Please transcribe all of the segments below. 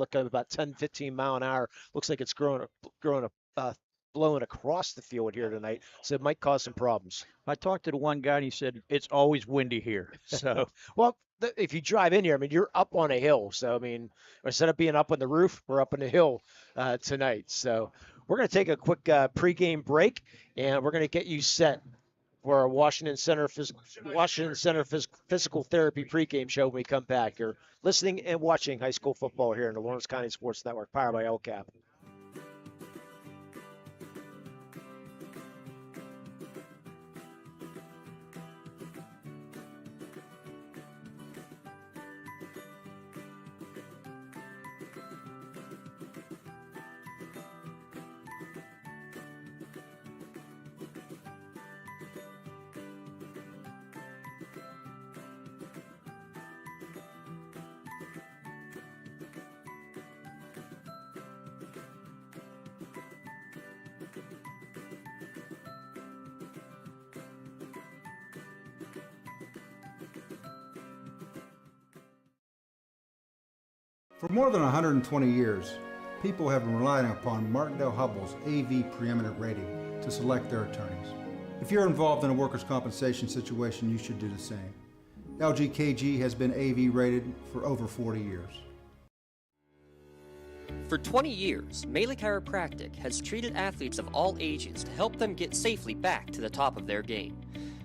look at about 10, 15 mile an hour. Looks like it's growing, blowing across the field here tonight. So it might cause some problems. I talked to the one guy and he said it's always windy here. So Well, if you drive in here, I mean, you're up on a hill. So, I mean, instead of being up on the roof, we're up on the hill tonight. So, we're going to take a quick pregame break, and we're going to get you set for our Washington Center Physical Therapy pregame show when we come back. You're listening and watching high school football here in the Lawrence County Sports Network, powered by LCAP. For more than 120 years, people have been relying upon Martindale Hubbell's AV preeminent rating to select their attorneys. If you're involved in a workers' compensation situation, you should do the same. LGKG has been AV rated for over 40 years. For 20 years, Melee Chiropractic has treated athletes of all ages to help them get safely back to the top of their game.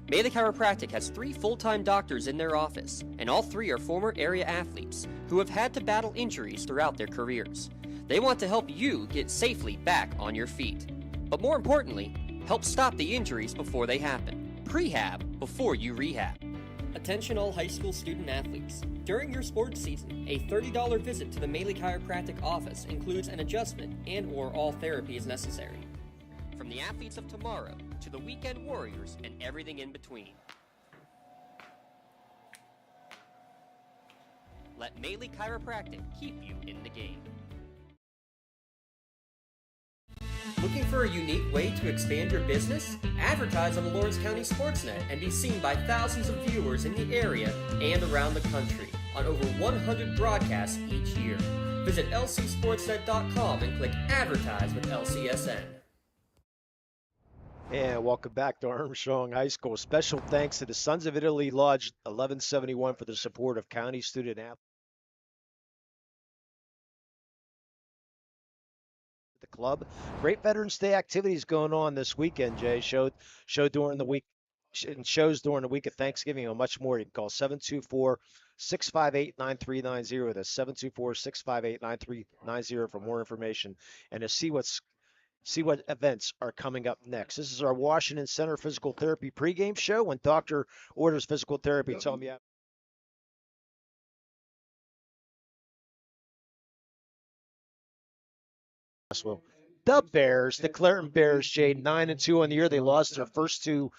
Melee Chiropractic has 3 full-time doctors in their office, and all 3 are former area athletes who have had to battle injuries throughout their careers. They want to help you get safely back on your feet. But more importantly, help stop the injuries before they happen. Prehab before you rehab. Attention all high school student athletes. During your sports season, a $30 visit to the Melee Chiropractic office includes an adjustment and/or all therapy is necessary. From the athletes of tomorrow to the weekend warriors and everything in between. Let Melee Chiropractic keep you in the game. Looking for a unique way to expand your business? Advertise on the Lawrence County Sportsnet and be seen by thousands of viewers in the area and around the country on over 100 broadcasts each year. Visit lcsportsnet.com and click Advertise with LCSN. And welcome back to Armstrong High School. Special thanks to the Sons of Italy Lodge 1171 for the support of county student athletes. The club. Great Veterans Day activities going on this weekend, Jay. Show during the week and shows during the week of Thanksgiving and much more. You can call 724-658-9390. That's 724-658-9390 for more information and to see what events are coming up next. This is our Washington Center Physical Therapy pregame show. When doctor orders physical therapy, tell me. The Bears, the Clareton Bears, Jay, 9-2 on the year. They lost their first 2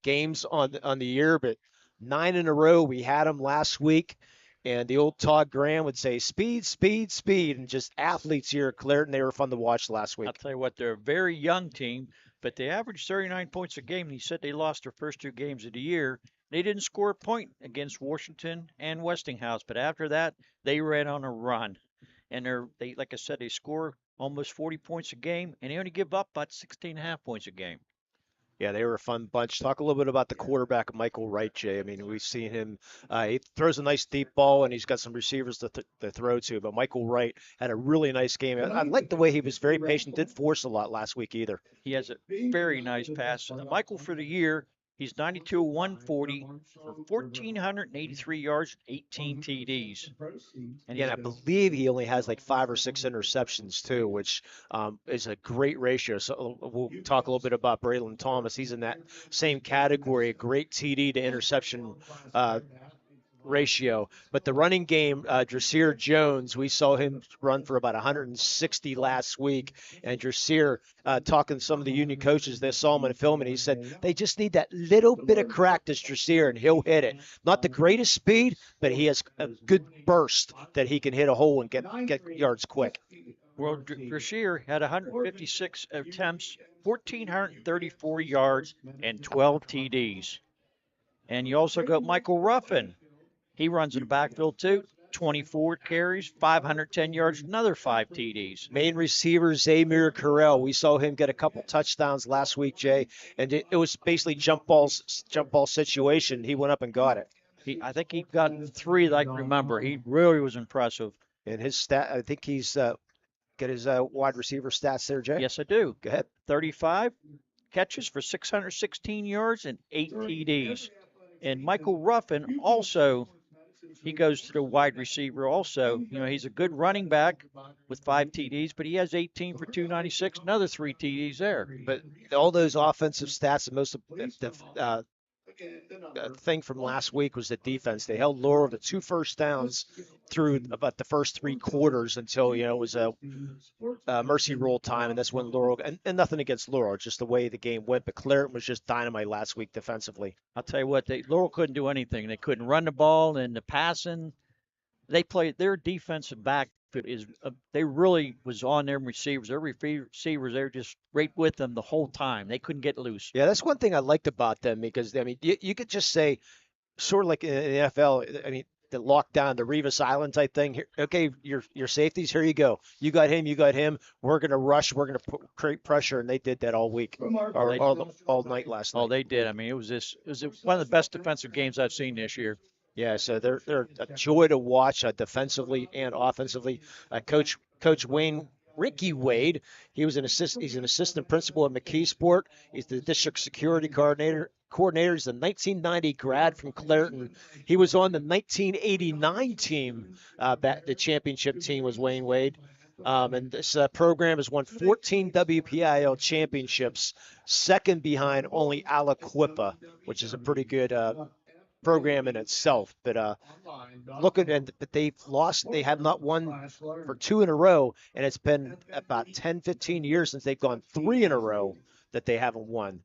games on the year, but 9 in a row. We had them last week. And the old Todd Graham would say, speed, speed, speed, and just athletes here at Clareton. They were fun to watch last week. I'll tell you what, they're a very young team, but they averaged 39 points a game. And he said they lost their first 2 games of the year. They didn't score a point against Washington and Westinghouse, but after that, they ran on a run. And they, like I said, they score almost 40 points a game, and they only give up about 16.5 points a game. Yeah, they were a fun bunch. Talk a little bit about the quarterback, Michael Wright, Jay. I mean, we've seen him. He throws a nice deep ball, and he's got some receivers to throw to. But Michael Wright had a really nice game. I like the way he was very patient. Didn't force a lot last week either. He has a very nice pass. Michael, for the year, he's 92 140 for 1,483 yards, 18 TDs. And I believe he only has like 5 or 6 interceptions too, which is a great ratio. So we'll talk a little bit about Braylon Thomas. He's in that same category, a great TD to interception ratio. But the running game, Drasier Jones, we saw him run for about 160 last week. And Drasier, talking to some of the union coaches, they saw him in film, and he said they just need that little bit of crack to Drasier, and he'll hit it. Not the greatest speed, but he has a good burst that he can hit a hole and get yards quick. Well, Drasier had 156 attempts, 1,434 yards, and 12 TDs. And you also got Michael Ruffin. He runs in the backfield too. 24 carries, 510 yards, another 5 TDs. Main receiver Zamir Carell. We saw him get a couple touchdowns last week, Jay, and it was basically jump ball situation. He went up and got it. I think he got 3 that I can remember. He really was impressive. And his stat, I think he's got his wide receiver stats there, Jay. Yes, I do. Go ahead. 35 catches for 616 yards and 8 TDs. And Michael Ruffin also, he goes to the wide receiver also. You know, he's a good running back with 5 TDs, but he has 18 for 296, another 3 TDs there. But all those offensive stats, and most of the thing from last week was the defense. They held Laurel to 2 first downs through about the first 3 quarters until, it was a mercy rule time, and that's when Laurel, and nothing against Laurel, just the way the game went, but Clareton was just dynamite last week defensively. I'll tell you what, Laurel couldn't do anything. They couldn't run the ball, and the passing. They played their defensive back they really was on their receivers. Their receivers, they were just right with them the whole time. They couldn't get loose. Yeah, that's one thing I liked about them because, I mean, you could just say, sort of like in the NFL, I mean, the lockdown, the Revis Island type thing. Here, okay, your safeties, here you go. You got him. We're going to rush. We're going to create pressure, and they did that all week, or all night last night. Oh, they did. I mean, it was one of the best defensive games I've seen this year. Yeah, so they're a joy to watch defensively and offensively. Coach Ricky Wade, he's an assistant principal at McKeesport. He's the district security coordinator. He's a 1990 grad from Clareton. He was on the 1989 team. The championship team was Wayne Wade. And this program has won 14 WPIL championships, second behind only Aliquippa, which is a pretty good program in itself. But but they've lost. They have not won for 2 in a row, and it's been about 10-15 years since they've gone 3 in a row that they haven't won.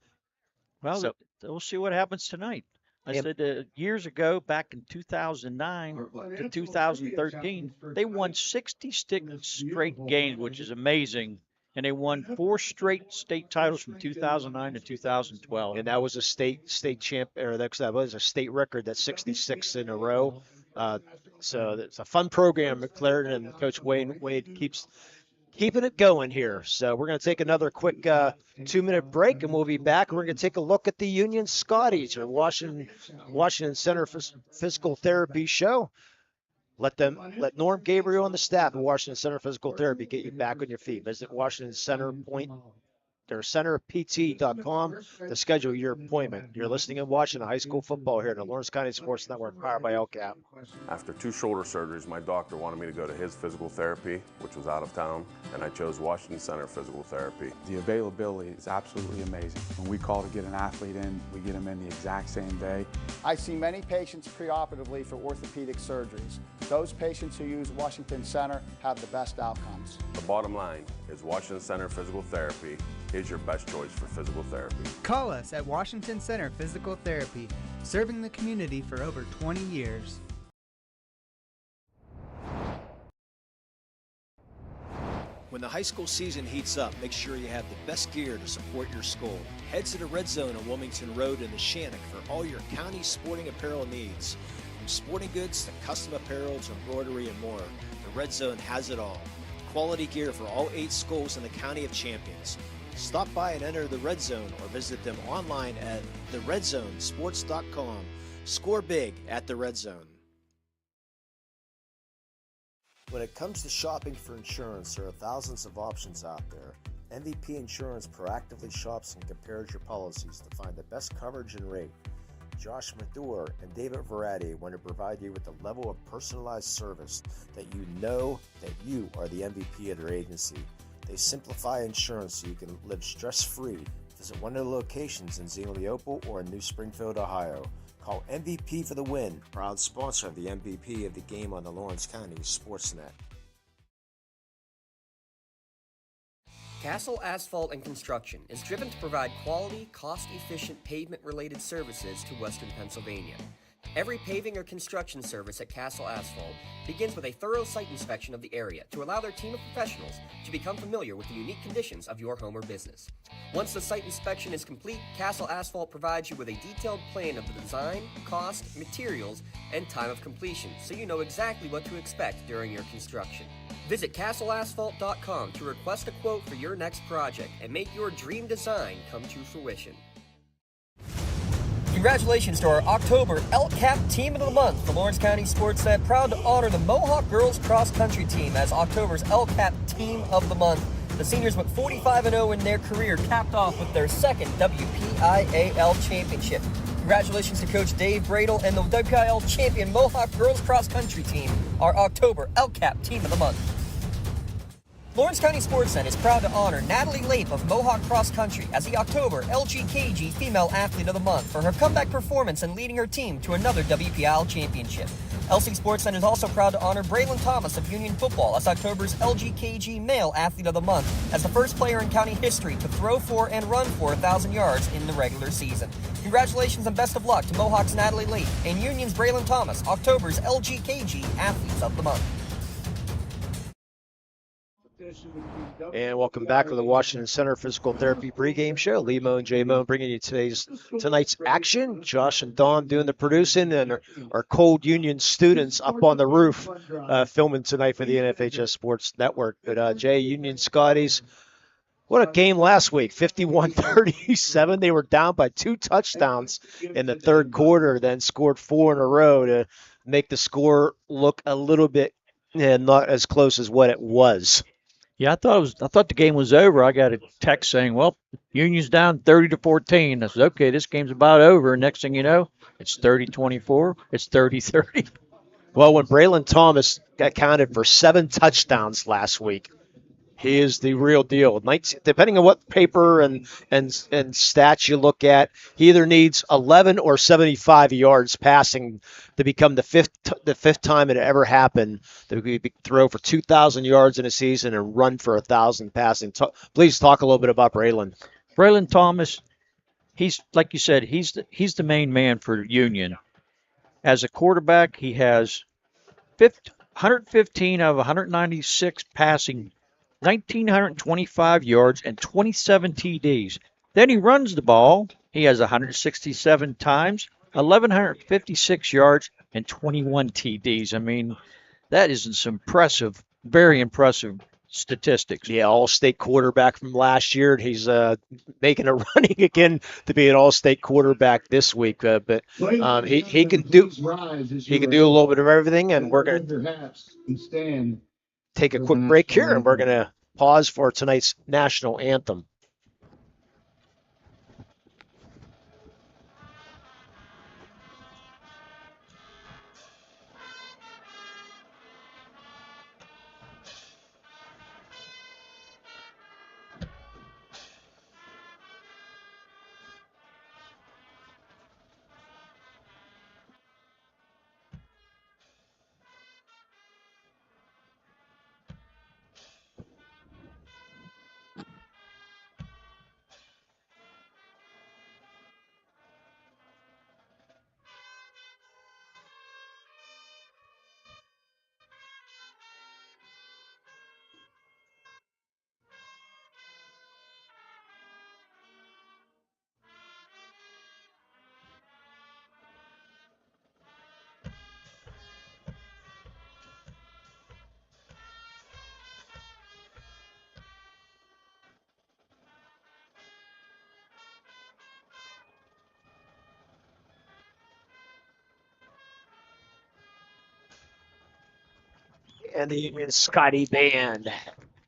Well, so we'll see what happens tonight. I said years ago, back in 2009 to 2013, they won 66 straight games, which is amazing. And they won 4 straight state titles from 2009 to 2012. And that was a state champ, or that was a state record. That's 66 in a row. So it's a fun program. Clareton and Coach Wade keeps keeping it going here. So we're going to take another quick 2-minute break, and we'll be back. We're going to take a look at the Union Scotties, or Washington Center Physical Therapy show. Let Norm Gabriel and the staff at Washington Center Physical Therapy get you back on your feet. Visit Washington Center centerpt.com to schedule your appointment. You're listening and watching high school football here on the Lawrence County Sports Network, powered by LCAP. After 2 shoulder surgeries, my doctor wanted me to go to his physical therapy, which was out of town, and I chose Washington Center Physical Therapy. The availability is absolutely amazing. When we call to get an athlete in, we get them in the exact same day. I see many patients preoperatively for orthopedic surgeries. Those patients who use Washington Center have the best outcomes. The bottom line is Washington Center Physical Therapy is your best choice for physical therapy. Call us at Washington Center Physical Therapy, serving the community for over 20 years. When the high school season heats up, make sure you have the best gear to support your school. Head to the Red Zone on Wilmington Road in the Shannock for all your county sporting apparel needs. From sporting goods to custom apparel to embroidery and more, the Red Zone has it all. Quality gear for all 8 schools in the County of Champions. Stop by and enter the Red Zone or visit them online at theredzonesports.com. Score big at the Red Zone. When it comes to shopping for insurance, there are thousands of options out there. MVP Insurance proactively shops and compares your policies to find the best coverage and rate. Josh Mathur and David Verratti want to provide you with a level of personalized service that you know that you are the MVP of their agency. They simplify insurance so you can live stress-free. Visit one of their locations in Zingleopole or in New Springfield, Ohio. Call MVP for the win, proud sponsor of the MVP of the game on the Lawrence County Sportsnet. Castle Asphalt and Construction is driven to provide quality, cost-efficient pavement-related services to Western Pennsylvania. Every paving or construction service at Castle Asphalt begins with a thorough site inspection of the area to allow their team of professionals to become familiar with the unique conditions of your home or business. Once the site inspection is complete, Castle Asphalt provides you with a detailed plan of the design, cost, materials, and time of completion, so you know exactly what to expect during your construction. Visit castleasphalt.com to request a quote for your next project and make your dream design come to fruition. Congratulations to our October LCAP Team of the Month. The Lawrence County Sportsnet proud to honor the Mohawk Girls Cross Country Team as October's LCAP Team of the Month. The seniors went 45-0 in their career, capped off with their second WPIAL championship. Congratulations to Coach Dave Bradle and the WPIAL champion Mohawk Girls Cross Country Team, our October LCAP Team of the Month. Lawrence County Sportsnet is proud to honor Natalie Lape of Mohawk Cross Country as the October LGKG Female Athlete of the Month for her comeback performance and leading her team to another WPIAL championship. LC Sportsnet is also proud to honor Braylon Thomas of Union Football as October's LGKG Male Athlete of the Month as the first player in county history to throw for and run for 1,000 yards in the regular season. Congratulations and best of luck to Mohawk's Natalie Lape and Union's Braylon Thomas, October's LGKG Athletes of the Month. And welcome back to the Washington Center Physical Therapy pregame show. Lee Mo and Jay Mo bringing you tonight's action. Josh and Dawn doing the producing, and our Cold Union students up on the roof filming tonight for the NFHS Sports Network. But Jay, Union Scotties, what a game last week, 51-37. They were down by 2 touchdowns in the third quarter, then scored 4 in a row to make the score look a little bit not as close as what it was. Yeah, I thought the game was over. I got a text saying, "Well, Union's down 30-14." I said, "Okay, this game's about over." And next thing you know, it's 30-24. It's 30-30. Well, when Braylon Thomas got counted for 7 touchdowns last week, he is the real deal. Depending on what paper and stats you look at, he either needs 11 or 75 yards passing to become the fifth time it ever happened that we could throw for 2,000 yards in a season and run for 1,000 passing. Please talk a little bit about Braylon. Braylon Thomas, he's like you said, he's the main man for Union. As a quarterback, he has 115 out of 196 passing, 1,925 yards, and 27 TDs. Then he runs the ball. He has 167 times, 1,156 yards, and 21 TDs. I mean, that is some impressive, very impressive statistics. Yeah, all-state quarterback from last year. He's making a running again to be an all-state quarterback this week. But he can do a little bit of everything, and we're going to take a quick break here, and we're going to pause for tonight's national anthem. And the Union Scotty Band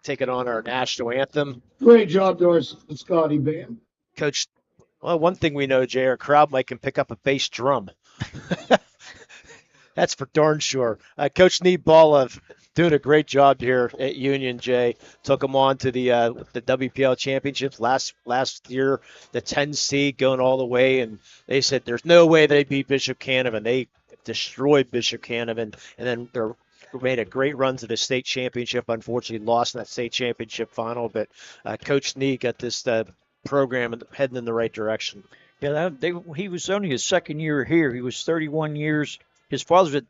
taking on our national anthem. Great job to our Scotty Band. Coach, well, one thing we know, Jay, our crowd mic can pick up a bass drum. That's for darn sure. Coach Need Balla doing a great job here at Union, Jay. Took them on to the WPL championships last year, the 10 seed going all the way, and they said there's no way they beat Bishop Canavan. They destroyed Bishop Canavan, and then they're made a great run to the state championship. Unfortunately, lost in that state championship final. But Coach Nee got this program heading in the right direction. Yeah, he was only his second year here. He was 31 years. His father was at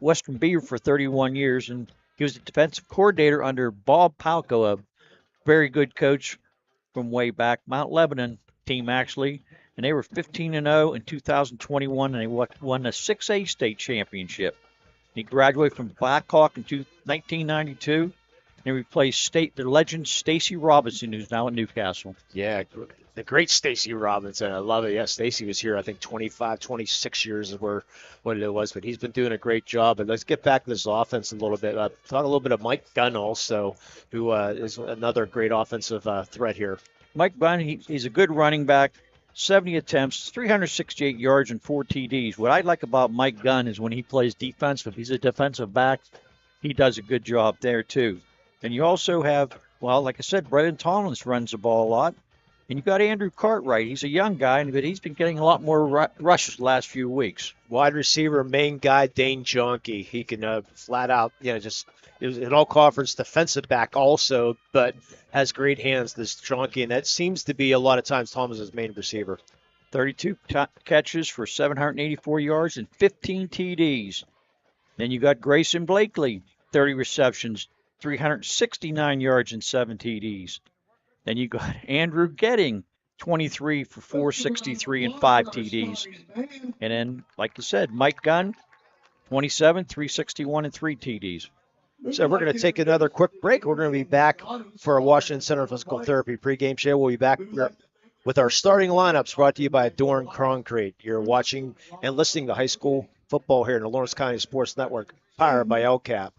Western Beaver for 31 years, and he was the defensive coordinator under Bob Palco, a very good coach from way back, Mount Lebanon team actually, and they were 15-0 in 2021, and they won the 6A state championship. He graduated from Blackhawk in 1992, and he replaced the legend Stacy Robinson, who's now at Newcastle. Yeah, the great Stacy Robinson. I love it. Yeah, Stacy was here, I think, 25, 26 years were what it was, but he's been doing a great job. And let's get back to this offense a little bit. Talk a little bit of Mike Gunn also, who is another great offensive threat here. Mike Gunn, he's a good running back. 70 attempts, 368 yards, and 4 TDs. What I like about Mike Gunn is when he plays defensive, he's a defensive back. He does a good job there, too. And you also have, well, like I said, Brendan Tomlins runs the ball a lot. And you got Andrew Cartwright. He's a young guy, but he's been getting a lot more rushes the last few weeks. Wide receiver, main guy, Dane Jonke. He can flat out, just an all-conference defensive back also, but has great hands, this Jonke, and that seems to be a lot of times Thomas's main receiver. 32 catches for 784 yards and 15 TDs. Then you got Grayson Blakely, 30 receptions, 369 yards and 7 TDs. Then you got Andrew Getting, 23 for 463 and 5 TDs. And then, like you said, Mike Gunn, 27, 361 and 3 TDs. So we're going to take another quick break. We're going to be back for a Washington Center Physical Therapy pregame show. We'll be back with our starting lineups brought to you by Dorn Concrete. You're watching and listening to high school football here in the Lawrence County Sports Network, powered by LCAP.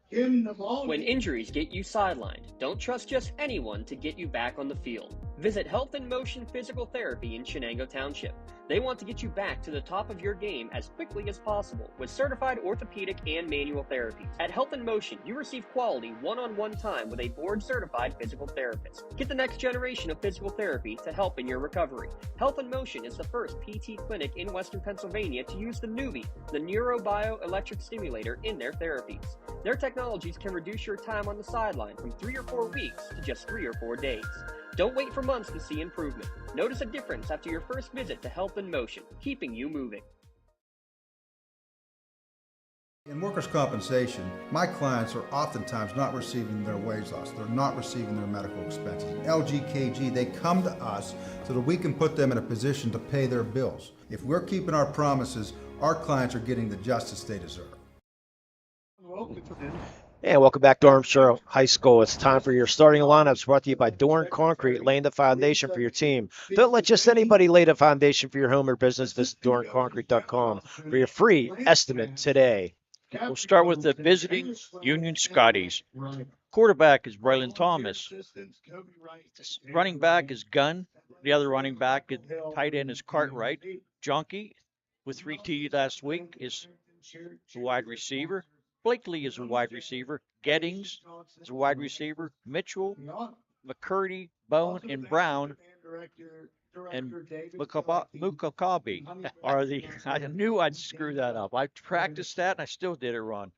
When injuries get you sidelined, don't trust just anyone to get you back on the field. Visit Health in Motion Physical Therapy in Shenango Township. They want to get you back to the top of your game as quickly as possible with certified orthopedic and manual therapies. At Health in Motion, you receive quality one-on-one time with a board-certified physical therapist. Get the next generation of physical therapy to help in your recovery. Health in Motion is the first PT clinic in Western Pennsylvania to use the Nuvie, the neurobioelectric stimulator, in their therapies. Their technologies can reduce your time on the sideline from 3 or 4 weeks to just 3 or 4 days. Don't wait for months to see improvement. Notice a difference after your first visit to Health in Motion, keeping you moving. In workers' compensation, my clients are oftentimes not receiving their wage loss. They're not receiving their medical expenses. LGKG, they come to us so that we can put them in a position to pay their bills. If we're keeping our promises, our clients are getting the justice they deserve. And welcome back to Armstrong High School. It's time for your starting lineups brought to you by Dorn Concrete, laying the foundation for your team. Don't let just anybody lay the foundation for your home or business. Visit dornconcrete.com for your free estimate today. We'll start with the visiting Union Scotties. Quarterback is Braylon Thomas. Running back is Gunn. The other running back, tight end, is Cartwright. Jonke, with 3 TDs last week, is the wide receiver. Blakely is a wide receiver. Gettings is a wide receiver. Mitchell, McCurdy, Bone, and Brown, and Mukokabi are the. I knew I'd screw that up. I practiced that, and I still did it wrong.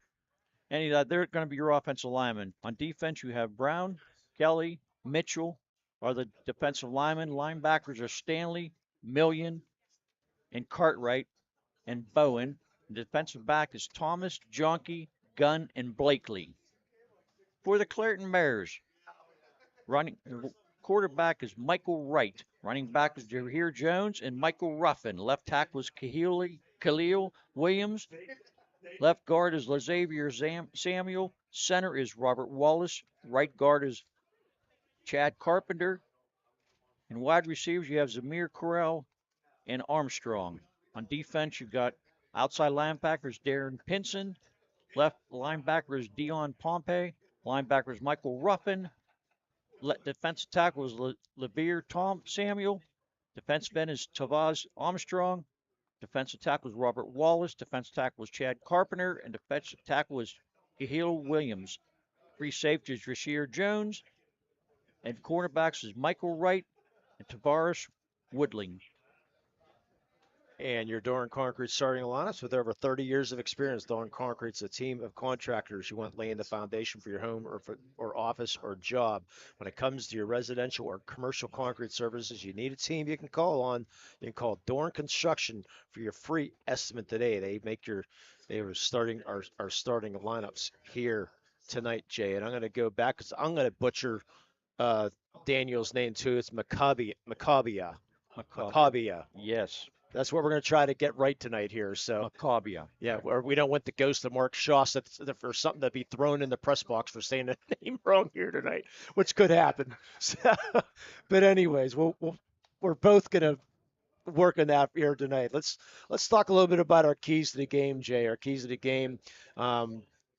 And they're going to be your offensive linemen. On defense, you have Brown, Kelly, Mitchell are the defensive linemen. Linebackers are Stanley, Million, and Cartwright, and Bowen. The defensive back is Thomas, Jonke, Gunn, and Blakely. For the Clareton Bears, quarterback is Michael Wright. Running back is Jahir Jones and Michael Ruffin. Left tackle is Khalil Williams. Left guard is LaXavier Samuel. Center is Robert Wallace. Right guard is Chad Carpenter. And wide receivers, you have Zamir Correll and Armstrong. On defense, you've got outside linebackers Darren Pinson. Left linebacker is Dion Pompey. Linebacker is Michael Ruffin. Defensive tackle is LeVere Samuel. Defensive end is Tavaz Armstrong. Defensive tackle is Robert Wallace. Defensive tackle is Chad Carpenter. And defensive tackle is Khalil Williams. Free safety is Rasheer Jones. And cornerbacks is Michael Wright and Tavares Woodling. And your Doran Concrete starting lineups with over 30 years of experience. Doran Concrete's a team of contractors who want laying the foundation for your home or office or job. When it comes to your residential or commercial concrete services, you need a team you can call on. You can call Doran Construction for your free estimate today. They were starting our starting lineups here tonight, Jay. And I'm going to go back because I'm going to butcher uh, Daniel's name too. It's Maccabia. Yes. That's what we're going to try to get right tonight here. So, yeah, or we don't want the ghost of Mark Shaw for something to be thrown in the press box for saying the name wrong here tonight, which could happen. So, but anyways, we're both going to work on that here tonight. Let's talk a little bit about our keys to the game, Jay. Our keys to the game,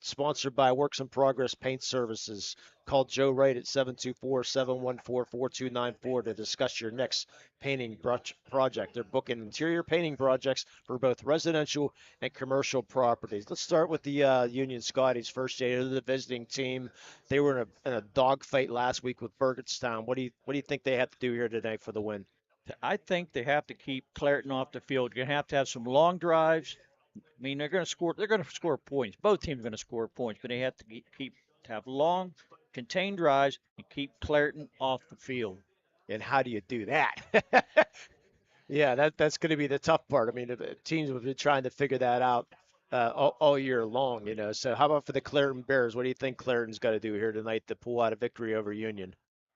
sponsored by Works in Progress Paint Services. Call Joe Wright at 724-714-4294 to discuss your next painting project. They're booking interior painting projects for both residential and commercial properties. Let's start with the Union Scotties first, Jay. They're the visiting team. They were in a dogfight last week with Burgettstown. What do you think they have to do here tonight for the win? I think they have to keep Clareton off the field. You're going to have some long drives. I mean, they're going to score. They're going to score points. Both teams are going to score points, but they have to have long, contained drives and keep Clareton off the field. And how do you do that? Yeah, that's going to be the tough part. I mean, the teams have been trying to figure that out all year long, you know. So how about for the Clareton Bears? What do you think Clareton's got to do here tonight to pull out a victory over Union?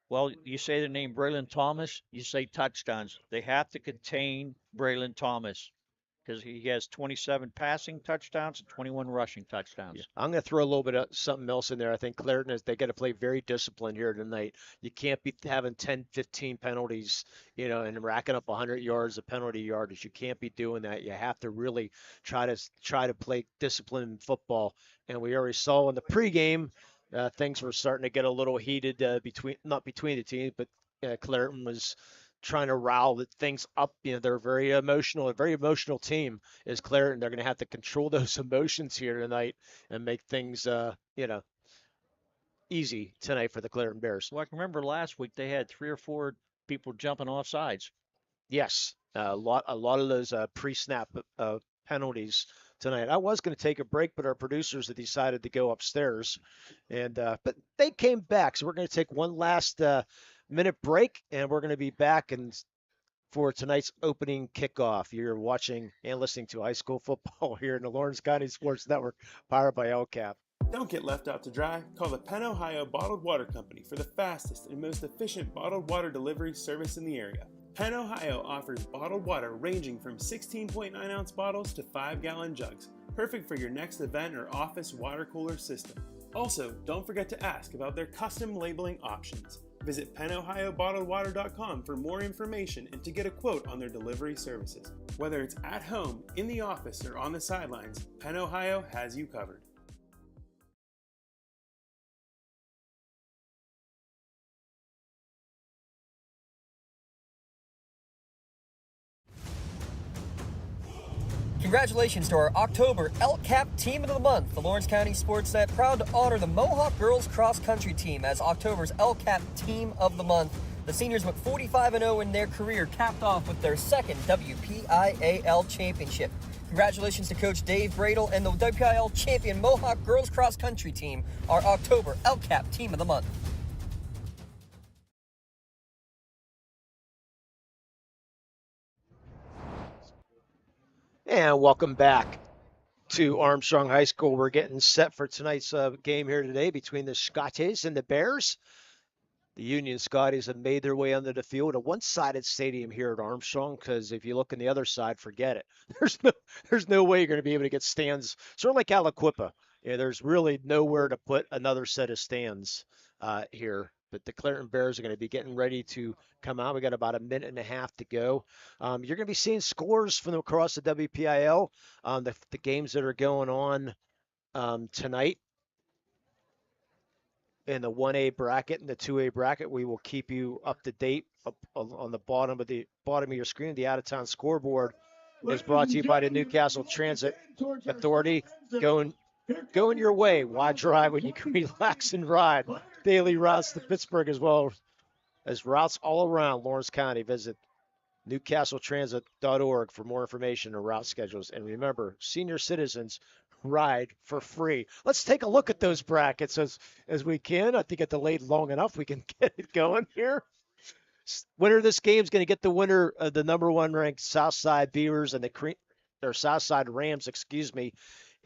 Well, you say the name Braylon Thomas, you say touchdowns. They have to contain Braylon Thomas because he has 27 passing touchdowns and 21 rushing touchdowns. Yeah. I'm going to throw a little bit of something else in there. I think Clareton they got to play very disciplined here tonight. You can't be having 10, 15 penalties, you know, and racking up 100 yards of penalty yardage. You can't be doing that. You have to really try to play disciplined football. And we already saw in the pregame things were starting to get a little heated not between the teams, but Clareton was trying to rile things up. You know, they're a very emotional team is Clareton. They're going to have to control those emotions here tonight and make things, easy tonight for the Clareton Bears. Well, I can remember last week they had 3 or 4 people jumping off sides. Yes, a lot of those pre-snap penalties tonight. I was going to take a break, but our producers had decided to go upstairs, and but they came back. So we're going to take one last minute break, and we're going to be back for tonight's opening kickoff. You're watching and listening to high school football here in the Lawrence County Sports Network, powered by LCAP. Don't get left out to dry. Call the Penn Ohio Bottled Water Company for the fastest and most efficient bottled water delivery service in the area. Penn Ohio offers bottled water ranging from 16.9 ounce bottles to 5-gallon jugs, perfect for your next event or office water cooler system. Also, don't forget to ask about their custom labeling options. Visit PennOhioBottledWater.com for more information and to get a quote on their delivery services. Whether it's at home, in the office, or on the sidelines, Penn Ohio has you covered. Congratulations to our October LCAP Team of the Month. The Lawrence County Sportsnet proud to honor the Mohawk Girls Cross Country Team as October's LCAP Team of the Month. The seniors went 45-0 in their career, capped off with their second WPIAL championship. Congratulations to Coach Dave Bradle and the WPIAL champion Mohawk Girls Cross Country Team, our October LCAP Team of the Month. And welcome back to Armstrong High School. We're getting set for tonight's game here today between the Scotties and the Bears. The Union Scotties have made their way onto the field, a one-sided stadium here at Armstrong, because if you look on the other side, forget it. There's no way you're going to be able to get stands. Sort of like Aliquippa. Yeah, there's really nowhere to put another set of stands here. But the Clareton Bears are going to be getting ready to come out. We got about a minute and a half to go. You're going to be seeing scores from across the WPIL, the games that are going on tonight in the 1A bracket and the 2A bracket. We will keep you up to date up on the bottom of your screen. The out-of-town scoreboard is brought to you by the Newcastle Transit Authority. Going your way. Why drive when you can relax and ride? Daily routes to Pittsburgh as well as routes all around Lawrence County. Visit NewcastleTransit.org for more information and route schedules. And remember, senior citizens ride for free. Let's take a look at those brackets as we can. I think at the late long enough we can get it going here. Winner of this game is going to get the winner of the number 1 ranked Southside Beavers and the Southside Rams,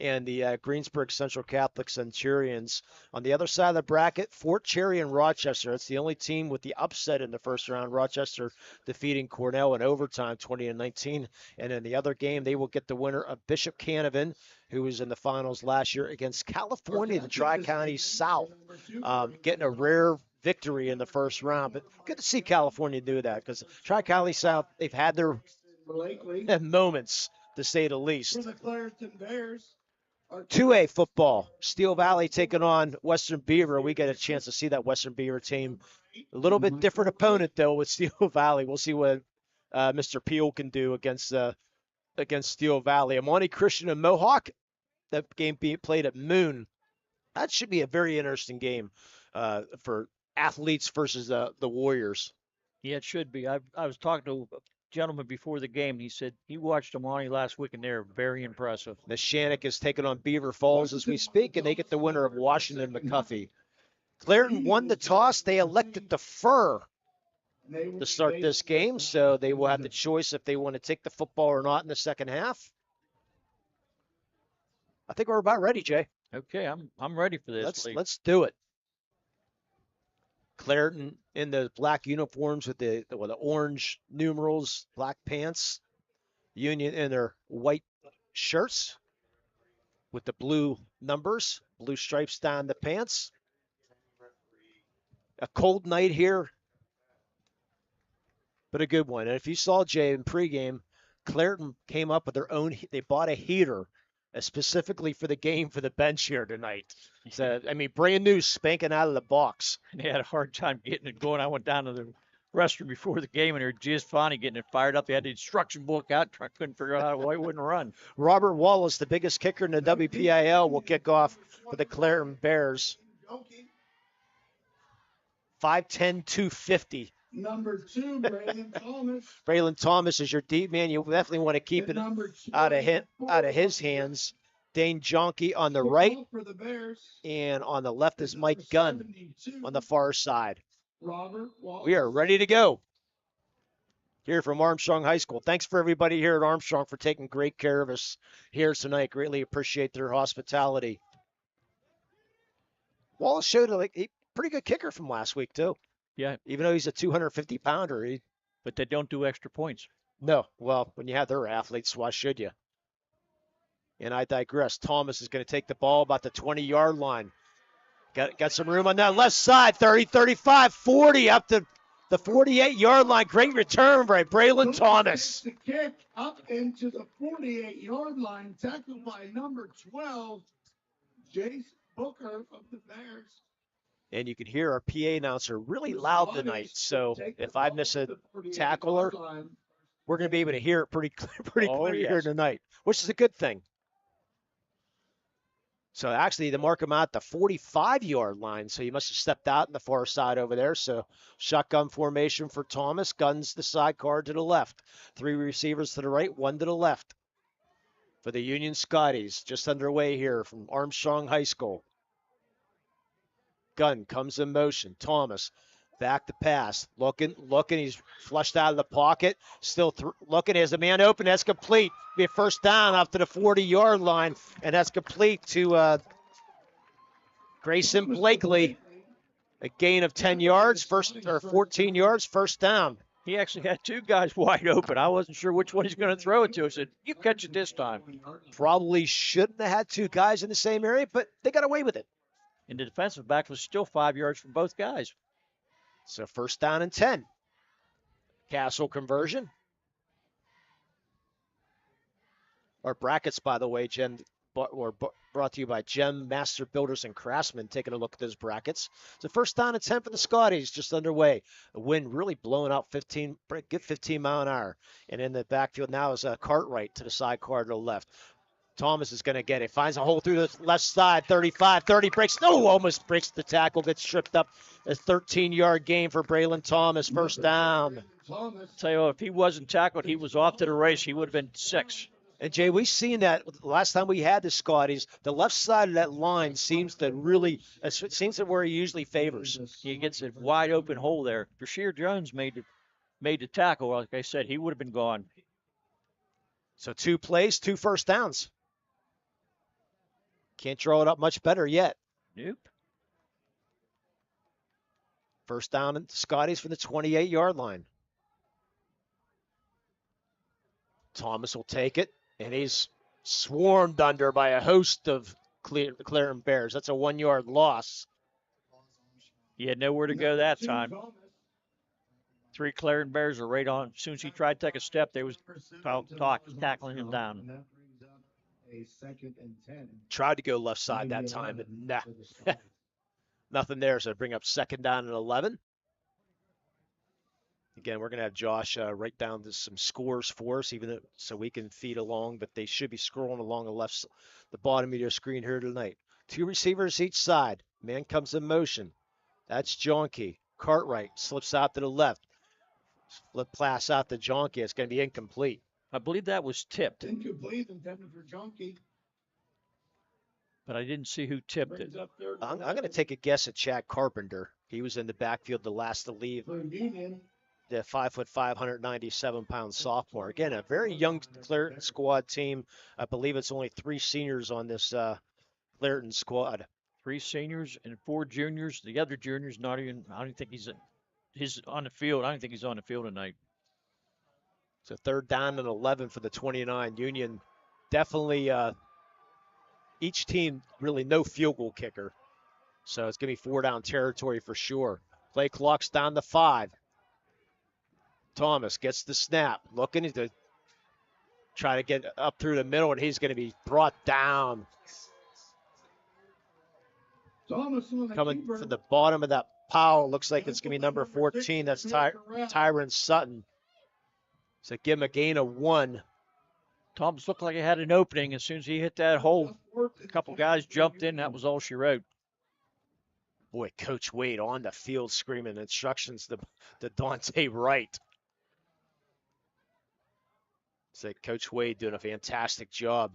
and the Greensburg Central Catholic Centurions. On the other side of the bracket, Fort Cherry and Rochester. It's the only team with the upset in the first round. Rochester defeating Cornell in overtime 20-19. And in the other game, they will get the winner of Bishop Canavan, who was in the finals last year, against California, the Tri-County South, getting a rare victory in the first round. But good to see California do that, because Tri-County South, they've had their moments, to say the least. 2A football, Steel Valley taking on Western Beaver. We get a chance to see that Western Beaver team. A little bit different opponent, though, with Steel Valley. We'll see what Mr. Peel can do against Steel Valley. Amani Christian and Mohawk, that game being played at Moon. That should be a very interesting game for athletes versus the Warriors. Yeah, it should be. I was talking to a gentleman before the game, and he said he watched Amani last week, and they're very impressive. Neshannock is taking on Beaver Falls as we speak, and they get the winner of Washington McCuffey. Clairton won the toss. They elected to defer to start this game, so they will have the choice if they want to take the football or not in the second half. I think we're about ready, Jay. Okay, I'm ready for this. Let's do it. Clairton in the black uniforms with the orange numerals, black pants. Union in their white shirts with the blue numbers, blue stripes down the pants. A cold night here, but a good one. And if you saw, Jay, in pregame, Clairton came up with their own. They bought a heater specifically for the game for the bench here tonight. So, I mean, brand new, spanking out of the box. And they had a hard time getting it going. I went down to the restroom before the game, and they're just finally getting it fired up. They had the instruction book out. I couldn't figure out why it wouldn't run. Robert Wallace, the biggest kicker in the WPIL, will kick off for the Clairton Bears. 5'10", 250. Number 2, Braylon Thomas. Braylon Thomas is your deep man. You definitely want to keep it out of his hands. Dane Jonke on the right, and on the left is Mike Gunn on the far side. We are ready to go here from Armstrong High School. Thanks for everybody here at Armstrong for taking great care of us here tonight. Greatly appreciate their hospitality. Wallace showed a pretty good kicker from last week, too. Yeah. Even though he's a 250-pounder. But they don't do extra points. No. Well, when you have their athletes, why should you? And I digress. Thomas is going to take the ball about the 20-yard line. Got some room on that left side. 30, 35, 40 up to the 48-yard line. Great return by Braylon Thomas. The kick up into the 48-yard line, tackled by number 12, Jace Booker of the Bears. And you can hear our PA announcer really loud tonight. So if I miss a tackler, we're going to be able to hear it pretty clear here tonight, which is a good thing. So actually, they mark him out the 45-yard line. So he must have stepped out in the far side over there. So shotgun formation for Thomas. Guns the side card to the left. 3 receivers to the right, 1 to the left. For the Union Scotties, just underway here from Armstrong High School. Gunn comes in motion. Thomas back to pass. Looking. He's flushed out of the pocket. Still looking. Has a man open. That's complete. Be a first down up to the 40-yard line. And that's complete to Grayson Blakely. A gain of 10 yards, 14 yards, first down. He actually had 2 guys wide open. I wasn't sure which one he's going to throw it to. I said, you catch it this time. Probably shouldn't have had 2 guys in the same area, but they got away with it. And the defensive back was still 5 yards from both guys. So first down and 10. Castle conversion. Our brackets, by the way, were brought to you by Gem Master Builders and Craftsmen. Taking a look at those brackets. So first down and 10 for the Scotties, just underway. The wind really blowing out good 15 mile an hour. And in the backfield now is Cartwright to the side card to the left. Thomas is going to get it. Finds a hole through the left side. 35, 30, breaks. No, almost breaks the tackle. Gets tripped up. A 13-yard gain for Braylon Thomas. First down. Thomas. Tell you what, if he wasn't tackled, he was off to the race. He would have been 6. And Jay, we've seen that last time we had the Scotties. The left side of that line seems to really, it seems to where he usually favors. He gets a wide open hole there. Brashear Jones made the tackle. Like I said, he would have been gone. So 2 plays, 2 first downs. Can't draw it up much better yet. Nope. First down and Scotties from the 28-yard line. Thomas will take it, and he's swarmed under by a host of Clarendon Bears. That's a 1-yard loss. He had nowhere to go that time. 3 Clarendon Bears are right on. As soon as he tried to take a step, they was tackling him down. Tried to go left side that time, but nah. Nothing there, so bring up 2nd down and 11. Again, we're going to have Josh write down some scores for us, so we can feed along, but they should be scrolling along the bottom of your screen here tonight. 2 receivers each side. Man comes in motion. That's Jonke. Cartwright slips out to the left. Flip pass out to Jonke. It's going to be incomplete. I believe that was tipped. Incomplete intended for Junkie. But I didn't see who tipped it. I'm going to take a guess at Chad Carpenter. He was in the backfield the last to leave. The 5'5", 197-pound sophomore. Again, a very young Clareton squad team. I believe it's only 3 seniors on this Clareton squad. 3 seniors and 4 juniors. The other junior's not even. I don't think he's on the field. I don't think he's on the field tonight. So 3rd down and 11 for the 29. Union definitely. Each team really no field goal kicker. So it's going to be 4-down territory for sure. Play clock's down to 5. Thomas gets the snap, looking to try to get up through the middle, and he's going to be brought down. Coming from the bottom of that pile, looks like it's going to be number 14. That's Tyron Sutton. So give him a gain of 1. Thomas looked like he had an opening. As soon as he hit that hole, a couple guys jumped in. That was all she wrote. Boy, Coach Wade on the field screaming instructions to Dante Wright. So Coach Wade doing a fantastic job.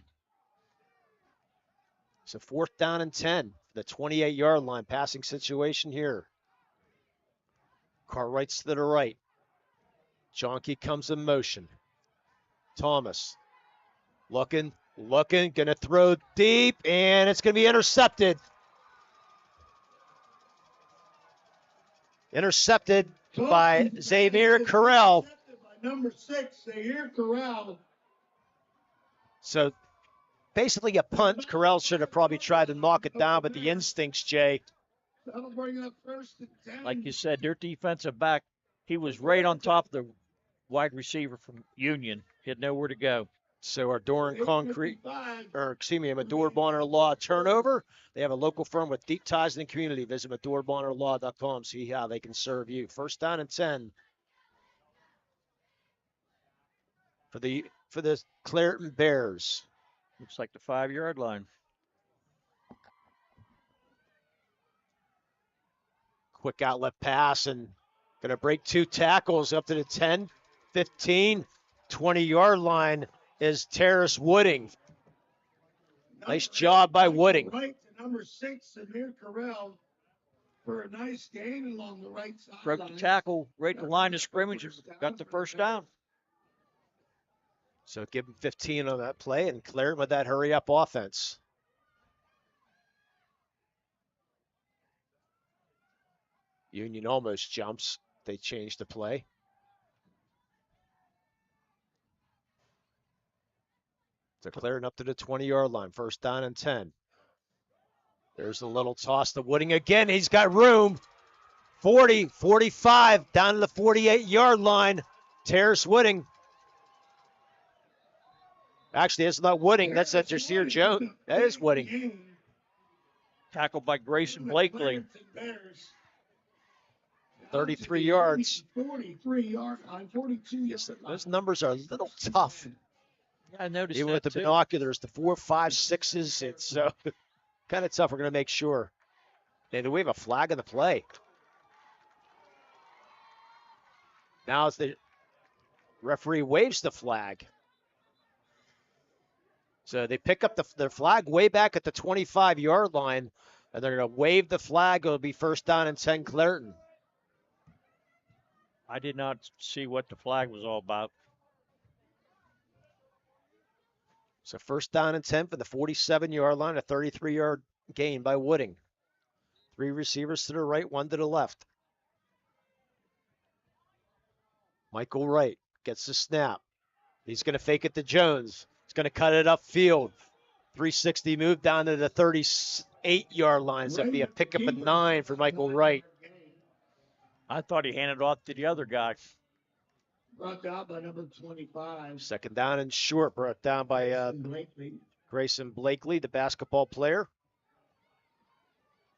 So 4th down and 10. The 28-yard line passing situation here. Cartwright's to the right. Jonke comes in motion. Thomas looking, going to throw deep, and it's going to be intercepted. Intercepted by Xavier Carell. Number 6, Xavier Carell. So basically a punt. Carell should have probably tried to knock it down, but the instincts, Jay. That'll bring up 1st and 10. Like you said, their defensive back, he was right on top of the wide receiver from Union. He had nowhere to go. So our Medora Bonner Law turnover. They have a local firm with deep ties in the community. Visit MedoraBonnerLaw.com. See how they can serve you. 1st down and 10 for the Clareton Bears. Looks like the 5-yard line. Quick outlet pass and going to break 2 tackles up to the 10, 15, 20-yard line is Terrace Wooding. Nice job by Wooding. Right to number 6, Xavier Carell, for a nice gain along the right side. Broke the tackle right at the line of scrimmage. Got the 1st down. So give him 15 on that play and Clareton with that hurry-up offense. Union almost jumps. They changed the play. So Clareton up to the 20-yard line. 1st down and 10. There's a little toss to Wooding again. He's got room. 40, 45, down to the 48-yard line. Terrace Wooding. Actually, it's not Wooding. That's Jasir Jones. That is Wooding. Tackled by Grayson Blakely. 33 yards. 43-yard line, 42 yards. Those numbers are a little tough. Yeah, I noticed even that with the too. binoculars, the 4, 5, 6s, it's kind of tough. We're going to make sure. And do we have a flag in the play? Now it's the Referee waves the flag. So they pick up the flag way back at the 25-yard line, and they're going to wave the flag. It'll be first down and 10 Clairton. I did not see what the flag was all about. So first down and 10 for the 47-yard line, a 33-yard gain by Wooding. 3 receivers to the right, 1 to the left. Michael Wright gets the snap. He's going to fake it to Jones. He's going to cut it upfield. 360 move down to the 38-yard line. So it'll be a pickup at 9 for Michael Wright. I thought he handed off to the other guy. Brought down by number 25. Second down and short, brought down by Grayson Blakely, the basketball player.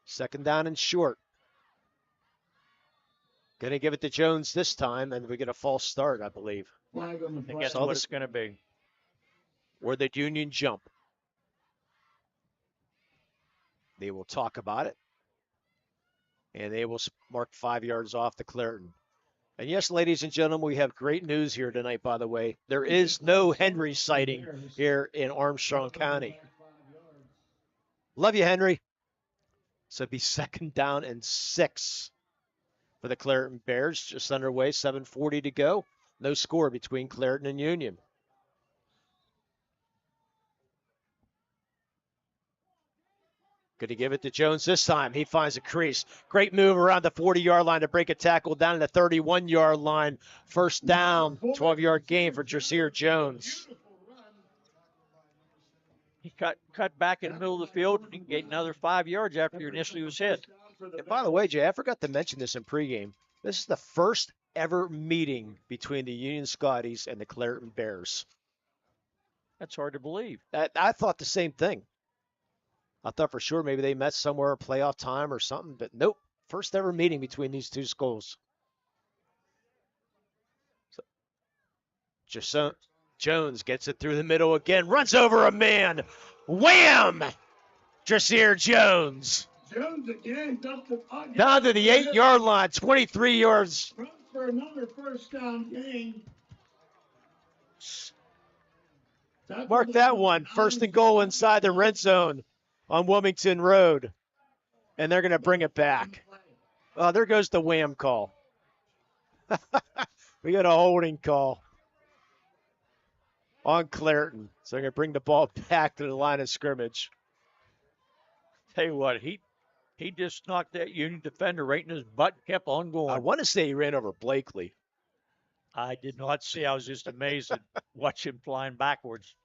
Second down and short. Going to give it to Jones this time, and we get a false start, I believe. I guess what it's going to be. Or the Union jump. They will talk about it. And they will mark 5 yards off the Clairton. And yes, ladies and gentlemen, we have great news here tonight, by the way. There is no Henry sighting here in Armstrong County. Love you, Henry. So it'd be second down and 6 for the Clairton Bears. Just underway, 7:40 to go. No score between Clairton and Union. Going to give it to Jones this time. He finds a crease. Great move around the 40-yard line to break a tackle down to the 31-yard line. First down, 12-yard gain for Jasir Jones. He cut back in the middle of the field and he gained another 5 yards after he initially was hit. And by the way, Jay, I forgot to mention this in pregame. This is the first ever meeting between the Union Scotties and the Clairton Bears. That's hard to believe. I thought the same thing. I thought for sure maybe they met somewhere at playoff time or something, but nope. First ever meeting between these two schools. So, Jones gets it through the middle again, runs over a man. Wham! Jasir Jones. Jones again Down to the 8-yard line, 23 yards. Run for another first down gain. Mark that one. First and goal inside the red zone on Wilmington Road. And they're going to bring it back. Oh, there goes the wham call. We got a holding call on Clairton. So they're going to bring the ball back to the line of scrimmage. Tell you what, he just knocked that Union defender right in his butt and kept on going. I want to say he ran over Blakely. I did not see. I was just amazed at watch him flying backwards.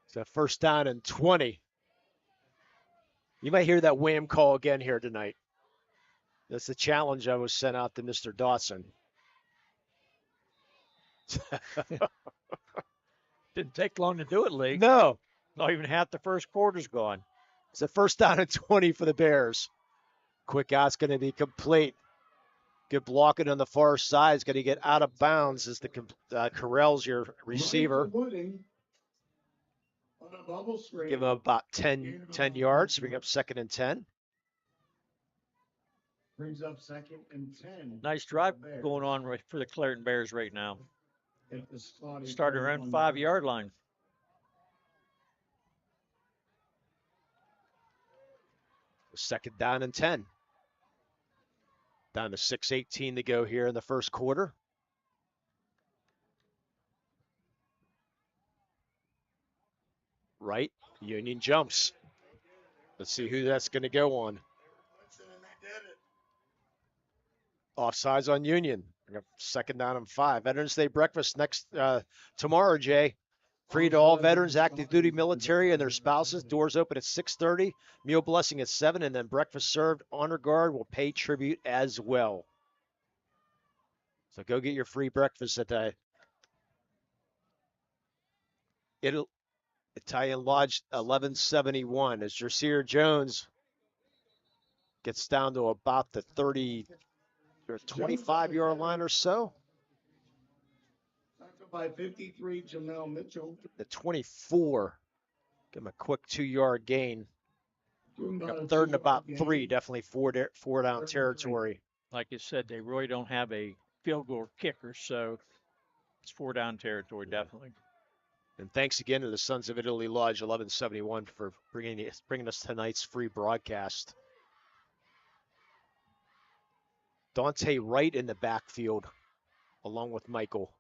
So first down and 20. You might hear that wham call again here tonight. That's the challenge I was sent out to Mr. Dawson. Didn't take long to do it, Lee. No. Not even half the first quarter's gone. It's a first down and 20 for the Bears. Quick out's going to be complete. Good blocking on the far side. Is going to get out of bounds as the Carell's your receiver. Give him about 10 yards. Bring up second and 10. Brings up second and 10. Nice drive going on for the Clairton Bears right now. Started around 5-yard line. Second down and 10. Down to 6:18 to go here in the first quarter. Right, Union jumps. Let's see who that's going to go on. Offsides on Union. Second down and 5. Veterans Day breakfast next tomorrow, Jay. Free to all veterans, active duty military, and their spouses. Doors open at 6:30. Meal blessing at 7, and then breakfast served. Honor Guard will pay tribute as well. So go get your free breakfast at the Italian Lodge 1171 as Jasir Jones gets down to about the 30 or 25-yard line or so. By 53, Jamel Mitchell. The 24. Give him a quick 2-yard gain. Third and about 3. Definitely four down territory. Like you said, they really don't have a field goal kicker, so it's 4-down territory, definitely. And thanks again to the Sons of Italy Lodge 1171 for bringing us tonight's free broadcast. Dante Wright in the backfield, along with Michael.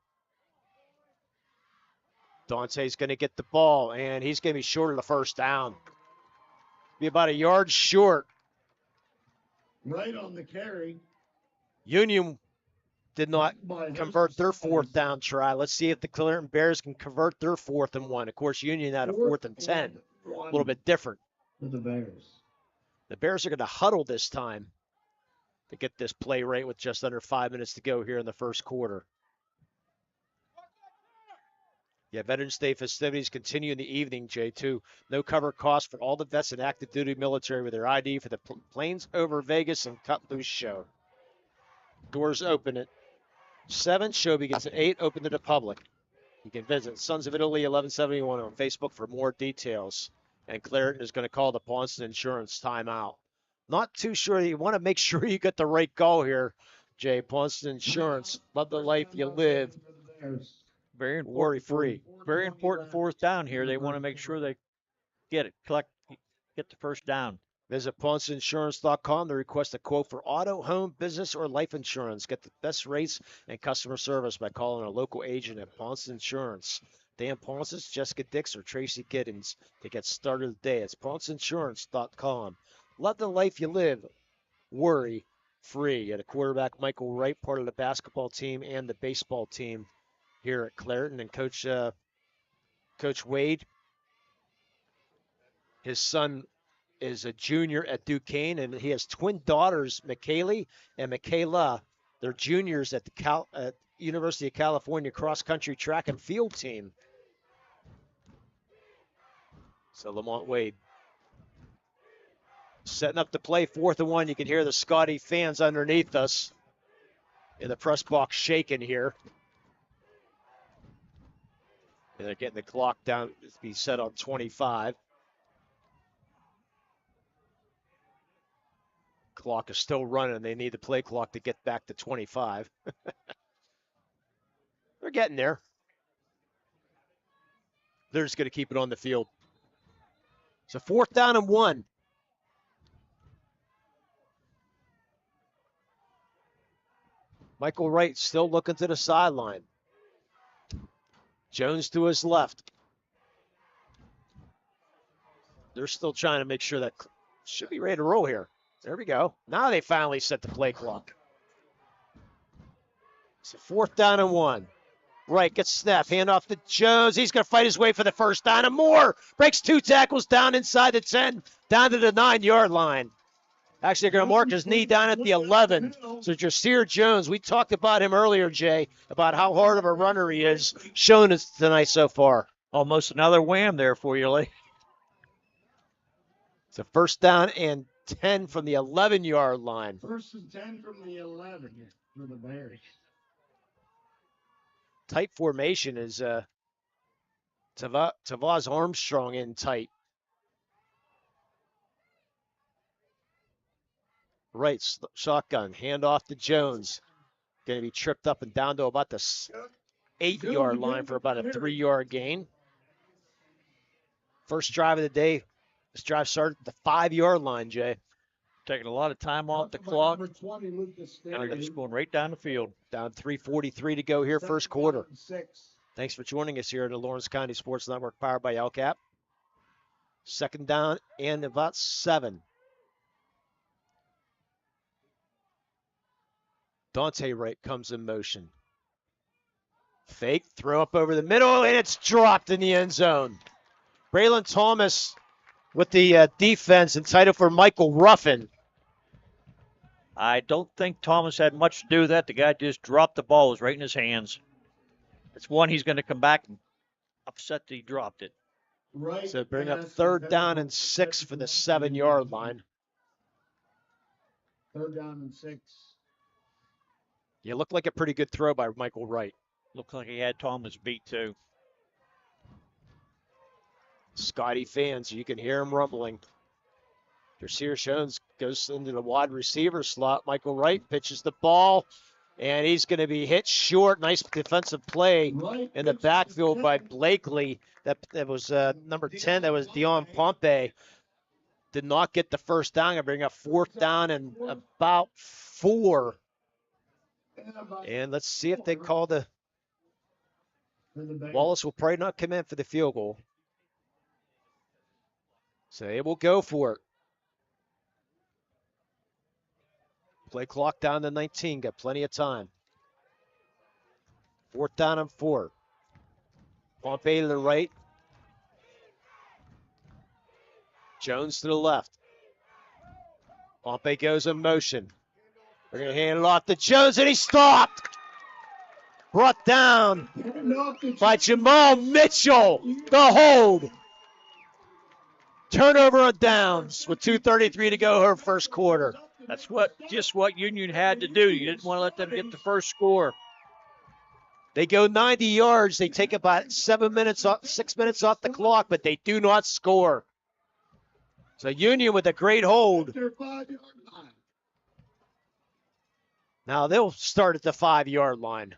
Dante's going to get the ball, and he's going to be short of the first down. Be about a yard short. Right on the carry. Union did not convert their fourth down try. Let's see if the Clarendon Bears can convert their 4th and 1. Of course, Union had a 4th and 10. A little bit different. For the Bears. The Bears are going to huddle this time to get this play right with just under 5 minutes to go here in the first quarter. Yeah, Veterans Day festivities continue in the evening, J2. No cover cost for all the vets and active duty military with their ID for the Plains Over Vegas and Cut Loose show. Doors open at 7. Show begins at 8. Open to the public. You can visit Sons of Italy 1171 on Facebook for more details. And Clarendon is going to call the Pauncton Insurance timeout. Not too sure. You want to make sure you get the right call here, Jay. Pauncton Insurance. Love the life you live. Very important. Worry-free. Very important 4th down here. They want to make sure they get the first down. Visit PaunceInsurance.com to request a quote for auto, home, business, or life insurance. Get the best rates and customer service by calling a local agent at Ponce Insurance. Dan Ponce's, Jessica Dix, or Tracy Giddens to get started today. It's PaunceInsurance.com. Love the life you live. Worry free. At a quarterback, Michael Wright, part of the basketball team and the baseball team here at Clarendon. And Coach Wade, his son is a junior at Duquesne, and he has twin daughters, McKaylee and Michaela. They're juniors at the University of California cross-country track and field team. So Lamont Wade setting up to play 4th and 1. You can hear the Scotty fans underneath us in the press box shaking here. And they're getting the clock down to be set on 25. Clock is still running. They need the play clock to get back to 25. They're getting there. They're just going to keep it on the field. So 4th down and 1. Michael Wright still looking to the sideline. Jones to his left. They're still trying to make sure that should be ready to roll here. There we go. Now they finally set the play clock. So 4th down and 1. Wright gets snapped. Hand off to Jones. He's going to fight his way for the first down and more. Breaks 2 tackles down inside the 10, down to the 9-yard line. Actually, they're going to mark his knee down at the 11. So Jasir Jones, we talked about him earlier, Jay, about how hard of a runner he is, shown us tonight so far. Almost another wham there for you, Lee. It's a 1st down and 10 from the 11-yard line. 1st and 10 from the 11 for the Bears. Tight formation is Tavaz Armstrong in tight. Right, shotgun, hand off to Jones. Going to be tripped up and down to about the 8-yard line for about a 3-yard gain. First drive of the day. This drive started at the 5-yard line, Jay. Taking a lot of time off the clock. Number 20, Lucas And they're just going right down the field. Down 3:43 to go here, first quarter. Thanks for joining us here at the Lawrence County Sports Network, powered by LCAP. 2nd down and about 7. Dante Wright comes in motion. Fake, throw up over the middle, and it's dropped in the end zone. Braylon Thomas with the defense entitled for Michael Ruffin. I don't think Thomas had much to do with that. The guy just dropped the ball. It was right in his hands. It's one he's going to come back and upset that he dropped it. Right. So bring up 3rd down and 6 for the 7-yard line. 3rd down and 6. You look like a pretty good throw by Michael Wright. Looked like he had Thomas beat, too. Scotty fans, you can hear him rumbling. Dersier Jones goes into the wide receiver slot. Michael Wright pitches the ball, and he's going to be hit short. Nice defensive play in the backfield by Blakely. That was number 10. That was Dion Pompey. Did not get the first down. I bring up 4th down and about 4. And let's see if they call the. Wallace will probably not come in for the field goal. So they will go for it. Play clock down to 19. Got plenty of time. 4th down and 4. Pompey to the right. Jones to the left. Pompey goes in motion. They're going to hand it off to Jones, and he stopped. Brought down by Jamal Mitchell. The hold. Turnover on downs with 2:33 to go her first quarter. That's just what Union had to do. You didn't want to let them get the first score. They go 90 yards. They take about 6 minutes off the clock, but they do not score. So Union with a great hold. Now they'll start at the 5-yard line.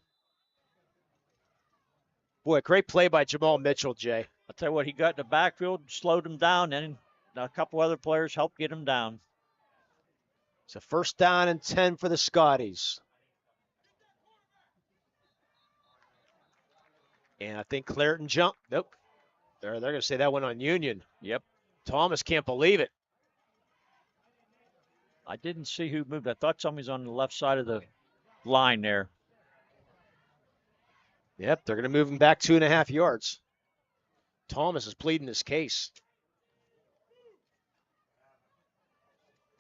Boy, great play by Jamal Mitchell, Jay. I'll tell you what, he got in the backfield, slowed him down, and a couple other players helped get him down. It's a 1st down and 10 for the Scotties. And I think Clareton jumped. Nope. They're going to say that went on Union. Yep. Thomas can't believe it. I didn't see who moved. I thought somebody's on the left side of the line there. Yep, they're going to move him back 2.5 yards. Thomas is pleading his case.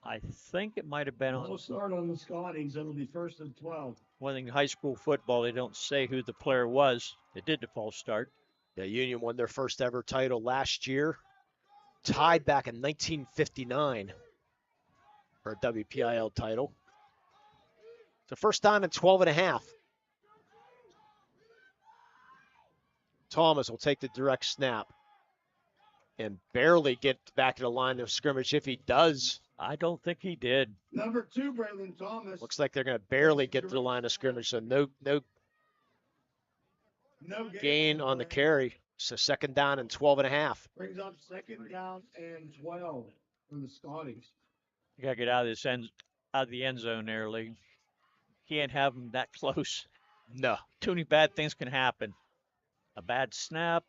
I think it might have been on. We'll start on the Scotties. It'll be 1st and 12. One thing in high school football, they don't say who the player was. They did the false start. Yeah, Union won their first ever title last year. Tied back in 1959 for a WPIL title. So 1st down and 12.5. Thomas will take the direct snap and barely get back to the line of scrimmage. If he does, I don't think he did. Number 2, Braylon Thomas. Looks like they're going to barely get to the line of scrimmage, so no gain on the carry. So 2nd down and 12.5. Brings up 2nd down and 12 for the Scotties. You got to get out of the end zone there, Lee. Can't have them that close. No. Too many bad things can happen. A bad snap,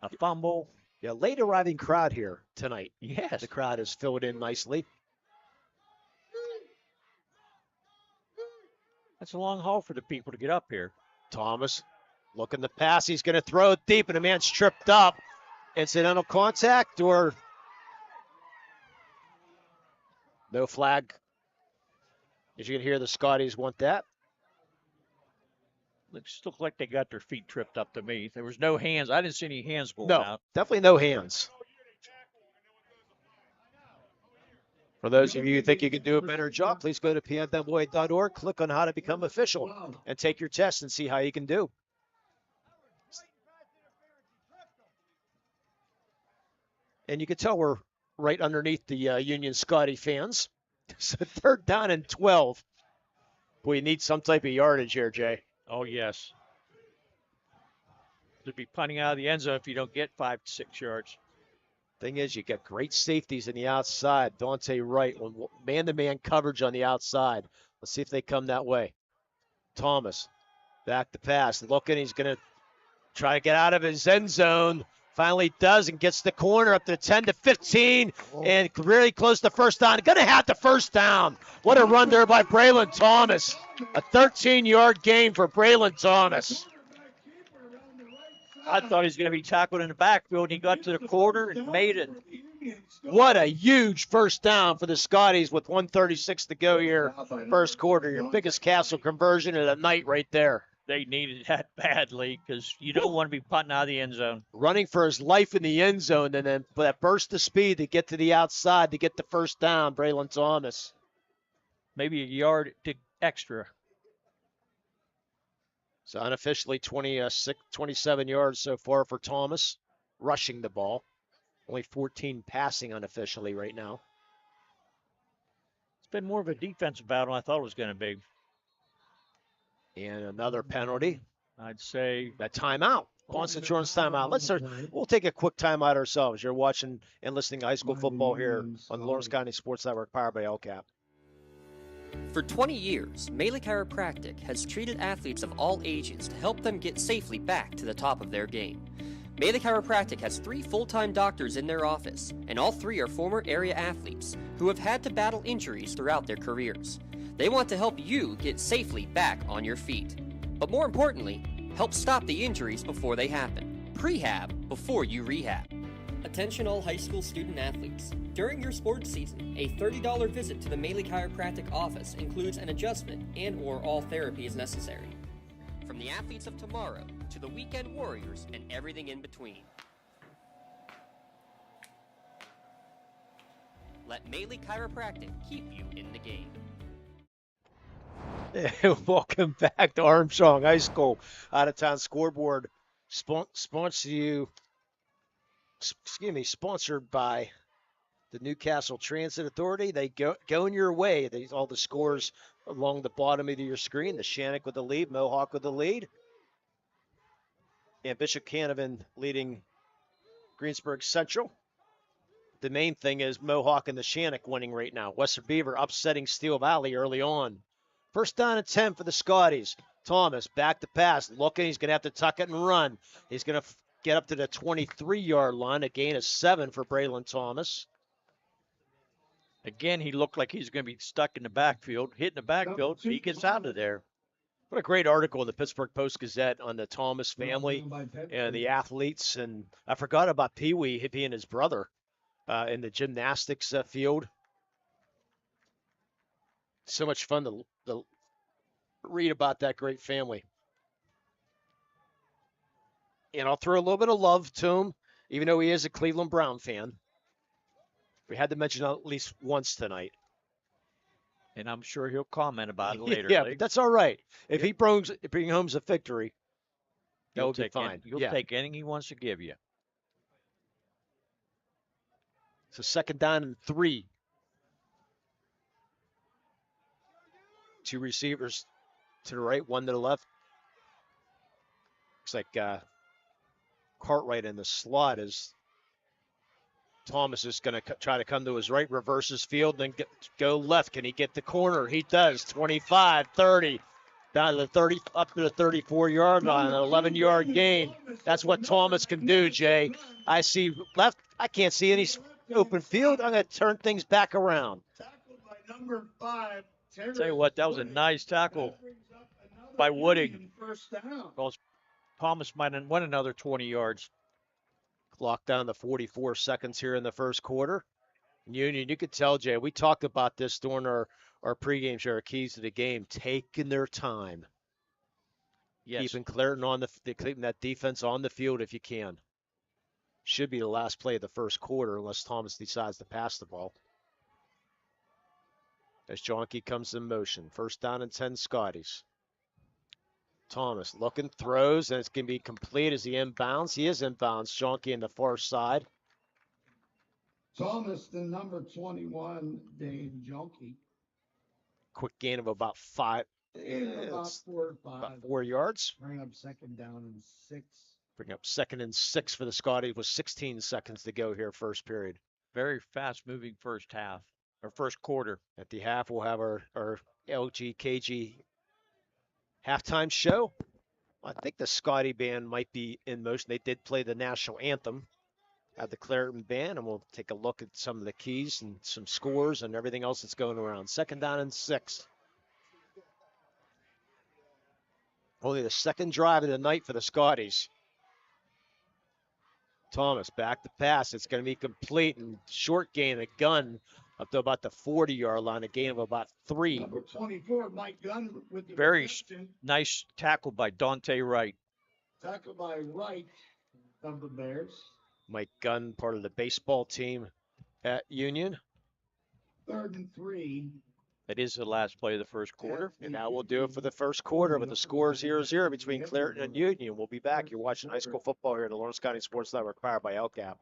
a fumble. Yeah, late arriving crowd here tonight. Yes. The crowd is filled in nicely. That's a long haul for the people to get up here. Thomas looking to pass. He's going to throw it deep, and the man's tripped up. Incidental contact or no flag? As you can hear, the Scotties want that. Looks like they got their feet tripped up to me. There was no hands. I didn't see any hands going No, out. definitely no hands. For those of you who think you can do a better job, please go to pnwA.org, click on how to become official, and take your test and see how you can do. And you can tell we're right underneath the Union Scotty fans. So 3rd down and 12. Boy, you need some type of yardage here, Jay. Oh, yes. They'd be punting out of the end zone if you don't get 5 to 6 yards. Thing is, you got great safeties in the outside. Dante Wright, when man-to-man coverage on the outside. Let's see if they come that way. Thomas, back to pass. Looking, he's going to try to get out of his end zone. Finally does and gets the corner up to 10 to 15 and really close to 1st down. Going to have the 1st down. What a run there by Braylon Thomas. A 13-yard gain for Braylon Thomas. I thought he was going to be tackled in the backfield. He got to the corner and made it. What a huge 1st down for the Scotties with 1:36 to go here. First quarter, your biggest Castle conversion of the night right there. They needed that badly because you don't want to be punting out of the end zone. Running for his life in the end zone and then that burst of speed to get to the outside to get the 1st down, Braylon Thomas. Maybe a yard extra. So unofficially 27 yards so far for Thomas, rushing the ball. Only 14 passing unofficially right now. It's been more of a defensive battle than I thought it was going to be. And another penalty. I'd say that timeout. Boston Insurance timeout. We'll take a quick timeout ourselves. You're watching and listening to high school football here on the Lawrence County Sports Network, powered by LCAP. For 20 years, Melee Chiropractic has treated athletes of all ages to help them get safely back to the top of their game. Melee Chiropractic has 3 full-time doctors in their office, and all 3 are former area athletes who have had to battle injuries throughout their careers. They want to help you get safely back on your feet. But more importantly, help stop the injuries before they happen. Prehab before you rehab. Attention all high school student athletes. During your sports season, a $30 visit to the Melee Chiropractic office includes an adjustment and/or all therapy is necessary. From the athletes of tomorrow to the weekend warriors and everything in between. Let Melee Chiropractic keep you in the game. Welcome back to Armstrong High School. Out of town scoreboard sponsored by the Newcastle Transit Authority. They go in your way. All the scores along the bottom of your screen. The Shannock with the lead, Mohawk with the lead, and Bishop Canavan leading Greensburg Central. The main thing is Mohawk and the Shannock winning right now. Western Beaver upsetting Steel Valley early on. First down and 10 for the Scotties. Thomas back to pass. Looking, he's going to have to tuck it and run. He's going to get up to the 23-yard line. A gain of 7 for Braylon Thomas. Again, he looked like he's going to be stuck in the backfield, hitting the backfield. He gets out of there. What a great article in the Pittsburgh Post-Gazette on the Thomas family and the athletes. And I forgot about Pee Wee being his brother in the gymnastics field. So much fun to read about that great family. And I'll throw a little bit of love to him, even though he is a Cleveland Brown fan. We had to mention it at least once tonight. And I'm sure he'll comment about it later. Yeah, but that's all right. If he brings home a victory, that would be fine. You'll take anything he wants to give you. So second down and 3. 2 receivers to the right, 1 to the left. Looks like Cartwright in the slot as Thomas is going to try to come to his right, reverses field, then go left. Can he get the corner? He does. 25, 30, down to the 30, up to the 34-yard line, an 11-yard gain. That's what Thomas can do, Jay. I see left. I can't see any open field. I'm going to turn things back around. Tackled by number 5. Tell you what, that was a nice tackle by Wooding. Because Thomas might have won another 20 yards. Clock down to 44 seconds here in the first quarter. Union, you could tell, Jay, we talked about this during our pregame show, our keys to the game, taking their time. Yes. Keeping Clareton keeping that defense on the field if you can. Should be the last play of the first quarter unless Thomas decides to pass the ball. As Jonke comes in motion. First down and 10 Scotties. Thomas looking, throws, and it's going to be complete as he inbounds. He is inbounds. Jonke in the far side. Thomas, the number 21, Dave Jonke. Quick gain of about 5. About 4 or 5. About 4 yards. Bring up second down and 6. Bring up second and 6 for the Scotties with 16 seconds to go here, first period. Very fast-moving first half, or first quarter. At the half, we'll have our LGKG halftime show. I think the Scotty band might be in motion. They did play the national anthem at the Clareton band, and we'll take a look at some of the keys and some scores and everything else that's going around. Second down and 6. Only the second drive of the night for the Scotties. Thomas back to pass. It's going to be complete and short gain, a gun up to about the 40-yard line, a gain of about 3. Number 24, Mike Gunn with the very reception. Nice tackle by Dante Wright. Tackle by Wright of the Bears. Mike Gunn, part of the baseball team at Union. 3rd and 3. That is the last play of the first quarter. And that will do it for the first quarter with the score 0-0 between Clareton and Union. We'll be back. You're watching high school football here at the Lawrence County Sports Network, powered by LCAP.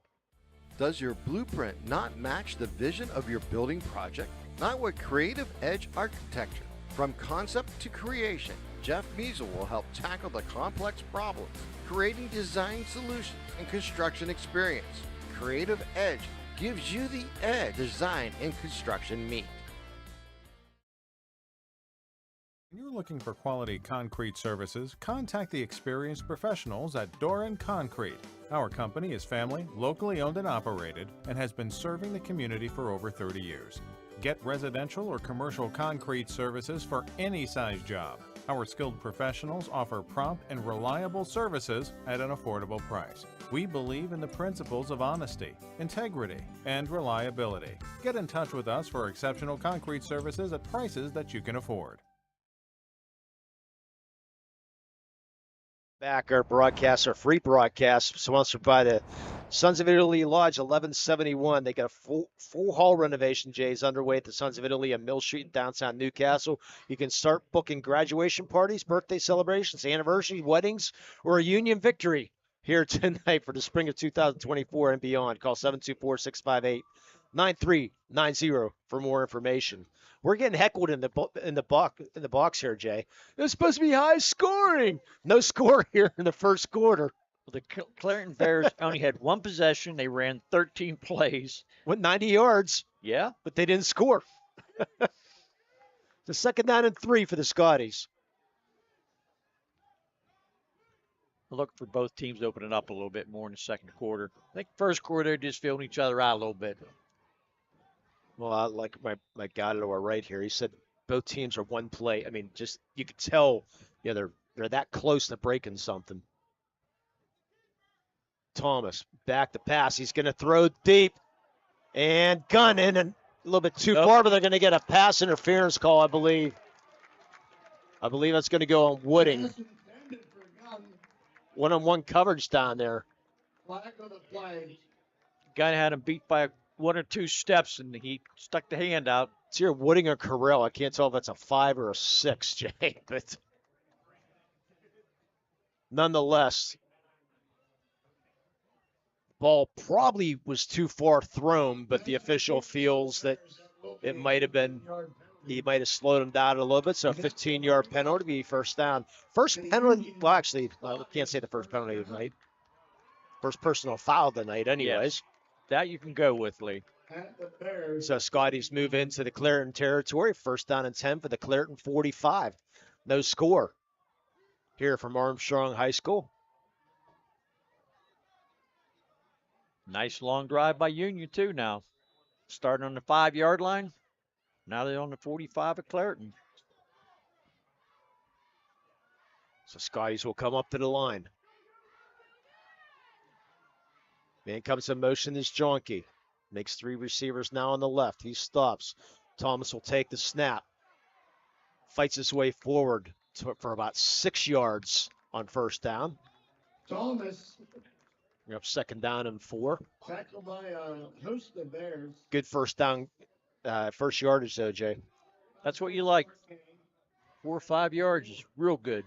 Does your blueprint not match the vision of your building project? Not with Creative Edge Architecture. From concept to creation, Jeff Measle will help tackle the complex problems, creating design solutions and construction experience. Creative Edge gives you the edge design and construction meet. When you're looking for quality concrete services, contact the experienced professionals at Doran Concrete. Our company is family, locally owned and operated, and has been serving the community for over 30 years. Get residential or commercial concrete services for any size job. Our skilled professionals offer prompt and reliable services at an affordable price. We believe in the principles of honesty, integrity, and reliability. Get in touch with us for exceptional concrete services at prices that you can afford. Back our broadcast, our free broadcast, sponsored by the Sons of Italy Lodge 1171. They got a full hall renovation, Jay's underway at the Sons of Italy on Mill Street in downtown Newcastle. You can start booking graduation parties, birthday celebrations, anniversary, weddings, or a union victory here tonight for the spring of 2024 and beyond. Call 724-658-9390 for more information. We're getting heckled in the box here, Jay. It's supposed to be high scoring. No score here in the first quarter. The Clareton Bears only had one possession. They ran 13 plays. Went 90 yards. Yeah. But they didn't score. The second down and 3 for the Scotties. Look for both teams opening up a little bit more in the second quarter. I think first quarter, they're just feeling each other out a little bit. Well, I like my guy to our right here. He said both teams are one play. I mean, just you could tell, they're that close to breaking something. Thomas back to pass. He's going to throw deep and gun in and a little bit too far, but they're going to get a pass interference call, I believe. I believe that's going to go on Wooding. One-on-one coverage down there. Guy had him beat by one or two steps, and he stuck the hand out. It's here Wooding or Carell. I can't tell if that's a 5 or a 6, Jay. But nonetheless, ball probably was too far thrown, but the official feels that it might have been, he might have slowed him down a little bit. So a 15-yard penalty to be first down. First penalty, well, actually, I can't say the first penalty of the night. First personal foul of the night anyways. Yes. That you can go with, Lee. So Scotties move into the Clareton territory. First down and 10 for the Clareton 45. No score here from Armstrong High School. Nice long drive by Union, too, now. Starting on the 5-yard line. Now they're on the 45 at Clareton. So Scotties will come up to the line. Man comes in motion is Jonke. Makes 3 receivers now on the left. He stops. Thomas will take the snap. Fights his way forward for about 6 yards on first down. Thomas. You're up second down and 4. Tackled by a host of Bears. Good first down, first yardage though, Jay. That's what you like. 4 or 5 yards is real good.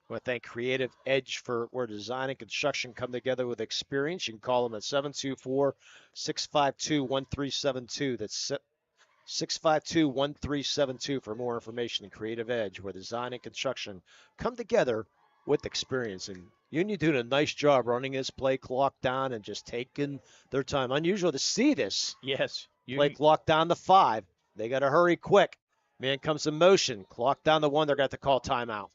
I want to thank Creative Edge for where design and construction come together with experience. You can call them at 724-652-1372. That's 652-1372 for more information. Creative Edge, where design and construction come together with experience. And Union doing a nice job running this play clock down and just taking their time. Unusual to see this. Yes. Play clock down to 5. They got to hurry quick. Man comes in motion. Clock down to 1. They're going to have to call timeout.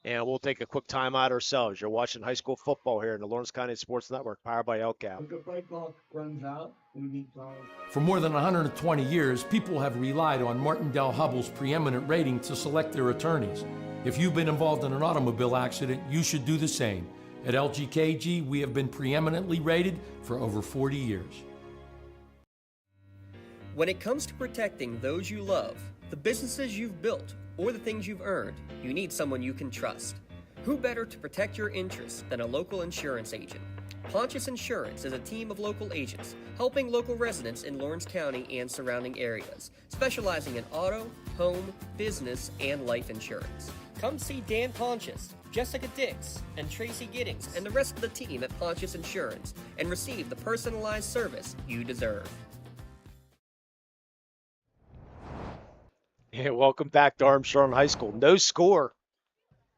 And we'll take a quick timeout ourselves. You're watching high school football here in the Lawrence County Sports Network, powered by LCAP. The break clock runs out. We need time. For more than 120 years, people have relied on Martindale-Hubbell's preeminent rating to select their attorneys. If you've been involved in an automobile accident, you should do the same. At LGKG, we have been preeminently rated for over 40 years. When it comes to protecting those you love, the businesses you've built, or the things you've earned, you need someone you can trust. Who better to protect your interests than a local insurance agent? Pontius Insurance is a team of local agents helping local residents in Lawrence County and surrounding areas, specializing in auto, home, business, and life insurance. Come see Dan Pontius, Jessica Dix and Tracy Giddings and the rest of the team at Pontius Insurance and receive the personalized service you deserve. Yeah, welcome back to Armstrong High School. No score.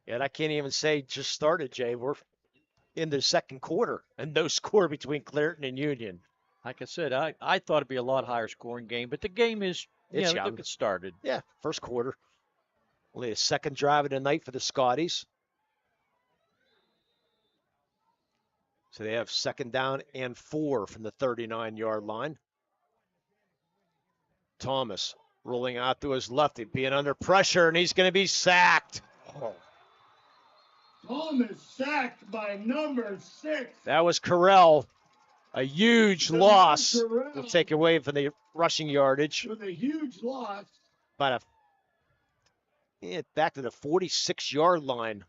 And I can't even say just started, Jay. We're in the second quarter and no score between Clairton and Union. Like I said, I thought it'd be a lot higher scoring game, but the game is, It's look, young. it started. Yeah, first quarter. Only a second drive of the night for the Scotties. So they have second down and 4 from the 39-yard line. Thomas rolling out to his left, being under pressure, and he's going to be sacked. Oh. Thomas sacked by number 6. That was Carell. A huge loss. Will take away from the rushing yardage. With a huge loss. About back to the 46-yard line.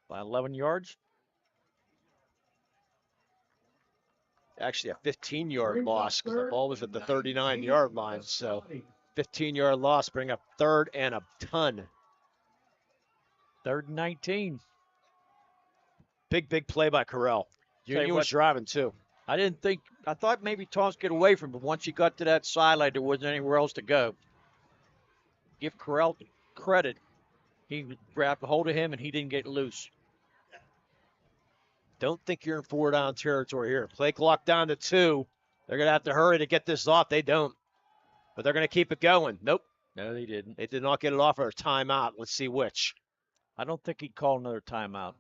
By 11 yards? Actually, a 15-yard loss because the ball was at the 39-yard line. So 15-yard loss, bring up third and a ton. 3rd and 19. Big play by Carell. Union was driving too. I thought maybe Thomas get away from him, but once he got to that sideline, there wasn't anywhere else to go. Give Carell credit. He grabbed a hold of him and he didn't get loose. Don't think you're in 4-down territory here. Play clock down to 2. They're going to have to hurry to get this off. They don't. But they're going to keep it going. Nope. No, they didn't. They did not get it off or a timeout. Let's see which. I don't think he'd call another timeout.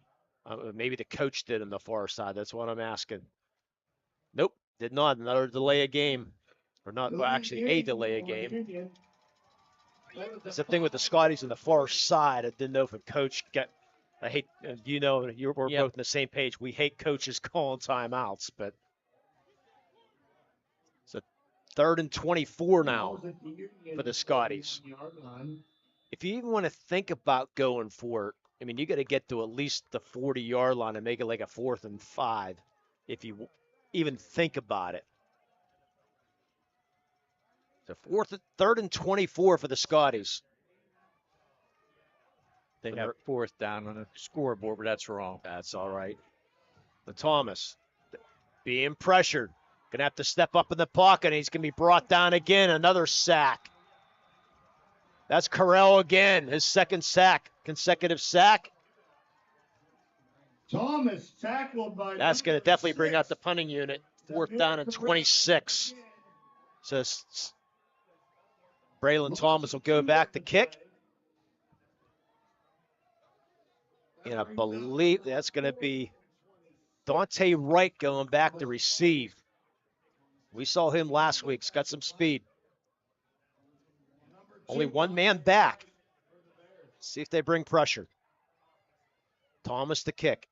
Maybe the coach did on the far side. That's what I'm asking. Nope. Did not. Another delay of game. Or not, well, actually a delay of game. That's the thing with the Scotties on the far side. I didn't know if a coach got. I hate, we're both on the same page. We hate coaches calling timeouts, but it's a 3rd and 24 now for the Scotties. If you even want to think about going for it, I mean, you got to get to at least the 40-yard line and make it like a 4th and 5 if you even think about it. So 3rd and 24 for the Scotties. They have 4th down on the scoreboard, but that's wrong. That's all right. The Thomas being pressured. Going to have to step up in the pocket, and he's going to be brought down again. Another sack. That's Carell again, his second sack, consecutive sack. Thomas tackled by. That's going to definitely bring out the punting unit. 4th down and 26. So Braylon Thomas will go back to kick. And I believe that's going to be Dante Wright going back to receive. We saw him last week. He's got some speed. Only one man back. See if they bring pressure. Thomas to kick.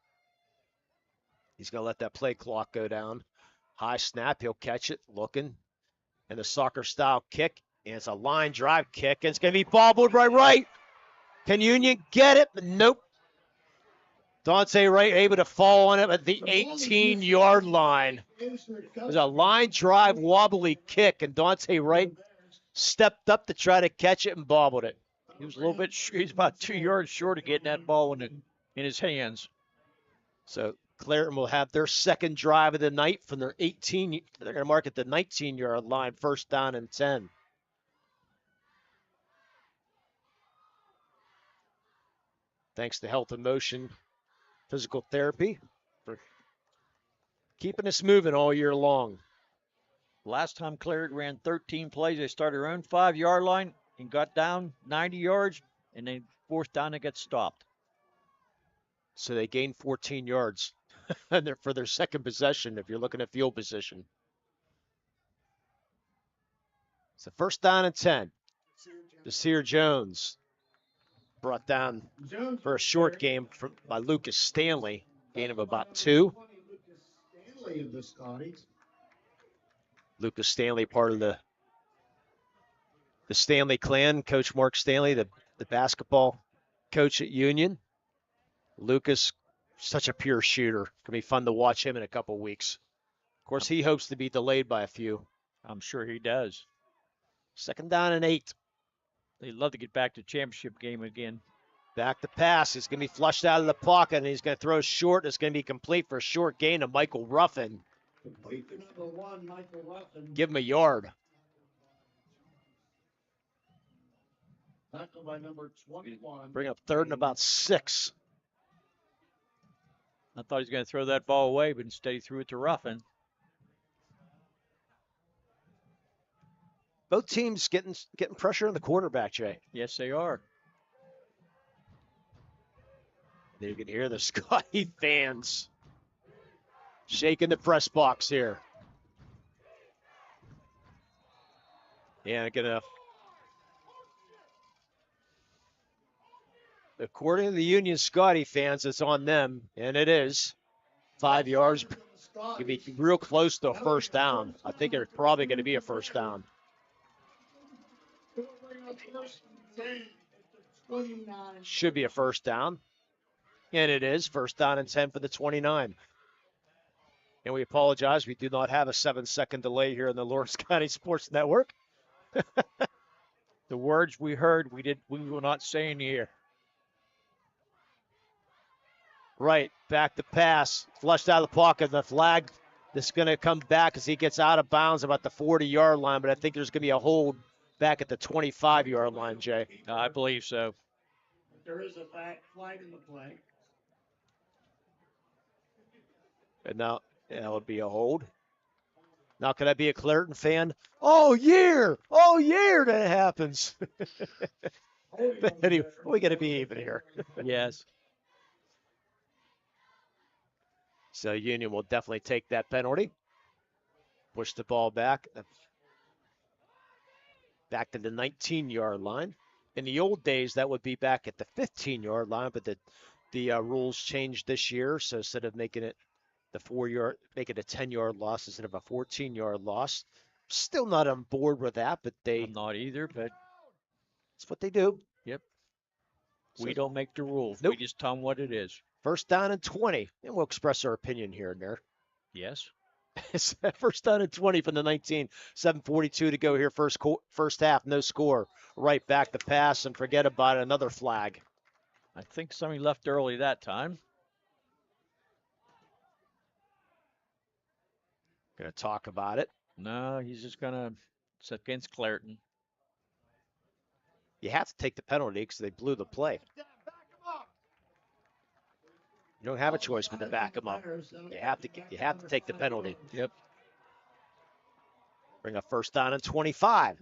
He's going to let that play clock go down. High snap. He'll catch it. Looking. And the soccer-style kick. And it's a line drive kick. And it's going to be bobbled right. Can Union get it? Nope. Dante Wright able to fall on it at the 18-yard line. It was a line drive wobbly kick, and Dante Wright stepped up to try to catch it and bobbled it. He was a little bit, he's about 2 yards short of getting that ball in his hands. So Clairton will have their second drive of the night from their 18. They're going to mark at the 19-yard line, 1st down and 10. Thanks to Health and Motion Physical Therapy for keeping us moving all year long. Last time Clairton ran 13 plays, they started their own 5-yard line and got down 90 yards, and then 4th down, they got stopped. So they gained 14 yards for their second possession if you're looking at field position. So 1st down and 10. Desir Jones brought down for a short game by Lucas Stanley, gain of about 2. Lucas Stanley, part of the Stanley clan. Coach Mark Stanley, the basketball coach at Union. Lucas, such a pure shooter. Gonna be fun to watch him in a couple weeks. Of course, he hopes to be delayed by a few. I'm sure he does. 2nd down and 8. They'd love to get back to championship game again. Back to pass. It's going to be flushed out of the pocket, and he's going to throw short. It's going to be complete for a short gain to Michael Ruffin. Complete to number 1, Michael Ruffin. Give him a yard. Tackled by number 21. Bring up third and about 6. I thought he was going to throw that ball away, but instead he threw it to Ruffin. Both teams getting pressure on the quarterback, Jay. Yes, they are. You can hear the Scotty fans shaking the press box here. Yeah, according to the Union Scotty fans, it's on them, and it is. 5 yards. Could be real close to a first down. I think it's probably going to be a first down. Should be a first down. And it is. First down and 10 for the 29. And we apologize. We do not have a 7-second delay here in the Lawrence County Sports Network. The words we heard, we will not say in the air. Right, back to pass. Flushed out of the pocket. The flag that's going to come back as he gets out of bounds about the 40-yard line, but I think there's going to be a hold back at the 25-yard line, Jay. I believe so. There is a flag in the play. And now that would be a hold. Now, could I be a Clairton fan? Oh, that happens. But anyway, we got to be even here. Yes. So Union will definitely take that penalty. Push the ball back to the 19-yard line. In the old days, that would be back at the 15-yard line, but the rules changed this year. So instead of making it the 4-yard, make it a 10-yard loss instead of a 14-yard loss. Still not on board with that, but I'm not either, but that's what they do. Yep. We don't make the rules. Nope. We just tell them what it is. First down and 20, and we'll express our opinion here and there. Yes. It's first down and 20 from the 19. 7:42 to go here. First half, no score. Right back to pass, and forget about it. Another flag. I think somebody left early that time. Going to talk about it. No, he's just going to. It's against Clairton. You have to take the penalty because they blew the play. You don't have a choice but to back them up. You have to take the penalty. Yep. Bring up first down and 25.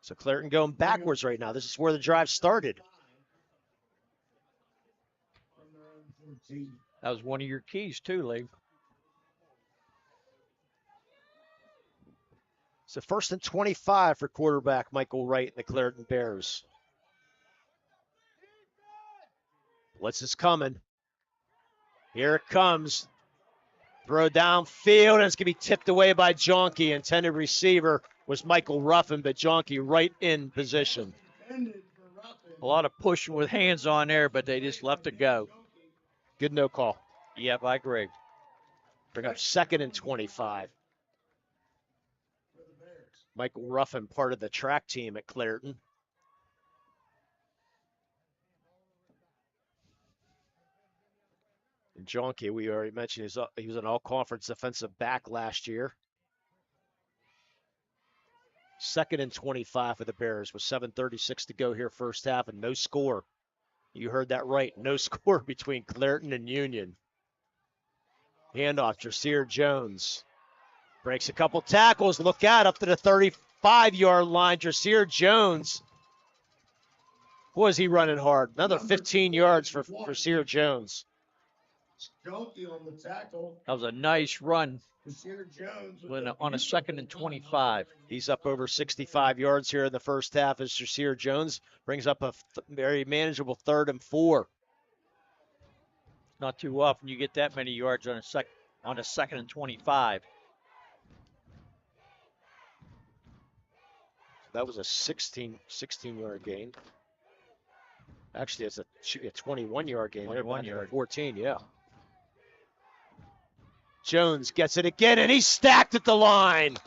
So Clairton going backwards right now. This is where the drive started. That was one of your keys too, Lee. So first and 25 for quarterback Michael Wright and the Clairton Bears. Blitz is coming. Here it comes. Throw downfield, and it's going to be tipped away by Jonke. Intended receiver was Michael Ruffin, but Jonke right in position. A lot of pushing with hands on there, but they just left it go. Good no call. Yep, I agree. Bring up second and 25. Michael Ruffin, part of the track team at Clairton. And Jonke, we already mentioned, he was an all-conference defensive back last year. Second and 25 for the Bears with 7:36 to go here first half and no score. You heard that right. No score between Clairton and Union. Handoff, Jasir Jones. Breaks a couple tackles. Look out, up to the 35-yard line. Jasir Jones. Boy, is he running hard. Another 15 yards for Jasir Jones. Jonke on the tackle. That was a nice run Jones on a second and 25. He's up over 65 yards here in the first half as Jasir Jones brings up a very manageable 3rd and 4. Not too often you get that many yards on a second and 25. That was a 16-yard gain. Actually, it should be a 21-yard gain. 21-yard. 14, yeah. Jones gets it again, and he's stacked at the line.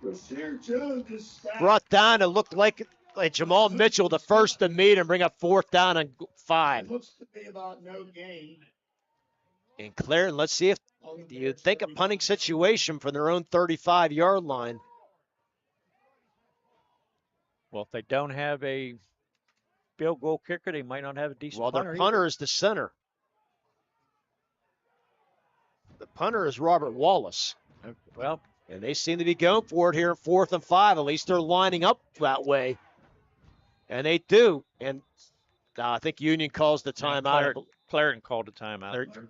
Jasir Jones is stacked. Brought down, it looked like like Jamal Mitchell, the first to meet and bring up 4th down and 5. Looks to be about no gain. And Clarendon, let's see if you think a punting situation from their own 35-yard line. Well, if they don't have a field goal kicker, they might not have a decent Well, punter their punter either. is the center. The punter is Robert Wallace. Well, and they seem to be going for it here in 4th and 5. At least they're lining up that way. And they do. And I think Union calls the timeout. Clarendon called the timeout.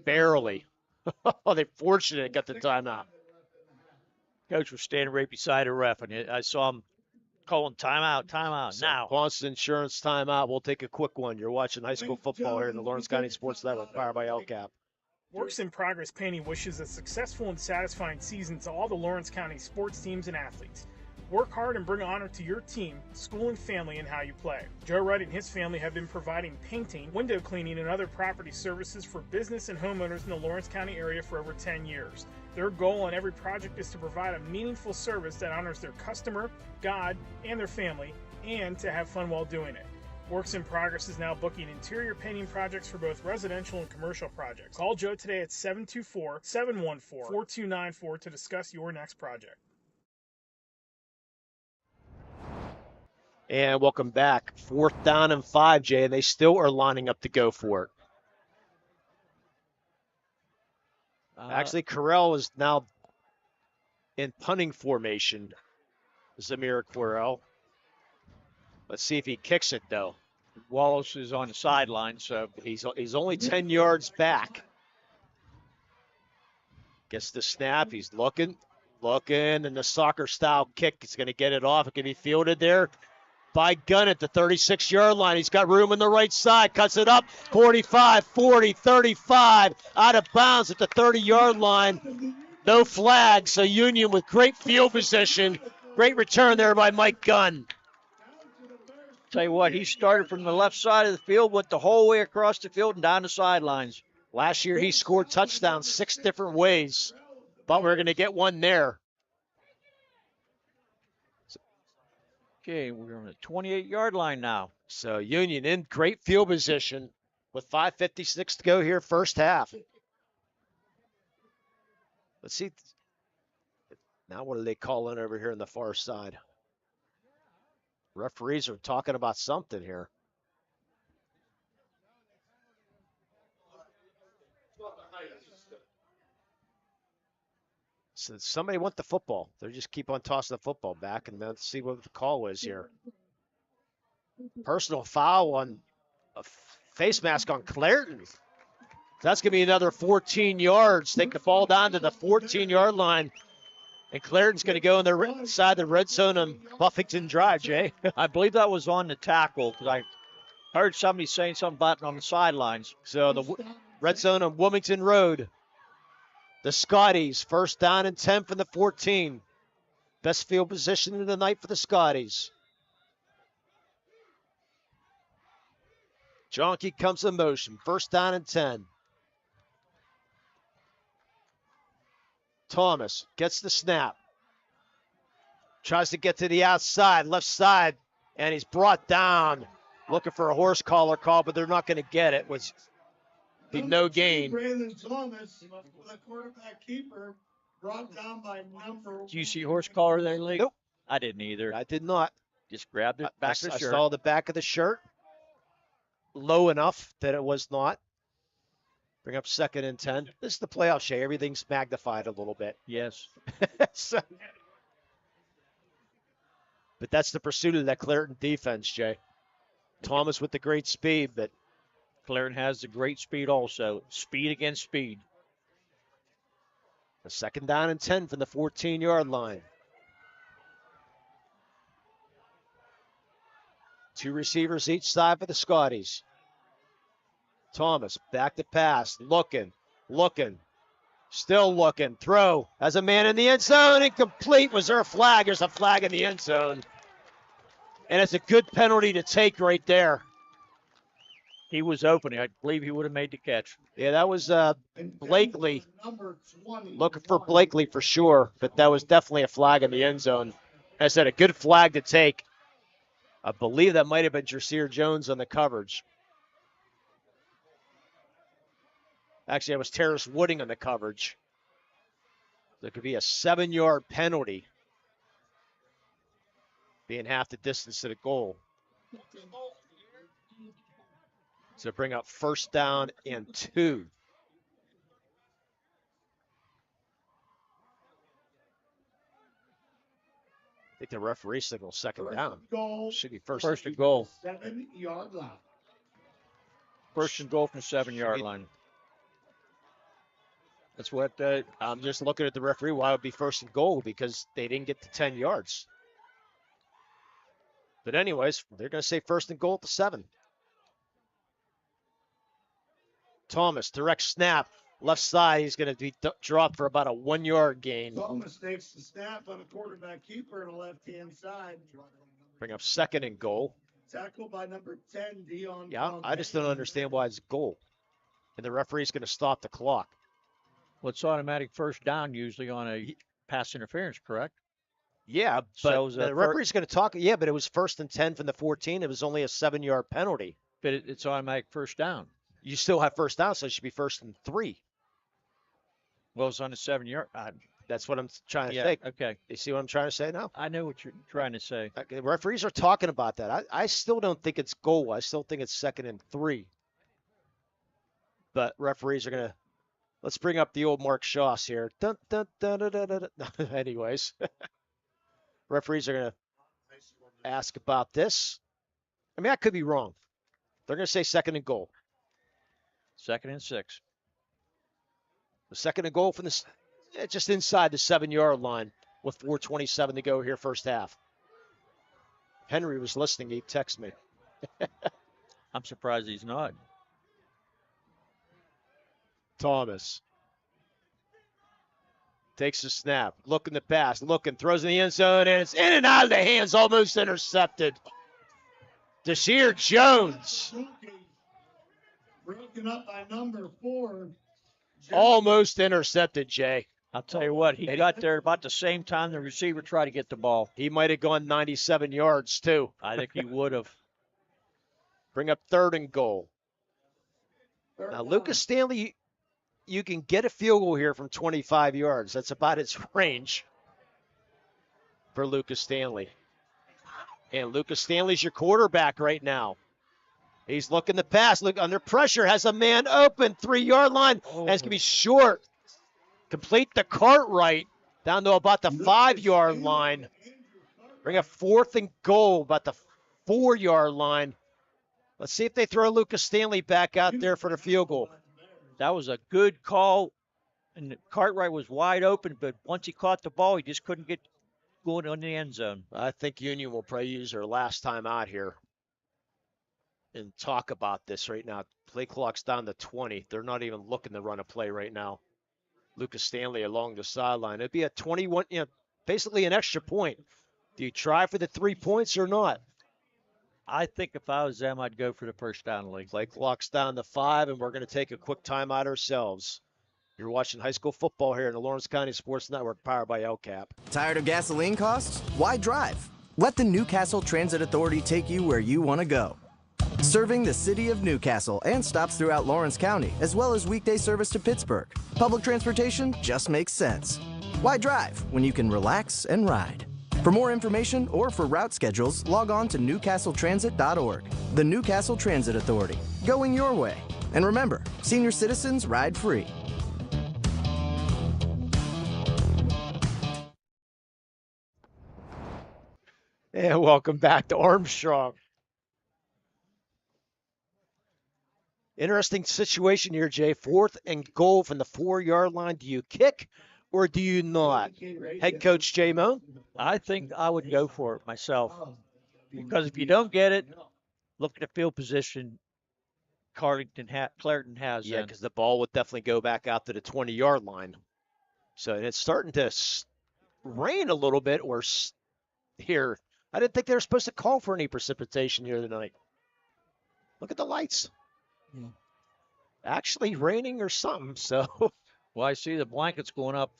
Barely. They're fortunate they got the timeout. Coach was standing right beside a ref, and I saw him calling timeout So now. Boston Insurance timeout. We'll take a quick one. You're watching high school football here in the Lawrence County Sports Network, powered by LCAP. Works in Progress Painting wishes a successful and satisfying season to all the Lawrence County sports teams and athletes. Work hard and bring honor to your team, school, and family in how you play. Joe Wright and his family have been providing painting, window cleaning, and other property services for business and homeowners in the Lawrence County area for over 10 years. Their goal on every project is to provide a meaningful service that honors their customer, God, and their family, and to have fun while doing it. Works in Progress is now booking interior painting projects for both residential and commercial projects. Call Joe today at 724-714-4294 to discuss your next project. And welcome back. 4th down and 5, Jay, and they still are lining up to go for it. Actually, Correll is now in punting formation. Zamir Correll. Let's see if he kicks it, though. Wallace is on the sideline, so he's only 10 yards back. Gets the snap. He's looking, and the soccer-style kick is going to get it off. It can be fielded there by Gunn at the 36-yard line. He's got room on the right side. Cuts it up. 45, 40, 35. Out of bounds at the 30-yard line. No flag, so Union with great field position. Great return there by Mike Gunn. Tell you what, he started from the left side of the field, went the whole way across the field and down the sidelines. Last year he scored touchdowns 6 different ways. But we're going to get one there. Okay, we're on the 28-yard line now. So Union in great field position with 5:56 to go here, first half. Let's see. Now what are they calling over here on the far side? Referees are talking about something here. So somebody want the football. They just keep on tossing the football back, and let's see what the call is here. Personal foul on a face mask on Clarendon. That's going to be another 14 yards. Take the ball down to the 14-yard line. And Clarendon's going to go on the side of the red zone on Buffington Drive, Jay. I believe that was on the tackle because I heard somebody saying something about it on the sidelines. So the red zone on Wilmington Road. The Scotties, first down and 10 from the 14. Best field position of the night for the Scotties. Jonke comes in motion. First down and 10. Thomas gets the snap. Tries to get to the outside, left side, and he's brought down. Looking for a horse collar call, but they're not going to get it. Was be no gain. Brandon Thomas, the quarterback keeper, brought down by number. Did you see horse collar there, Lee? Nope. I didn't either. I did not. Just grabbed it back of the I shirt. saw the back of the shirt. Low enough that it was not. Bring up 2nd and 10. This is the playoff, Shay. Everything's magnified a little bit. Yes. So, but that's the pursuit of that Clarendon defense, Jay. Thomas with the great speed, but Clarendon has the great speed also. Speed against speed. a 2nd down and 10 from the 14-yard line. 2 receivers each side for the Scotties. Thomas back to pass, looking, still looking, throw, has a man in the end zone, incomplete. Was there a flag? There's a flag in the end zone. And it's a good penalty to take right there. He was open. I believe he would have made the catch. Yeah, that was Blakely. Looking for Blakely for sure, but that was definitely a flag in the end zone. As I said, a good flag to take. I believe that might have been Jasir Jones on the coverage. Actually, it was Terrace Wooding on the coverage. There could be a 7-yard penalty, being half the distance to the goal. So bring up 1st down and 2. I think the referee signals 2nd down. Goal. Should be first and goal. 7-yard line. 1st and goal from the 7-yard line. That's what I'm just looking at the referee. Why would it be 1st and goal? Because they didn't get to 10 yards. But anyways, they're going to say 1st and goal at the 7. Thomas, direct snap, left side. He's going to be dropped for about a 1-yard gain. Thomas takes the snap on a quarterback keeper on the left-hand side. Bring up 2nd and goal. Tackle by number 10, Dion. Yeah, I just don't understand why it's goal. And the referee's going to stop the clock. Well, it's automatic 1st down usually on a pass interference, correct? Yeah, but So the referee's going to talk. Yeah, but it was 1st and 10 from the 14. It was only a 7-yard penalty. But it's automatic 1st down. You still have 1st down, so it should be 1st and 3. Well, it's on the 7-yard. That's what I'm trying to Yeah, say. okay. You see what I'm trying to say now? I know what you're trying to say. The referees are talking about that. I still don't think it's goal. I still think it's 2nd and 3. But referees are going to. Let's bring up the old Mark Shoss here. Dun, dun, dun, dun, dun, dun, dun. Anyways, referees are going to ask about this. I mean, I could be wrong. They're going to say 2nd and goal. 2nd and 6. The 2nd and goal from this, just inside the 7-yard line with 4:27 to go here, first half. Henry was listening. He texted me. I'm surprised he's not. Thomas takes the snap, looking the pass, throws in the end zone, and it's in and out of the hands, almost intercepted. Jasir Jones. Broken up by number 4. Almost intercepted, Jay. I'll tell you what, he got there about the same time the receiver tried to get the ball. He might have gone 97 yards, too. I think he would have. Bring up 3rd and goal. Now, Lucas Stanley, you can get a field goal here from 25 yards. That's about its range for Lucas Stanley. And Lucas Stanley's your quarterback right now. He's looking to pass. Look, under pressure, has a man open, 3-yard line. And it's going to be short. Complete the Cartwright down to about the 5-yard line. Bring a 4th and goal, about the 4-yard line. Let's see if they throw Lucas Stanley back out there for the field goal. That was a good call, and Cartwright was wide open, but once he caught the ball, he just couldn't get going on the end zone. I think Union will probably use their last time out here and talk about this right now. Play clock's down to 20. They're not even looking to run a play right now. Lucas Stanley along the sideline. It'd be a 21, basically an extra point. Do you try for the 3 points or not? I think if I was them, I'd go for the 1st down league. Play clock's down to 5, and we're going to take a quick timeout ourselves. You're watching high school football here in the Lawrence County Sports Network, powered by LCAP. Tired of gasoline costs? Why drive? Let the Newcastle Transit Authority take you where you want to go. Serving the city of Newcastle and stops throughout Lawrence County, as well as weekday service to Pittsburgh. Public transportation just makes sense. Why drive when you can relax and ride? For more information or for route schedules, log on to newcastletransit.org. The Newcastle Transit Authority, going your way. And remember, senior citizens ride free. And welcome back to Armstrong. Interesting situation here, Jay. 4th and goal from the 4-yard line. Do you kick or do you not? Head coach Jay Moan? I think I would go for it myself. Because if you don't get it, look at the field position Clarendon has. Yeah, because the ball would definitely go back out to the 20-yard line. So it's starting to rain a little bit here. I didn't think they were supposed to call for any precipitation here tonight. Look at the lights. Yeah. Actually raining or something, so. Well, I see the blankets going up.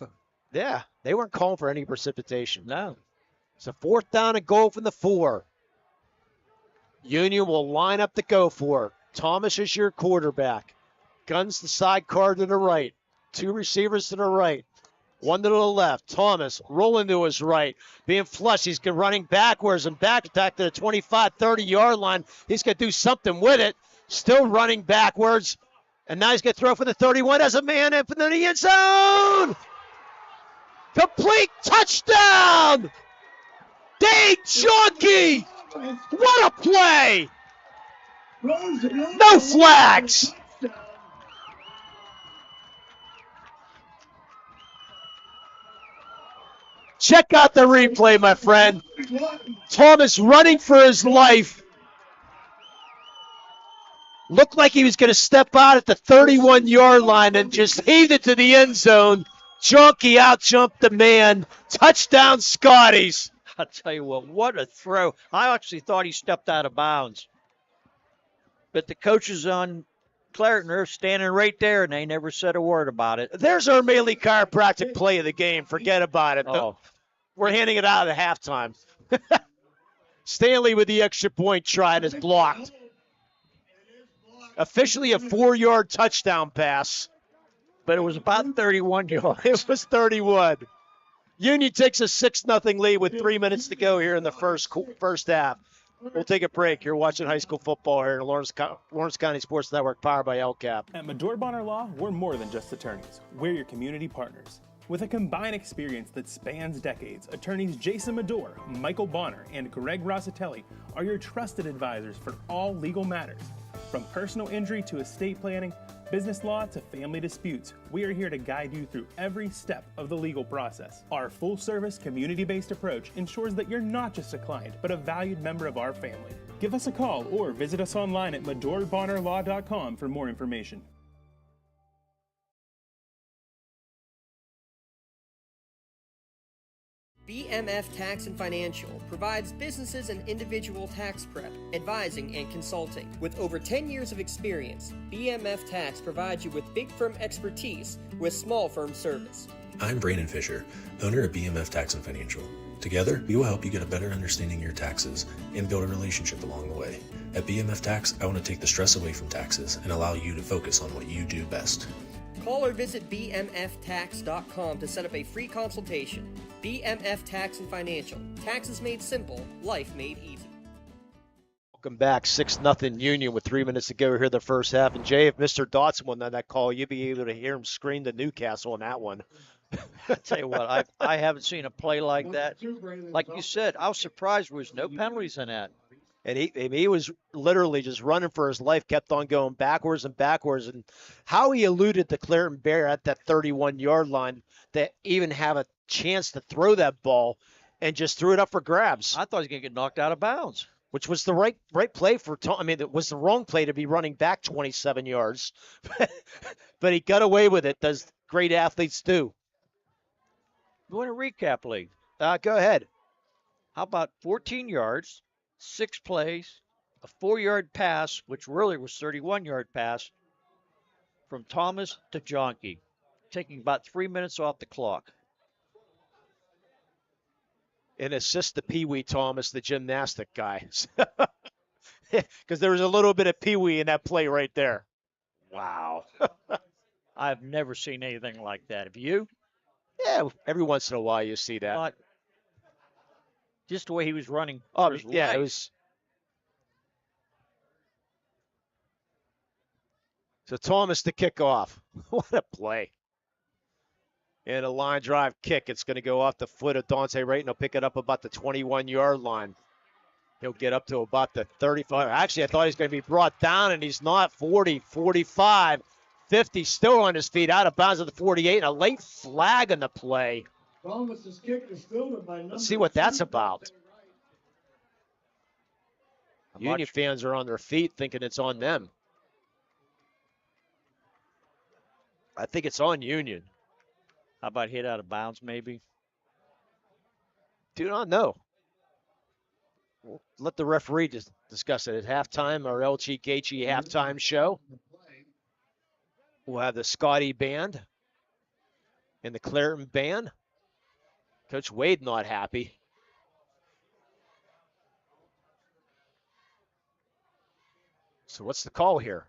Yeah, they weren't calling for any precipitation. No. So 4th down and goal from the 4. Union will line up to go for it. Thomas is your quarterback. Guns the side card to the right. 2 receivers to the right. 1 to the left. Thomas rolling to his right. Being flushed. He's running backwards and back attack to the 25, 30-yard line. He's going to do something with it. Still running backwards. And now he's going to throw for the 31 as a man in the end zone. Complete touchdown. Dave Junkie. What a play. No flags. Check out the replay, my friend. Thomas running for his life. Looked like he was going to step out at the 31-yard line and just heaved it to the end zone. Junkie out-jumped the man. Touchdown, Scotties. I'll tell you what a throw. I actually thought he stepped out of bounds. But the coaches on Clareton are standing right there, and they never said a word about it. There's our Maley Chiropractic play of the game. Forget about it. Oh. We're handing it out at halftime. Stanley with the extra point try and is blocked. Officially a 4-yard touchdown pass. But it was about 31 yards. It was 31. Union takes a 6-0 lead with 3 minutes to go here in the first half. We'll take a break. You're watching high school football here in Lawrence County Sports Network, powered by LCAP. At Medore Bonner Law, we're more than just attorneys. We're your community partners. With a combined experience that spans decades, attorneys Jason Medore, Michael Bonner, and Greg Rossitelli are your trusted advisors for all legal matters. From personal injury to estate planning, business law to family disputes, we are here to guide you through every step of the legal process. Our full-service, community-based approach ensures that you're not just a client, but a valued member of our family. Give us a call or visit us online at MedoreBonnerLaw.com for more information. BMF Tax and Financial provides businesses and individual tax prep, advising, and consulting. With over 10 years of experience, BMF Tax provides you with big firm expertise with small firm service. I'm Brandon Fisher, owner of BMF Tax and Financial. Together, we will help you get a better understanding of your taxes and build a relationship along the way. At BMF Tax, I want to take the stress away from taxes and allow you to focus on what you do best. Call or visit bmftax.com to set up a free consultation. BMF Tax and Financial. Taxes made simple, life made easy. Welcome back. 6-0 Union with 3 minutes to go here the first half. And Jay, if Mr. Dotson won that call, you'd be able to hear him scream to Newcastle on that one. I tell you what, I haven't seen a play like that. Like you said, I was surprised there was no penalties in that. And he was literally just running for his life, kept on going backwards and backwards. And how he eluded the Clareton Bear at that 31-yard line to even have a chance to throw that ball and just threw it up for grabs. I thought he was going to get knocked out of bounds. Which was the right play for Tom. I mean, it was the wrong play to be running back 27 yards. But he got away with it, as great athletes do. You want a recap, Lee? Go ahead. How about 14 yards, 6 plays, a 4-yard pass, which really was 31-yard pass, from Thomas to Jonke, taking about 3 minutes off the clock. And assist to Pee Wee Thomas, the gymnastic guy. Because there was a little bit of Pee Wee in that play right there. Wow. I've never seen anything like that. Have you? Yeah, every once in a while you see that. Just the way he was running. Oh, yeah, it was. So Thomas to kick off. What a play. And a line drive kick. It's going to go off the foot of Dante Wright, and he'll pick it up about the 21-yard line. He'll get up to about the 35. Actually, I thought he was going to be brought down, and he's not. 40, 45, 50, still on his feet, out of bounds at the 48, and a late flag on the play. Thomas's kick is still by number. Let's see what that's about. Union fans are on their feet thinking it's on them. I think it's on Union. How about hit out of bounds, maybe? Do not know. We'll let the referee just discuss it at halftime, our LGKG halftime show. We'll have the Scotty band and the Clareton band. Coach Wade not happy. So what's the call here?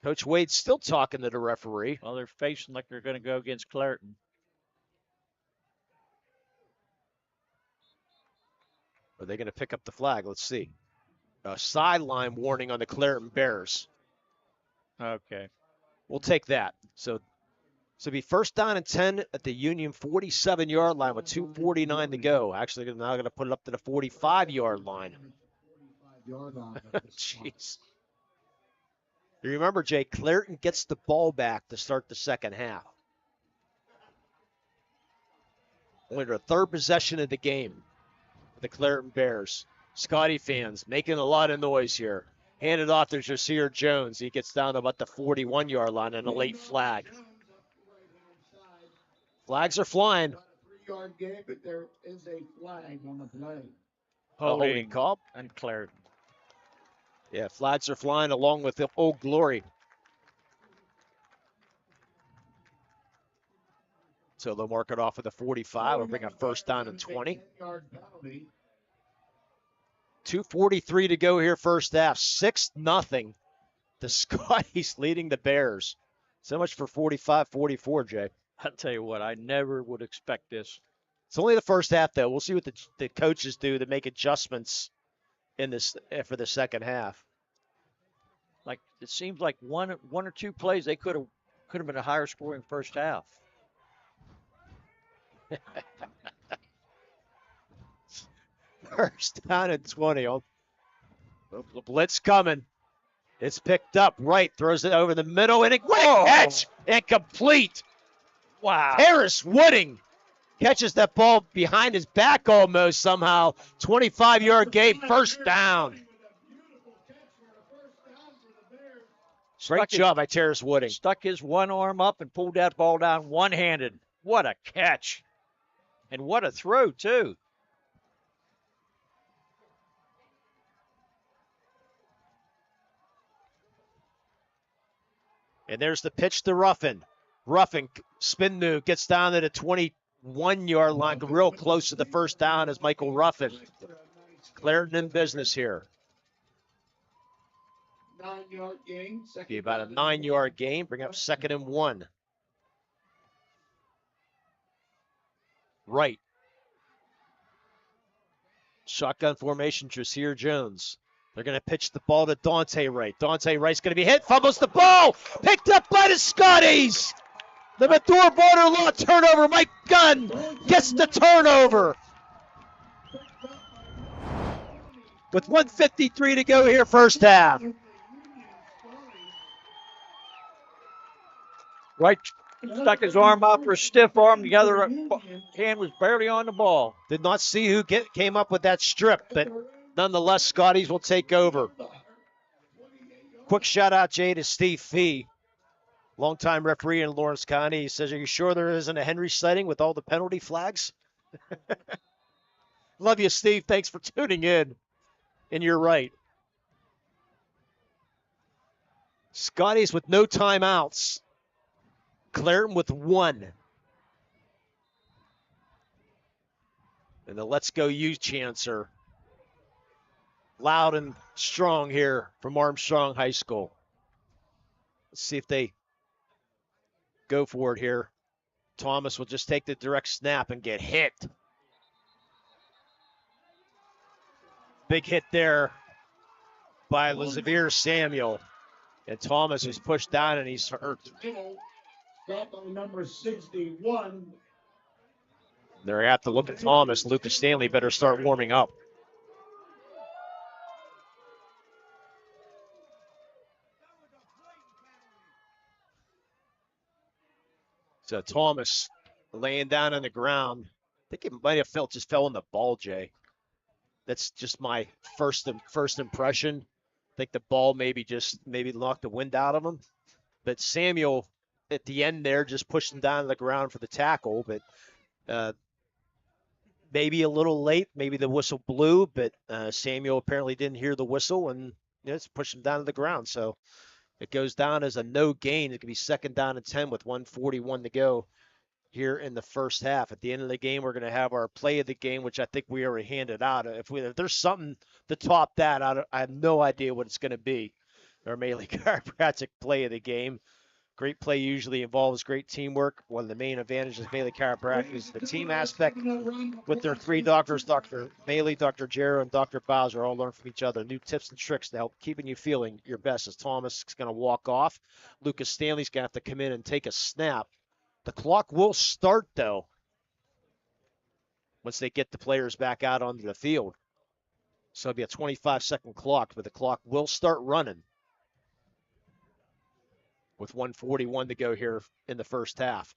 Coach Wade's still talking to the referee. Well, they're facing like they're going to go against Clareton. Are they going to pick up the flag? Let's see. A sideline warning on the Clareton Bears. Okay. We'll take that. So be first down and 10 at the Union 47-yard line with 2:49 to go. Actually, they're now going to put it up to the 45-yard line. Jeez. You remember, Jay, Clareton gets the ball back to start the second half. Only their third possession of the game. The Clareton Bears. Scotty fans making a lot of noise here. Handed off to Jasir Jones. He gets down to about the 41-yard line on a late flag. Flags are flying. 3-yard game, but there is a flag on the play. Holding call. And Clareton. Yeah, flags are flying along with the Old Glory. So they'll mark it off at the 45 and bring a first down and 20. 2:43 to go here first half. 6-0. The Scotties leading the Bears. So much for 45-44, Jay. I'll tell you what, I never would expect this. It's only the first half, though. We'll see what the coaches do to make adjustments in this for the second half. Like it seems like one or two plays they could have been a higher scoring first half. First down and 20. The blitz coming. It's picked up right, throws it over the middle, and quick catch and complete. Wow. Harris Wooding catches that ball behind his back almost somehow. 25-yard gain, first down. Great job by Terrace Wooding. Stuck his one arm up and pulled that ball down one-handed. What a catch. And what a throw, too. And there's the pitch to Ruffin. Ruffin, spin move, gets down to the 21-yard line, real close to the first down as Michael Ruffin. Clareton in business here. 9-yard gain. Be about a 9-yard gain, bring up 2nd and 1. Right. Shotgun formation, Jasir Jones. They're going to pitch the ball to Dante Wright. Dante Wright's going to be hit, fumbles the ball, picked up by the Scotties. The Medora Border Law turnover. Mike Gunn gets the turnover. With 1:53 to go here, first half. Wright stuck his arm out for a stiff arm. The other hand was barely on the ball. Did not see who came up with that strip, but nonetheless, Scotties will take over. Quick shout out, Jay, to Steve Fee, longtime referee in Lawrence County. He says, "Are you sure there isn't a Henry sighting with all the penalty flags?" Love you, Steve. Thanks for tuning in. And you're right. Scotties with no timeouts. Clareton with 1. And the Let's Go You chants are loud and strong here from Armstrong High School. Let's see if they go for it here. Thomas will just take the direct snap and get hit. Big hit there by Lazavir Samuel. And Thomas is pushed down and he's hurt. Stop on number 61. They're going to have to look at Thomas. Lucas Stanley better start warming up. So Thomas laying down on the ground. I think it might have just fell on the ball, Jay. That's just my first impression. I think the ball maybe knocked the wind out of him. But Samuel at the end there just pushed him down to the ground for the tackle. But maybe a little late. Maybe the whistle blew, but Samuel apparently didn't hear the whistle and just pushed him down to the ground. So it goes down as a no gain. It could be 2nd down and 10 with 1:41 to go here in the first half. At the end of the game, we're going to have our play of the game, which I think we already handed out. If there's something to top that, I have no idea what it's going to be. Our Melee Chiropractic play of the game. Great play usually involves great teamwork. One of the main advantages of Melee Chiropractic is the team aspect. With their three doctors, Dr. Melee, Dr. Jarrow, and Dr. Bowser, all learn from each other new tips and tricks to help keeping you feeling your best. As Thomas is going to walk off, Lucas Stanley's going to have to come in and take a snap. The clock will start, though, once they get the players back out onto the field. So it'll be a 25-second clock, but the clock will start running with 1:41 to go here in the first half.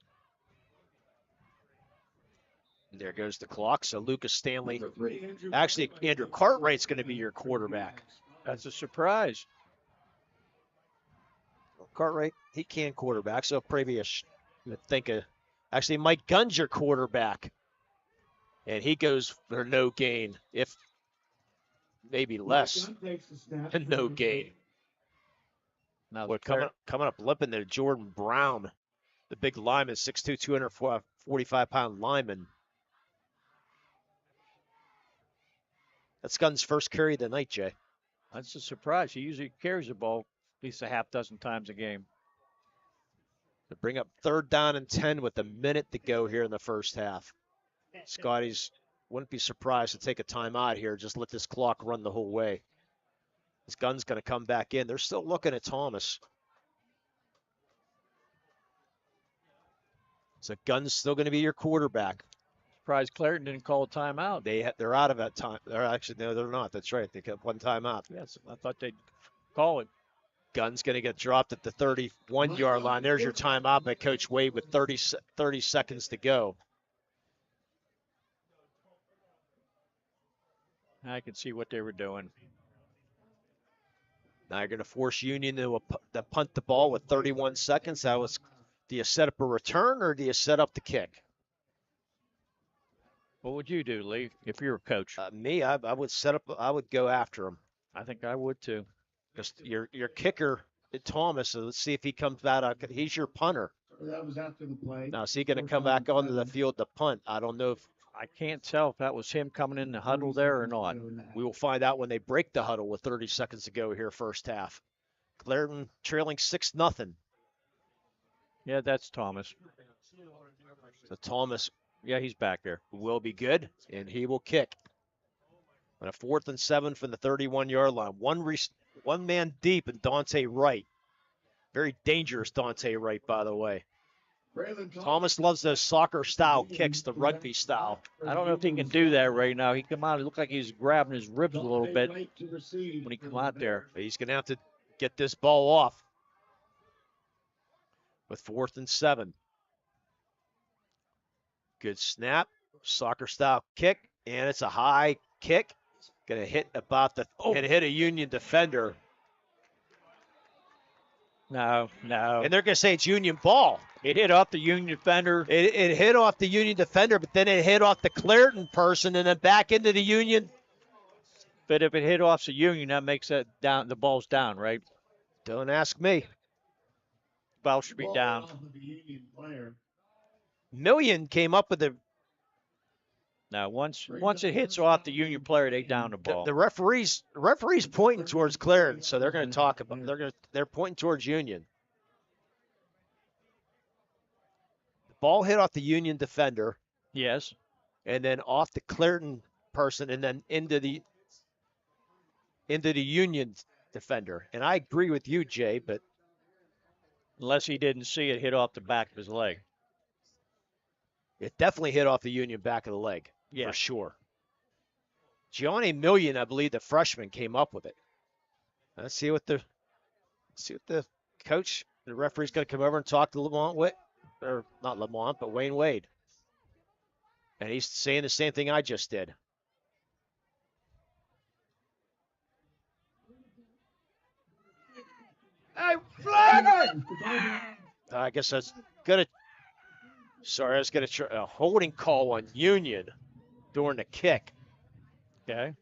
And there goes the clock. So Lucas Stanley, actually Andrew Cartwright's going to be your quarterback. That's a surprise. Cartwright, he can quarterback, so previous, actually Mike Gunn's your quarterback. And he goes for no gain, if maybe less than no gain. Now we're coming up limping to Jordan Brown, the big lineman, 6'2", 245-pound lineman. That's Gunn's first carry of the night, Jay. That's a surprise. He usually carries the ball at least a half dozen times a game. To bring up 3rd down and 10 with a minute to go here in the first half. Scotty's wouldn't be surprised to take a timeout here. Just let this clock run the whole way. This Gunn's going to come back in. They're still looking at Thomas. So Gunn's still going to be your quarterback. Surprised Clareton didn't call a timeout. They're out of that time. No, they're not. That's right. They got one timeout. Yes, I thought they'd call it. Gunn's going to get dropped at the 31-yard line. There's your timeout by Coach Wade with 30 seconds to go. I can see what they were doing. Now you're going to force Union to punt the ball with 31 seconds. Do you set up a return or do you set up the kick? What would you do, Lee, if you were a coach? Me, I would set up. I would go after him. I think I would too. Because your kicker, Thomas. So let's see if he comes back. He's your punter. That was after the play. Now is he going to come back onto the field to punt? I don't know if. I can't tell if that was him coming in the huddle there or not. We will find out when they break the huddle with 30 seconds to go here, first half. Clareton trailing 6-0. Yeah, that's Thomas. So Thomas, yeah, he's back there. Will be good, and he will kick. On a 4th and 7 from the 31-yard line. One man deep in Dante Wright. Very dangerous Dante Wright, by the way. Thomas loves those soccer-style kicks, the rugby style. I don't know if he can do that right now. He come out, it looked like he was grabbing his ribs a little bit when he come out there. He's going to have to get this ball off with 4th and 7. Good snap, soccer-style kick, and it's a high kick. Going to hit hit a Union defender. No. And they're going to say it's Union ball. It hit off the Union defender. It hit off the Union defender, but then it hit off the Clareton person and then back into the Union. But if it hit off the Union, that makes it down. The ball's down, right? Don't ask me. Ball should be down. Million came up with the. Now, once it hits off the Union player, they down the ball. The referee's pointing towards Clareton, so they're going to talk about. They're pointing towards Union. The ball hit off the Union defender. Yes. And then off the Clareton person, and then into the Union defender. And I agree with you, Jay, but unless he didn't see it hit off the back of his leg. It definitely hit off the Union back of the leg, for sure. Gianni Million, I believe, the freshman, came up with it. Let's see what the coach, the referee's going to come over and talk to not Lamont, but Wayne Wade. And he's saying the same thing I just did. Hey, flag! I guess that's going to. Sorry, I was going to try a holding call on Union during the kick. Okay.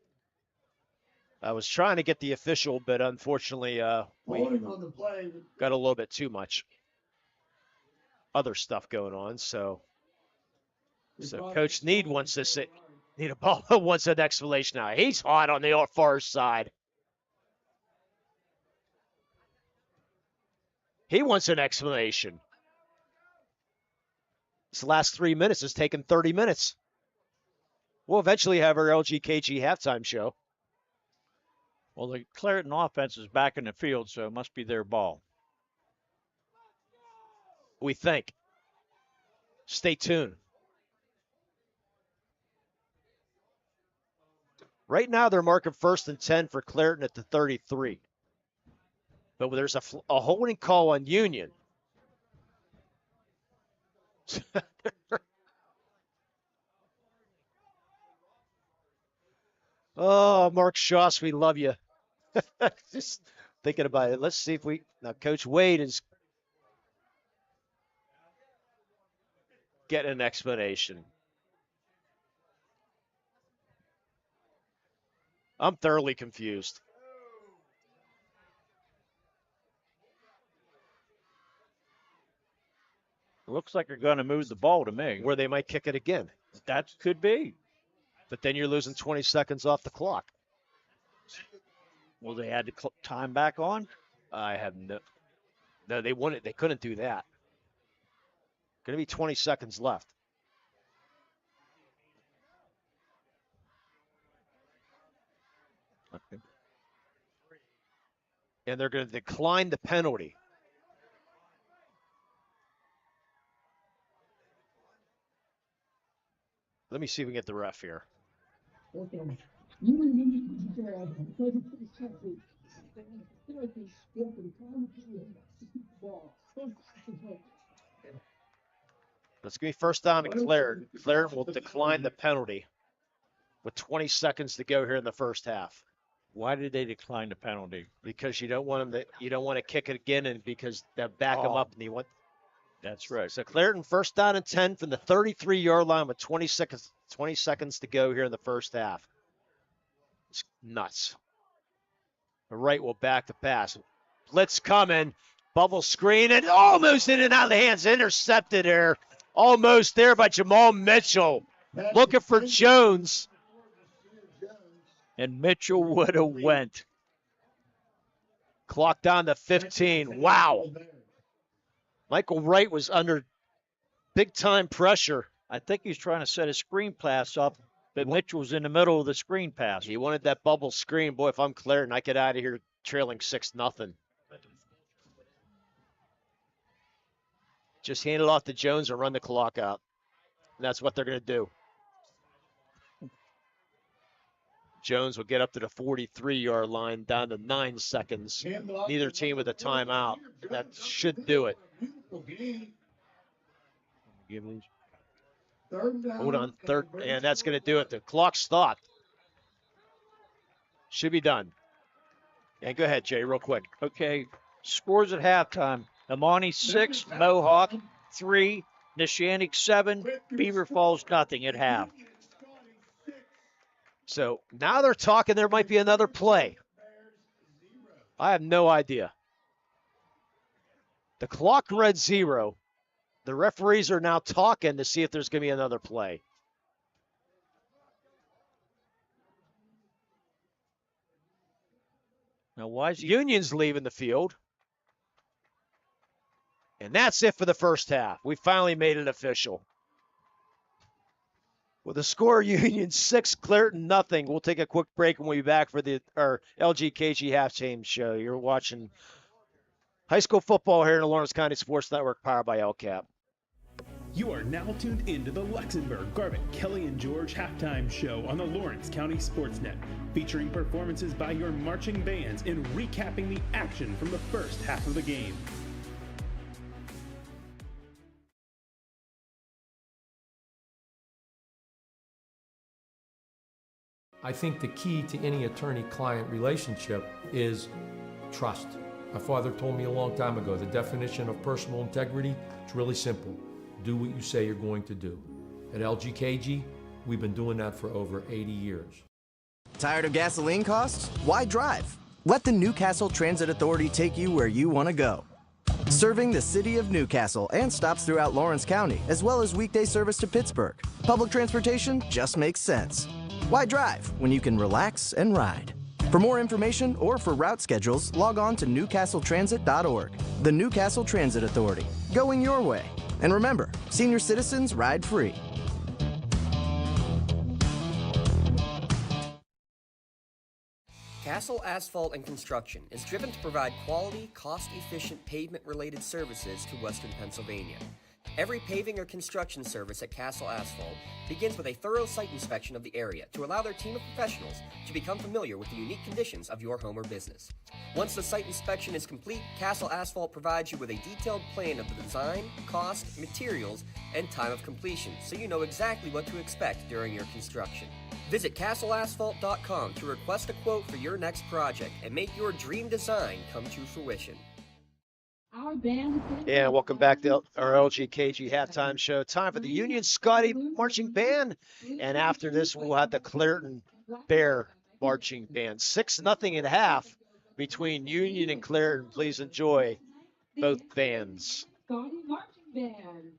I was trying to get the official, but unfortunately, we On the play. got a little bit too much other stuff going on. So So Coach Need wants this. Need a ball wants an explanation now. He's hot on the far side. He wants an explanation. This last 3 minutes has taken 30 minutes. We'll eventually have our LGKG halftime show. Well, the Clareton offense is back in the field, so it must be their ball. We think. Stay tuned. Right now, they're marking 1st and 10 for Clareton at the 33. But there's a holding call on Union. Oh, Mark Schoss, we love you. Just thinking about it. Let's see if now Coach Wade is getting an explanation. I'm thoroughly confused. It looks like they're going to move the ball to me. Where they might kick it again. That could be. But then you're losing 20 seconds off the clock. Will they add the time back on? I have no, they wouldn't. They couldn't do that. Going to be 20 seconds left. Okay. And they're going to decline the penalty. Let me see if we can get the ref here. That's going to be first down to Clareton. Clareton will decline the penalty with 20 seconds to go here in the first half. Why did they decline the penalty? Because you don't want them to, you don't want to kick it again, and because they'll back them up, and you want. That's right. So Clareton first down and 10 from the 33-yard line with 20 seconds to go here in the first half. It's nuts. The right will back the pass. Blitz coming. Bubble screen and almost in and out of the hands. Intercepted there. Almost there by Jamal Mitchell. Looking for Jones. And Mitchell would have went. Clock down to 15. Wow. Michael Wright was under big-time pressure. I think he's trying to set a screen pass up, but Mitchell was in the middle of the screen pass. He wanted that bubble screen. Boy, if I'm Clareton, I get out of here trailing 6-0. Just hand it off to Jones or run the clock out. And that's what they're going to do. Jones will get up to the 43-yard line, down to 9 seconds. Neither team with a timeout. That should do it. Hold on, third, and that's going to do it. The clock stopped. Should be done. Yeah, go ahead, Jay, real quick. Okay, scores at halftime. Amani 6, Mohawk 3, Neshannock 7, Beaver Falls nothing at half. So now they're talking there might be another play. I have no idea. The clock read 0. The referees are now talking to see if there's going to be another play. Now, why is Union's leaving the field? And that's it for the first half. We finally made it official. With the score, Union 6, Clareton nothing. We'll take a quick break and we'll be back for our LGKG halftime show. You're watching high school football here in the Lawrence County Sports Network, powered by LCAP. You are now tuned into the Luxembourg, Garvin, Kelly, and George halftime show on the Lawrence County Sports Net, featuring performances by your marching bands and recapping the action from the first half of the game. I think the key to any attorney-client relationship is trust. My father told me a long time ago, the definition of personal integrity is really simple. Do what you say you're going to do. At LGKG, we've been doing that for over 80 years. Tired of gasoline costs? Why drive? Let the Newcastle Transit Authority take you where you want to go. Serving the city of Newcastle and stops throughout Lawrence County, as well as weekday service to Pittsburgh. Public transportation just makes sense. Why drive when you can relax and ride? For more information or for route schedules, log on to newcastletransit.org. The Newcastle Transit Authority, going your way. And remember, senior citizens ride free. Castle Asphalt and Construction is driven to provide quality, cost-efficient pavement-related services to Western Pennsylvania. Every paving or construction service at Castle Asphalt begins with a thorough site inspection of the area to allow their team of professionals to become familiar with the unique conditions of your home or business. Once the site inspection is complete, Castle Asphalt provides you with a detailed plan of the design, cost, materials, and time of completion, so you know exactly what to expect during your construction. Visit castleasphalt.com to request a quote for your next project and make your dream design come to fruition. And welcome back to our LGKG halftime show. Time for the Union Scotty Marching Band. And after this, we'll have the Clairton Bear Marching Band. 6-0 at half between Union and Clairton. Please enjoy both bands. Scotty Marching Band.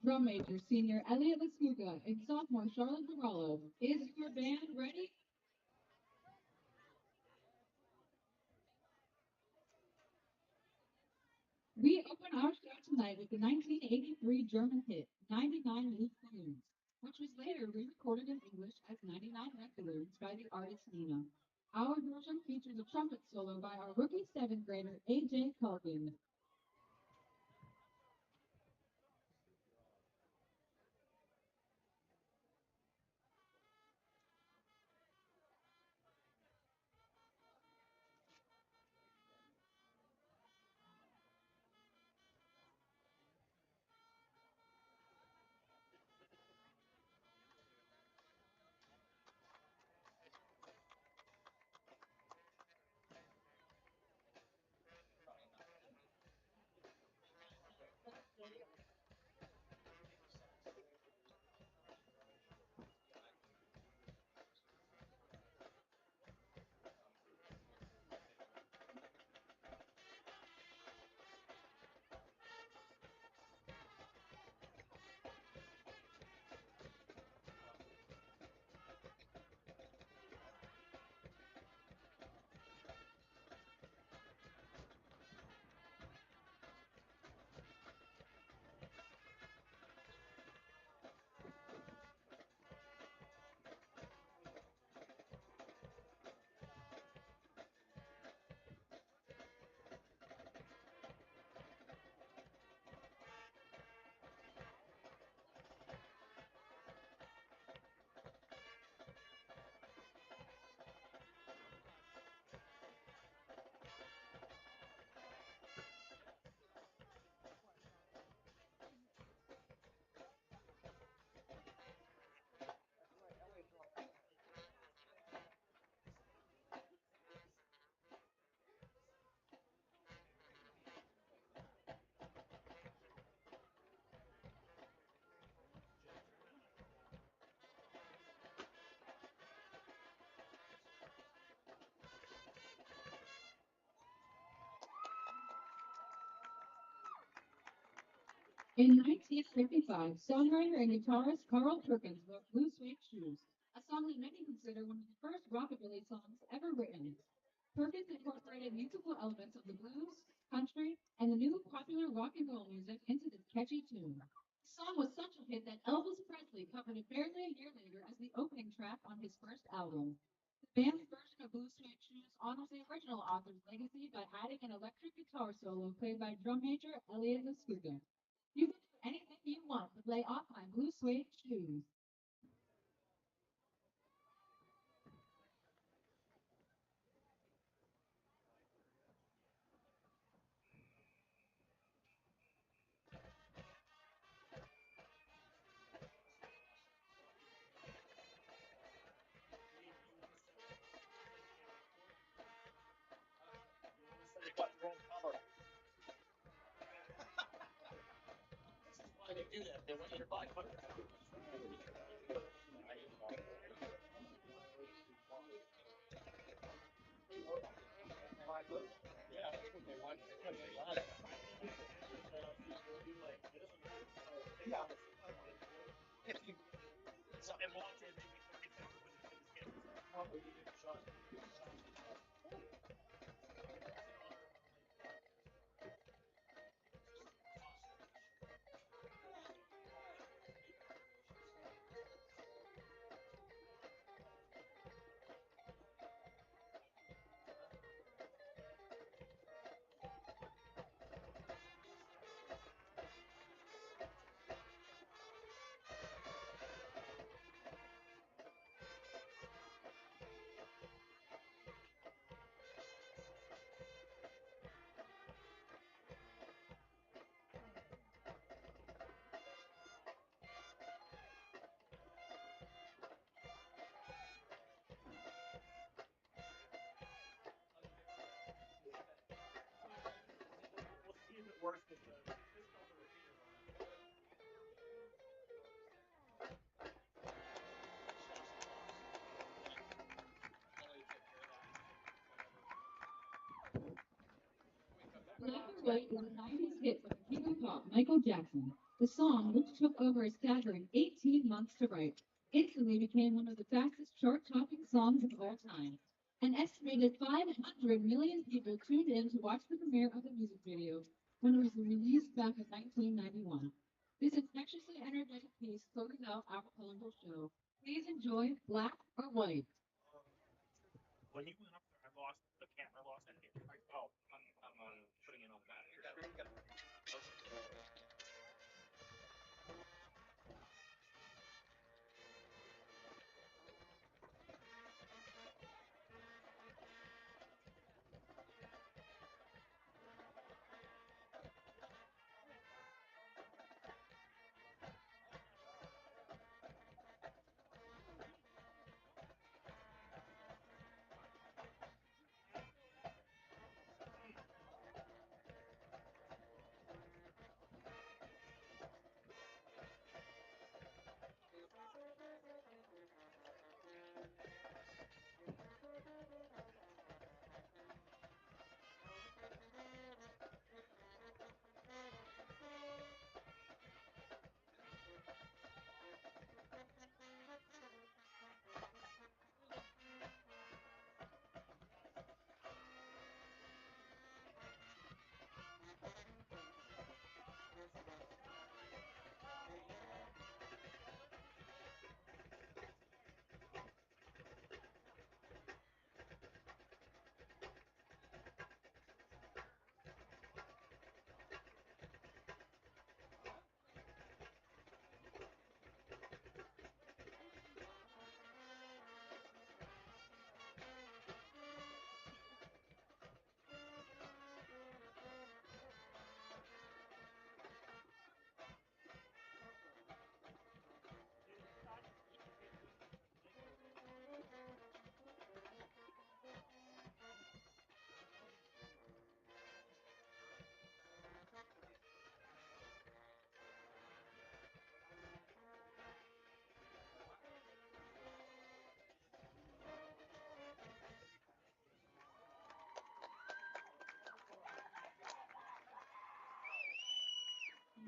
Drum major senior Elliot Lascuca and sophomore Charlotte Zarallo. Is your band ready? We open our show tonight with the 1983 German hit, 99 Loose Balloons, which was later re-recorded in English as 99 Red Balloons by the artist Nina. Our version features a trumpet solo by our rookie 7th grader, A.J. Culkin. In 1955, songwriter and guitarist Carl Perkins wrote Blue Suede Shoes, a song that many consider one of the first rockabilly songs ever written. Perkins incorporated musical elements of the blues, country, and the new popular rock and roll music into this catchy tune. The song was such a hit that Elvis Presley covered it barely a year later as the opening track on his first album. The band's version of Blue Suede Shoes honors the original author's legacy by adding an electric guitar solo played by drum major Elliot Lascuga. You can do anything you want to lay off my blue suede shoes. Why they do that? They want you to buy. Black or White is a 90s hit from the king of pop, Michael Jackson. The song, which took over a staggering 18 months to write, instantly became one of the fastest chart-topping songs of all time. An estimated 500 million people tuned in to watch the premiere of the music video when it was released back in 1991. This infectiously energetic piece closes out our colorful show. Please enjoy Black or White.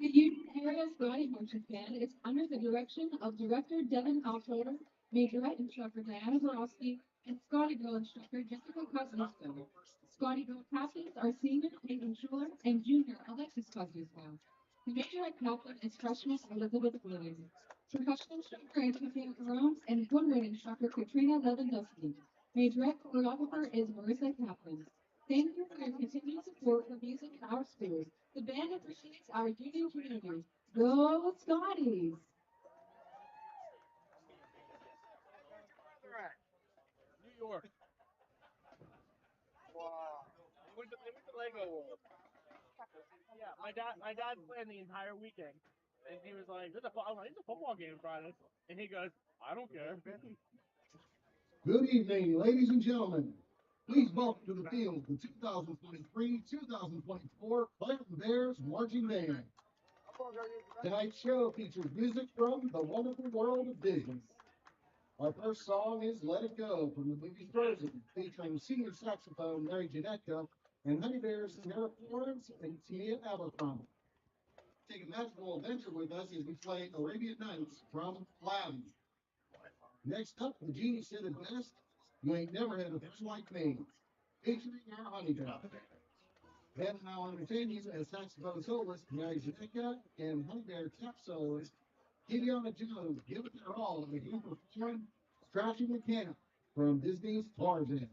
The Union Area Scotty Marching Band is under the direction of Director Devin Altroder, Majorette Instructor Diana Borowski, and Scotty Drill Instructor Jessica Kosciuszko. Scotty Drill captains are Senior Clayton Schuler and Junior Alexis Kosciuszko. The Majorette captain is freshman Elizabeth Williams. Percussion instructor Antonia Jerome and woodwind instructor Katrina Lewandowski. Majorette choreographer is Marissa Kaplan. Thank you for your continued support for music in our schools. The band appreciates our union community. Go Scotties! New York. Wow. They went to Lego World. Yeah, my dad planned the entire weekend, and he was like, I'm like, "There's a football game Friday," and he goes, "I don't care." Good evening, ladies and gentlemen. Please welcome to the field the 2023-2024 Clinton Bears Marching Band. Tonight's show features music from the wonderful world of Disney. Our first song is Let It Go from the movie Frozen, featuring senior saxophone Mary Janecka and Honey Bear's Sarah Florence and Tia Abercrombie. Take a magical adventure with us as we play Arabian Nights from Aladdin. Next up, the genie said it best, "You ain't never had a bitch like me," featuring our Honey Bear. Then I'll entertain you as saxophone soloist Mary Janica and Honey Bear tap soloist Gideon Jones give it their all as we perform Scratching the Camp from Disney's Tarzan.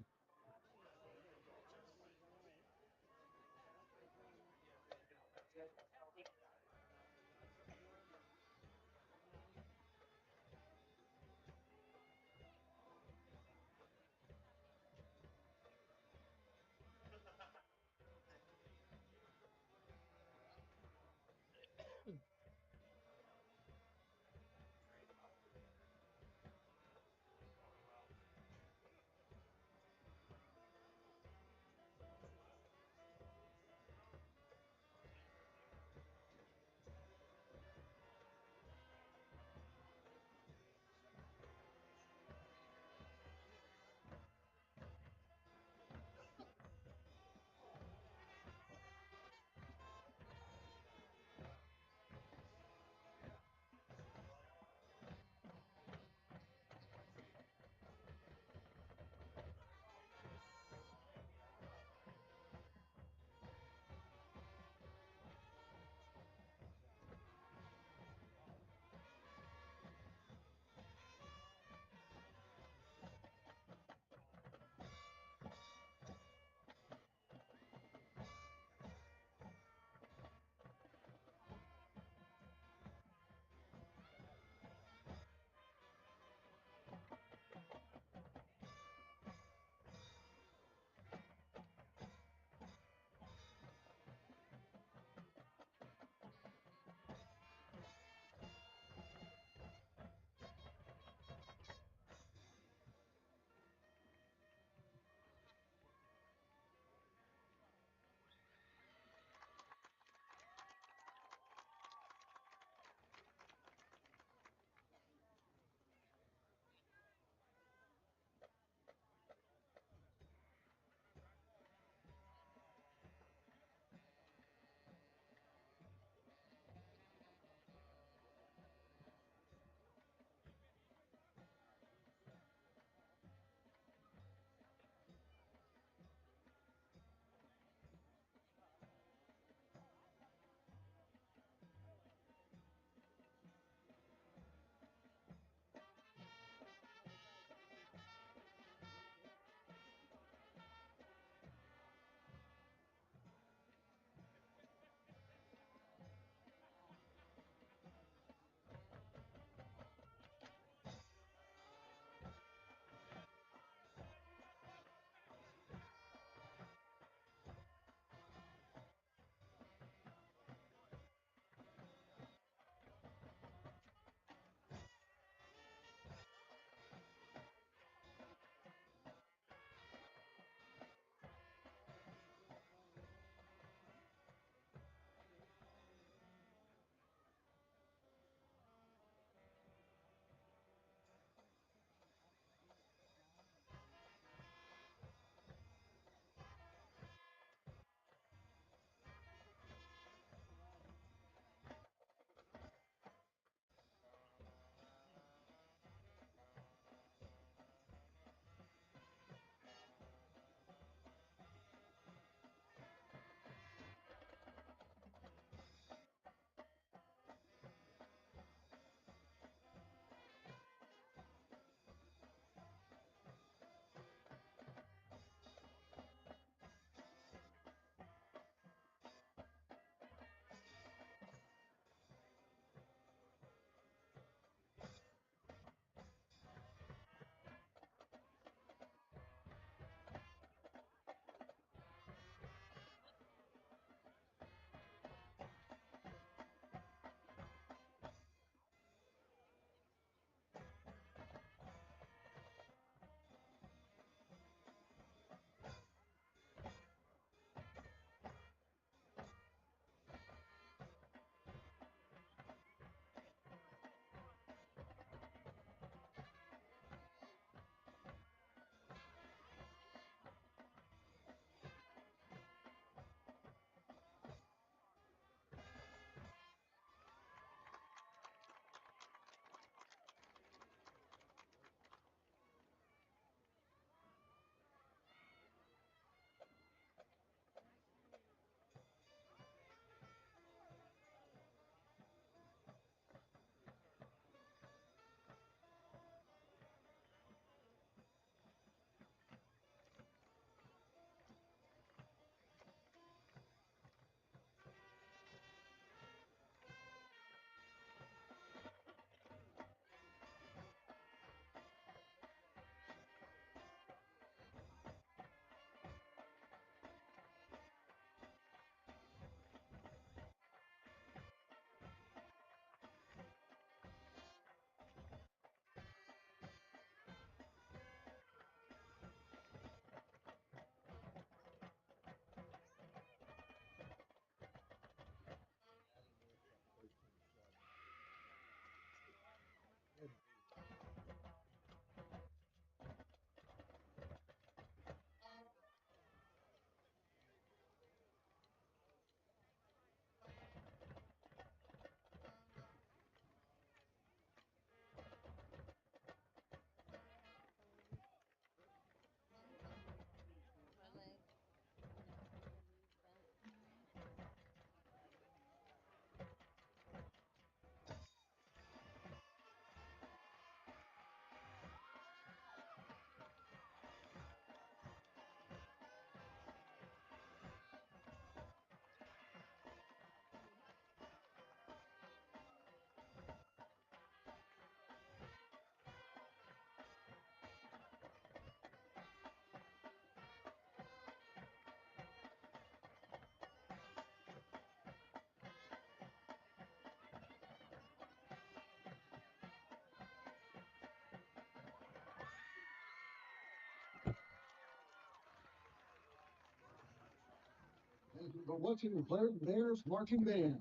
the Washington Bears Marching Band.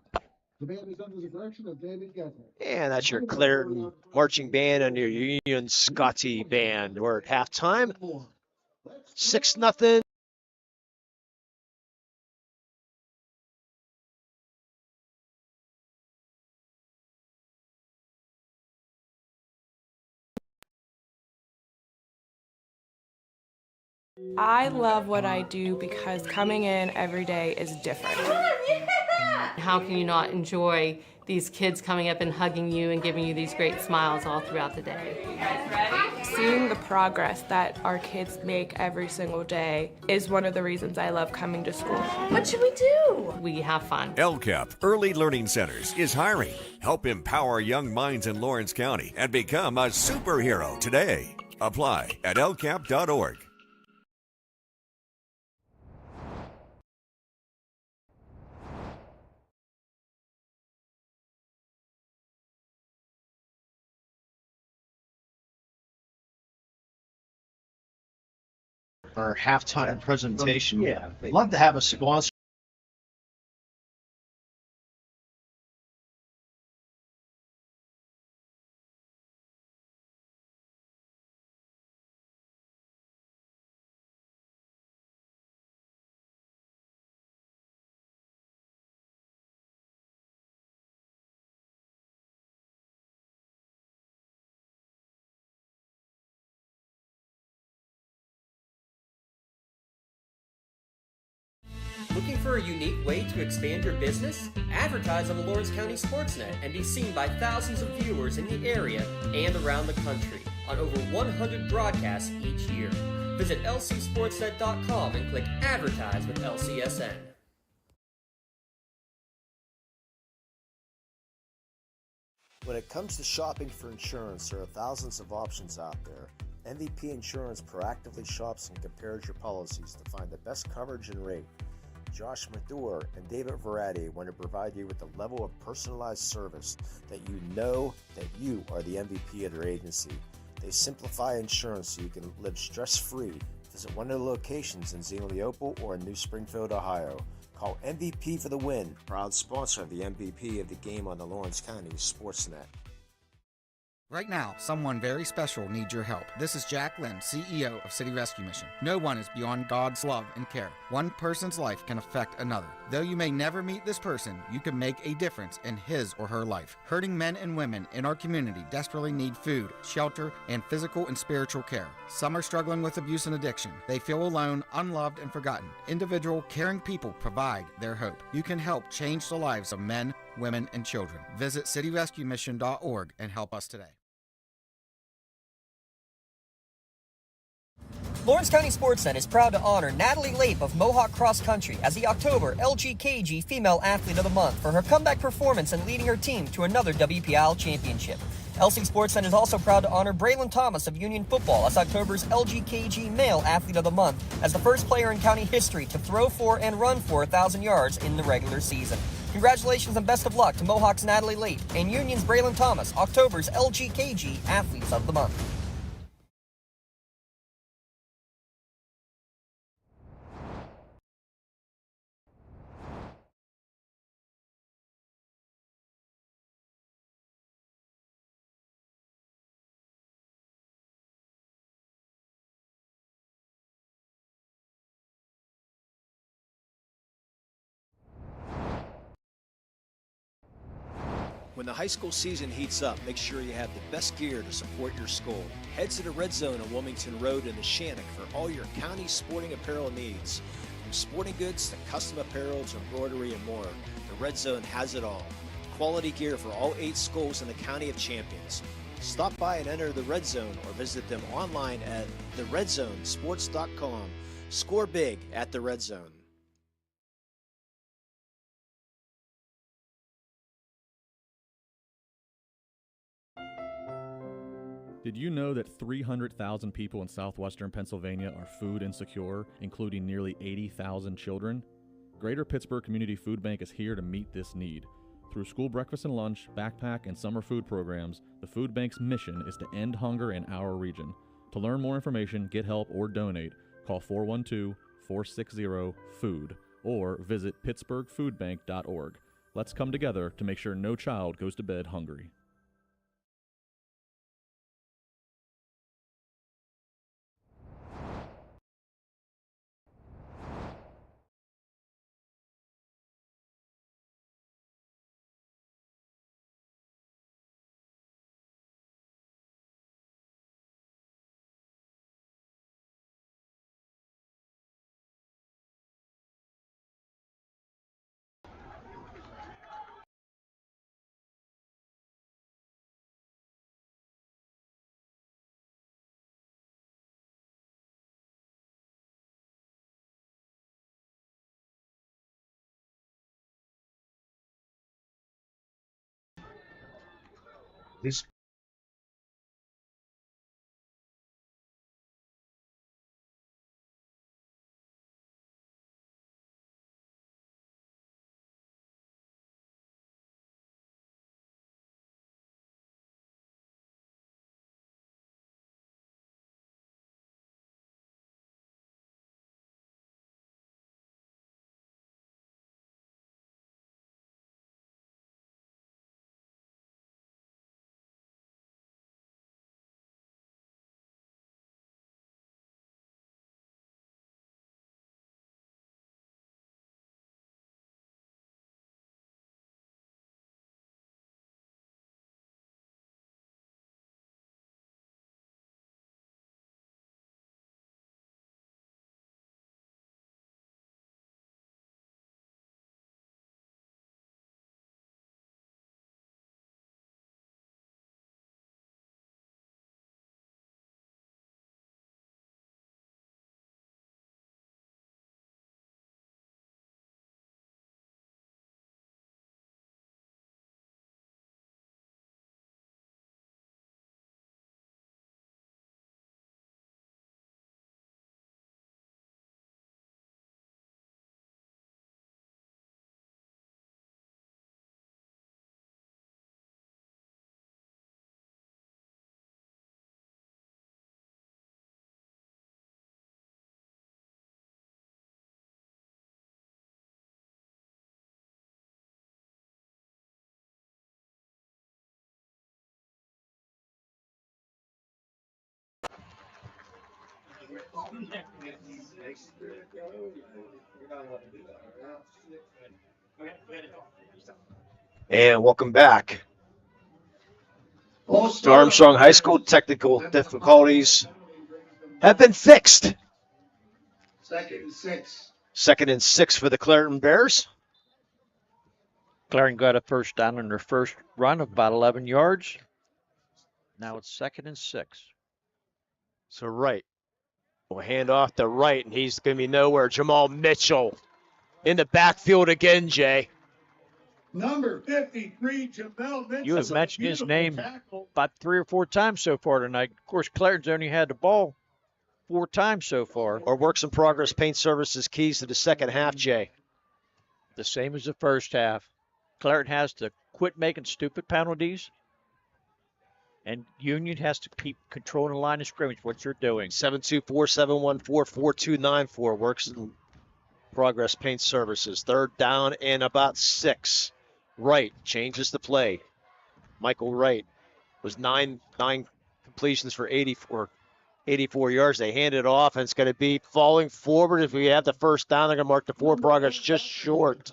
The band is under the direction of David Guthrie. And that's your Clarendon Marching Band and your Union Scotty Band. We're at halftime. 6-0. I love what I do because coming in every day is different. How can you not enjoy these kids coming up and hugging you and giving you these great smiles all throughout the day? You guys ready? Seeing the progress that our kids make every single day is one of the reasons I love coming to school. What should we do? We have fun. LCAP Early Learning Centers is hiring. Help empower young minds in Lawrence County and become a superhero today. Apply at lcap.org. Our halftime presentation. Yeah, we'd love to have a sponsor. Looking for a unique way to expand your business? Advertise on the Lawrence County Sportsnet and be seen by thousands of viewers in the area and around the country on over 100 broadcasts each year. Visit lcsportsnet.com and click Advertise with LCSN. When it comes to shopping for insurance, there are thousands of options out there. MVP Insurance proactively shops and compares your policies to find the best coverage and rate. Josh Madure and David Varsity want to provide you with the level of personalized service that you know that you are the MVP of their agency. They simplify insurance so you can live stress-free. Visit one of the locations in Xenia Leopold or in New Springfield, Ohio. Call MVP for the win, proud sponsor of the MVP of the game on the Lawrence County Sportsnet. Right now, someone very special needs your help. This is Jack Lynn, CEO of City Rescue Mission. No one is beyond God's love and care. One person's life can affect another. Though you may never meet this person, you can make a difference in his or her life. Hurting men and women in our community desperately need food, shelter, and physical and spiritual care. Some are struggling with abuse and addiction. They feel alone, unloved, and forgotten. Individual, caring people provide their hope. You can help change the lives of men, women, and children. Visit cityrescuemission.org and help us today. Lawrence County Sportsnet is proud to honor Natalie Lape of Mohawk Cross Country as the October LGKG Female Athlete of the Month for her comeback performance and leading her team to another WPIAL championship. LC Sportsnet is also proud to honor Braylon Thomas of Union Football as October's LGKG Male Athlete of the Month as the first player in county history to throw for and run for 1,000 yards in the regular season. Congratulations and best of luck to Mohawk's Natalie Lape and Union's Braylon Thomas, October's LGKG Athletes of the Month. When the high school season heats up, make sure you have the best gear to support your school. Head to the Red Zone on Wilmington Road in the Shannock for all your county sporting apparel needs. From sporting goods to custom apparel to embroidery and more, the Red Zone has it all. Quality gear for all 8 schools in the County of Champions. Stop by and enter the Red Zone or visit them online at theredzonesports.com. Score big at the Red Zone. Did you know that 300,000 people in southwestern Pennsylvania are food insecure, including nearly 80,000 children? Greater Pittsburgh Community Food Bank is here to meet this need. Through school breakfast and lunch, backpack, and summer food programs, the food bank's mission is to end hunger in our region. To learn more information, get help, or donate, call 412-460-FOOD or visit pittsburghfoodbank.org. Let's come together to make sure no child goes to bed hungry. This And welcome back. To Armstrong High School, technical difficulties have been fixed. 2nd and 6. 2nd and 6 for the Clareton Bears. Clareton got a first down on their first run of about 11 yards. Now it's 2nd and 6. So Wright will hand off to Wright, and he's going to be nowhere. Jamal Mitchell in the backfield again, Jay. Number 53, Jamel Mitchell. You have mentioned his name about 3 or 4 times so far tonight. Of course, Clareton's only had the ball 4 times so far. Our Works in Progress Paint Services keys to the second half, Jay. The same as the first half. Clareton has to quit making stupid penalties, and Union has to keep controlling the line of scrimmage, what you're doing. 724-714-4294, Works in Progress Paint Services. 3rd down and about 6. Wright changes the play. Michael Wright was nine completions for 84 yards. They hand it off, and it's going to be falling forward. If we have the first down, they're going to mark the forward progress just short.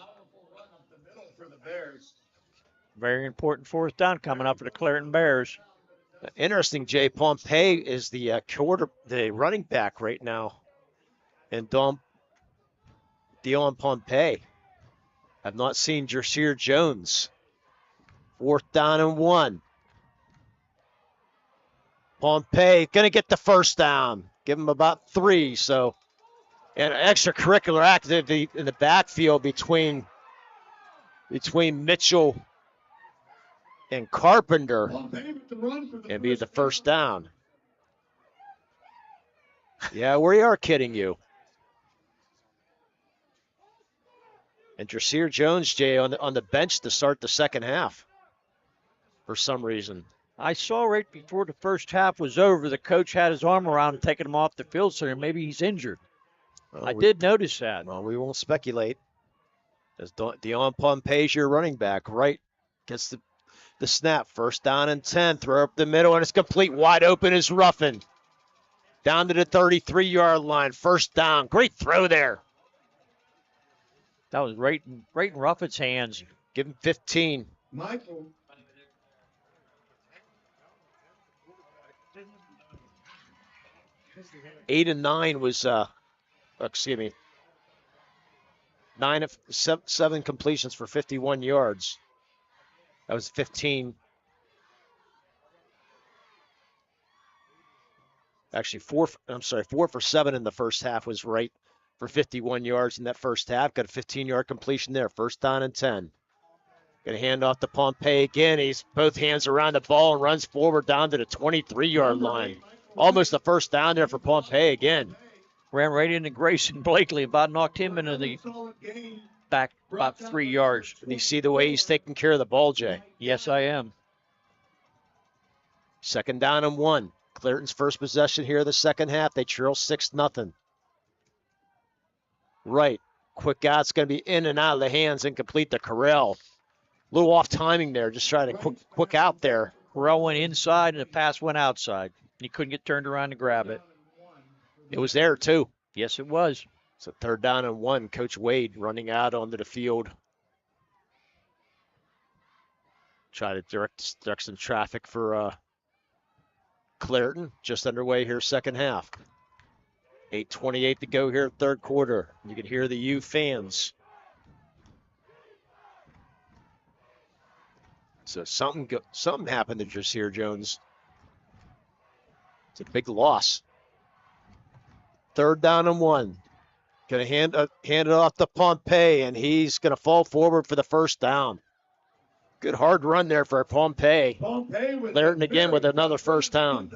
Very important 4th down coming up for the Clareton Bears. Interesting, Jay. Pompey is the running back right now. And Dion Pompey. I've not seen Jerseer Jones. 4th down and 1. Pompey going to get the first down. Give him about 3. So, and extracurricular activity in the backfield between Mitchell and Carpenter, and be the first down. Yeah, we are kidding you. And Jerseer Jones, Jay, on the bench to start the second half for some reason. I saw right before the first half was over, the coach had his arm around him, taking him off the field, so maybe he's injured. Well, I did notice that. Well, we won't speculate. As Dion Pompey's your running back, right? Gets the snap. First down and 10. Throw up the middle, and it's complete. Wide open is Ruffin. Down to the 33-yard line. First down. Great throw there. That was right in Ruffin's hands. Give him 15. Michael. 8 and 9 was, 9 of 7 completions for 51 yards. That was 15. Actually, 4 for 7 in the first half was right for 51 yards in that first half. Got a 15-yard completion there. First down and 10. Going to hand off to Pompey again. He's both hands around the ball and runs forward down to the 23-yard line. Almost a first down there for Pompey again. Ran right into Grayson Blakely, about knocked him into the back about 3 yards. Do you see the way he's taking care of the ball, Jay? Yes, I am. Second down and 1. Clairton's first possession here of the second half. They trail 6-0. Right. Quick out's going to be in and out of the hands, incomplete to Correll. A little off timing there, just trying to quick out there. Correll went inside and the pass went outside. He couldn't get turned around to grab it. It was there, too. Yes, it was. So third down and 1. Coach Wade running out onto the field. Try to direct some traffic for Clairton. Just underway here, second half. 8:28 to go here, third quarter. You can hear the U fans. So something happened to Jasir Jones. It's a big loss. Third down and 1. Going to hand it off to Pompey, and he's going to fall forward for the first down. Good hard run there for Pompey. Clairton again with another first down.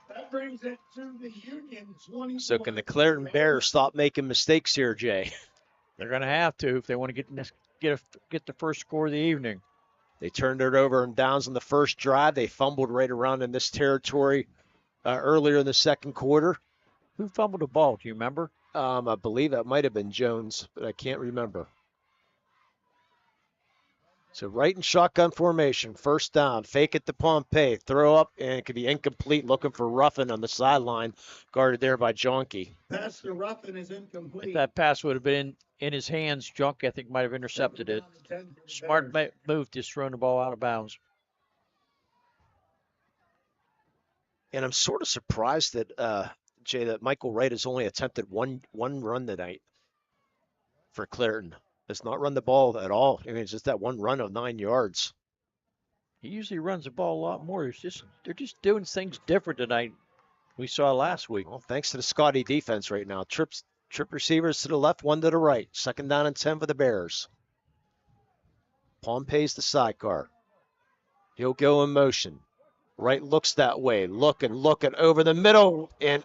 That brings it to the Union 20. So can the Clairton Bears stop making mistakes here, Jay? They're going to have to if they want to get the first score of the evening. They turned it over in downs on the first drive. They fumbled right around in this territory earlier in the second quarter. Who fumbled the ball? Do you remember? I believe that might have been Jones, but I can't remember. So right in shotgun formation, first down, fake it to Pompey, throw up, and it could be incomplete, looking for Ruffin on the sideline, guarded there by Jonke. Pass to Ruffin is incomplete. If that pass would have been in his hands, Jonke, I think, might have intercepted it. Smart move, just throwing the ball out of bounds. And I'm sort of surprised that, Jay, that Michael Wright has only attempted one run tonight for Clairton. Has not run the ball at all. I mean, it's just that one run of 9 yards. He usually runs the ball a lot more. They're just doing things different tonight. We saw last week. Well, thanks to the Scotty defense right now. Trip receivers to the left, one to the right. Second down and 10 for the Bears. Pompey's the sidecar. He'll go in motion. Wright looks that way, looking over the middle and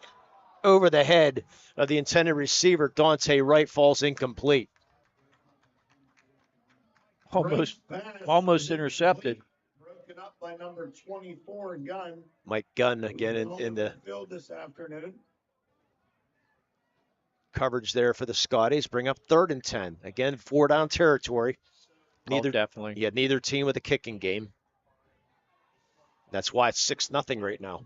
over the head of the intended receiver. Dante Wright falls incomplete. Almost intercepted. Broken up by number 24 Gunn. Mike Gunn again in the field this afternoon. Coverage there for the Scotties. Bring up third and 10. Again, 4-down territory. Definitely. Yeah, neither team with a kicking game. That's why it's 6-0 right now.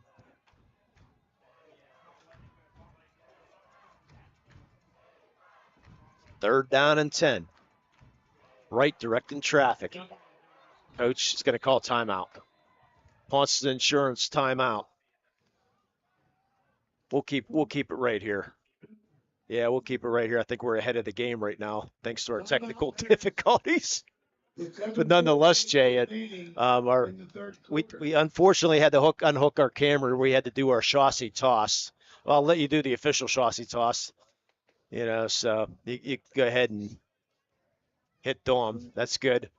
Third down and 10. Right directing traffic. Coach is going to call timeout. Ponce's Insurance timeout. We'll keep it right here. Yeah, we'll keep it right here. I think we're ahead of the game right now, thanks to our technical difficulties. But nonetheless, Jay, we unfortunately had to unhook our camera. We had to do our chassis toss. Well, I'll let you do the official chassis toss. So you go ahead and hit Dom. That's good.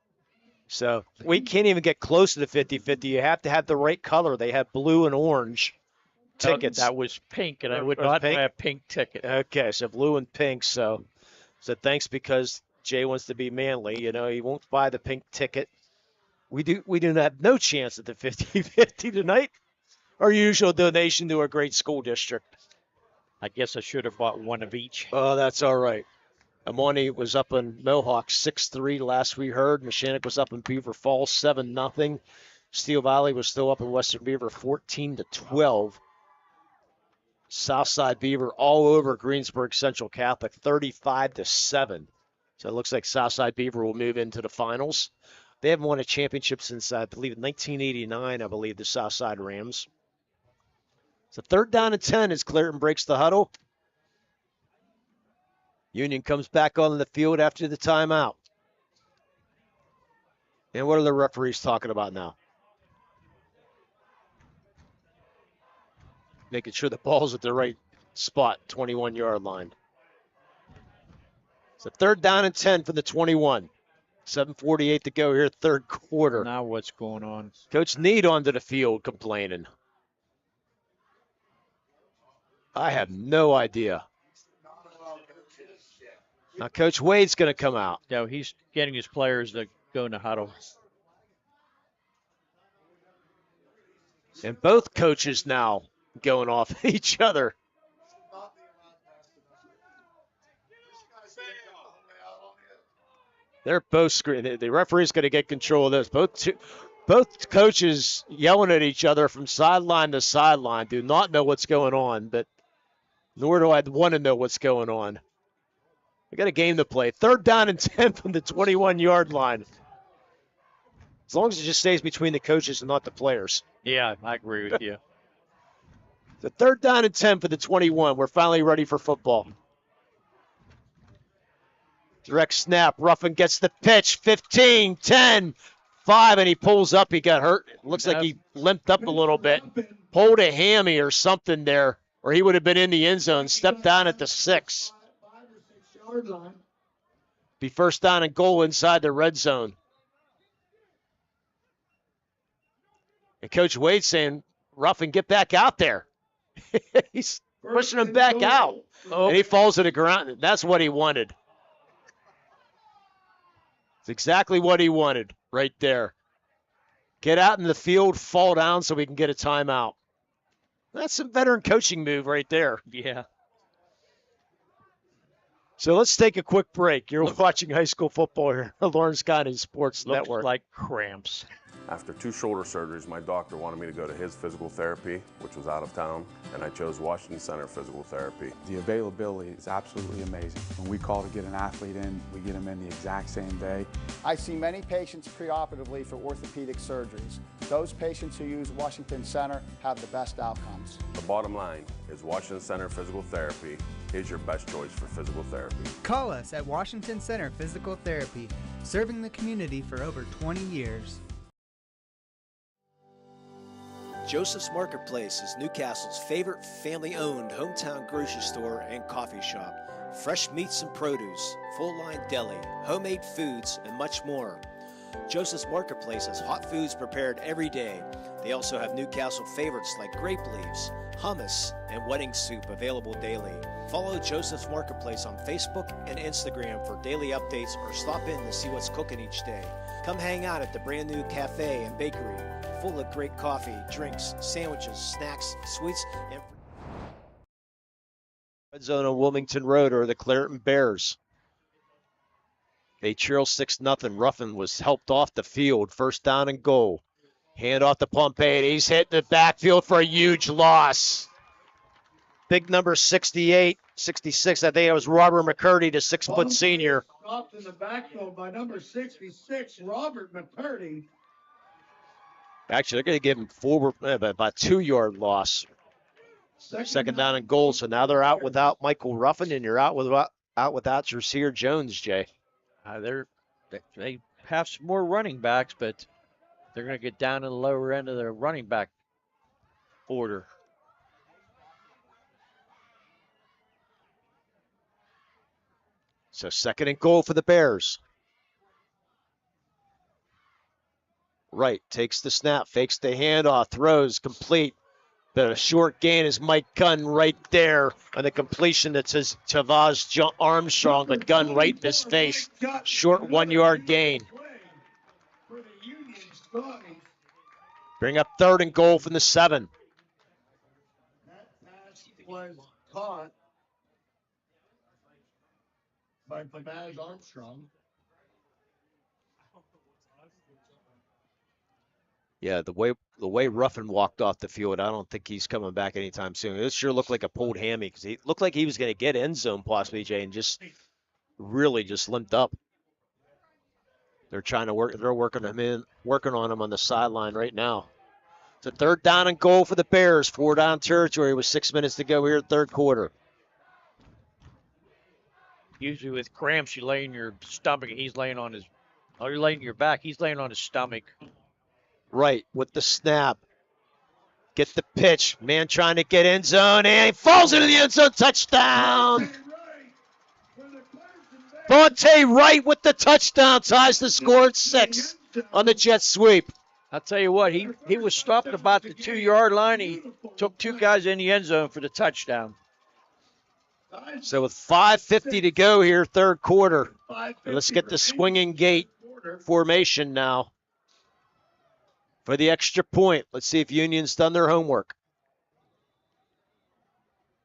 So we can't even get close to the 50-50. You have to have the right color. They have blue and orange tickets. That was pink, and I would not buy a pink ticket. Okay, so blue and pink. So thanks, because Jay wants to be manly. He won't buy the pink ticket. We do have no chance at the 50-50 tonight. Our usual donation to a great school district. I guess I should have bought one of each. Oh, that's all right. Amani was up in Mohawk 6-3 last we heard. Mechanic was up in Beaver Falls 7-0. Steel Valley was still up in Western Beaver 14-12. Southside Beaver all over Greensburg Central Catholic 35-7. So it looks like Southside Beaver will move into the finals. They haven't won a championship since, I believe, 1989, I believe, the Southside Rams. So 3rd down and 10 as Clairton breaks the huddle. Union comes back on the field after the timeout. And what are the referees talking about now? Making sure the ball's at the right spot, 21-yard line. So 3rd down and 10 for the 21. 7:48 to go here, 3rd quarter. Now what's going on? Coach Need onto the field complaining. I have no idea. Now Coach Wade's going to come out. No, he's getting his players to go in the huddle. And both coaches now going off at each other. They're both screaming. The referee's going to get control of this. Both coaches yelling at each other from sideline to sideline. Do not know what's going on, but nor do I want to know what's going on. We got a game to play. 3rd down and 10 from the 21-yard line. As long as it just stays between the coaches and not the players. Yeah, I agree with you. The 3rd down and 10 for the 21. We're finally ready for football. Direct snap. Ruffin gets the pitch. 15, 10, 5, and he pulls up. He got hurt. It looks like he limped up a little bit. Pulled a hammy or something there, or he would have been in the end zone. Stepped down at the 6. Be 1st down and goal inside the red zone. And Coach Wade saying, Ruffin, get back out there. He's pushing him back out. Oh. And he falls to the ground. That's what he wanted. It's exactly what he wanted right there. Get out in the field, fall down so we can get a timeout. That's some veteran coaching move right there. Yeah. So let's take a quick break. You're watching high school football here on Lawrence County Sports Looks Network. like cramps. After 2 shoulder surgeries, my doctor wanted me to go to his physical therapy, which was out of town, and I chose Washington Center Physical Therapy. The availability is absolutely amazing. When we call to get an athlete in, we get them in the exact same day. I see many patients preoperatively for orthopedic surgeries. Those patients who use Washington Center have the best outcomes. The bottom line is Washington Center Physical Therapy is your best choice for physical therapy. Call us at Washington Center Physical Therapy, serving the community for over 20 years. Joseph's Marketplace is Newcastle's favorite family-owned hometown grocery store and coffee shop. Fresh meats and produce, full-line deli, homemade foods, and much more. Joseph's Marketplace has hot foods prepared every day. They also have Newcastle favorites like grape leaves, hummus, and wedding soup available daily. Follow Joseph's Marketplace on Facebook and Instagram for daily updates or stop in to see what's cooking each day. Come hang out at the brand new cafe and bakery, full of great coffee, drinks, sandwiches, snacks, sweets, and Red zone on Wilmington Road or the Clairton Bears. They trail 6-0. Ruffin was helped off the field. 1st down and goal. Hand off to Pompey. He's hit the backfield for a huge loss. Big number 68, 66. I think it was Robert McCurdy, the 6-foot senior. Dropped in the backfield by number 66, Robert McCurdy. Actually, they're going to give him forward about 2-yard loss. 2nd down and goal. So now they're out without Michael Ruffin, and you're out without Rasir Jones, Jay. They have some more running backs, but they're going to get down to the lower end of their running back order. So 2nd and goal for the Bears. Wright takes the snap, fakes the handoff, throws complete. But a short gain is Mike Gunn right there on the completion that says Tavaz Armstrong, but Gunn right in his face. Short 1-yard gain. Bring up 3rd and goal from the 7. was caught by Baz Armstrong. Yeah, the way Ruffin walked off the field, I don't think he's coming back anytime soon. It sure looked like a pulled hammy because he looked like he was going to get end zone possibly, Jay, and just really just limped up. They're trying to work. They're working on him on the sideline right now. It's a 3rd down and goal for the Bears. 4 down territory with 6 minutes to go here, third quarter. Usually with cramps, you lay in your stomach, and he's laying on his. Oh, you're laying on your back. He's laying on his stomach. Right, with the snap. Get the pitch. Man trying to get end zone, and he falls into the end zone. Touchdown! Vontae Wright with the touchdown. Ties the score at 6 on the jet sweep. I'll tell you what, he was stopped about the 2-yard line. He took 2 guys in the end zone for the touchdown. So with 5:50 to go here, third quarter. Let's get the swinging gate formation now for the extra point. Let's see if Union's done their homework.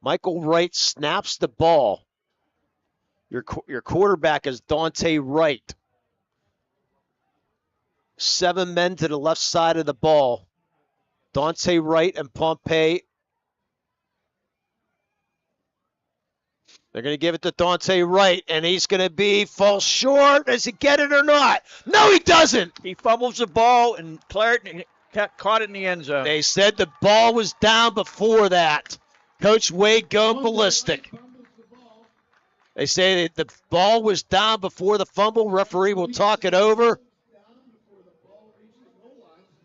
Michael Wright snaps the ball. Your quarterback is Dante Wright. 7 men to the left side of the ball. Dante Wright and Pompey. They're going to give it to Dante Wright, and he's going to fall short. Does he get it or not? No, he doesn't. He fumbles the ball, and Claret caught it in the end zone. They said the ball was down before that. Coach Wade going ballistic. They say that the ball was down before the fumble. Referee will talk it over.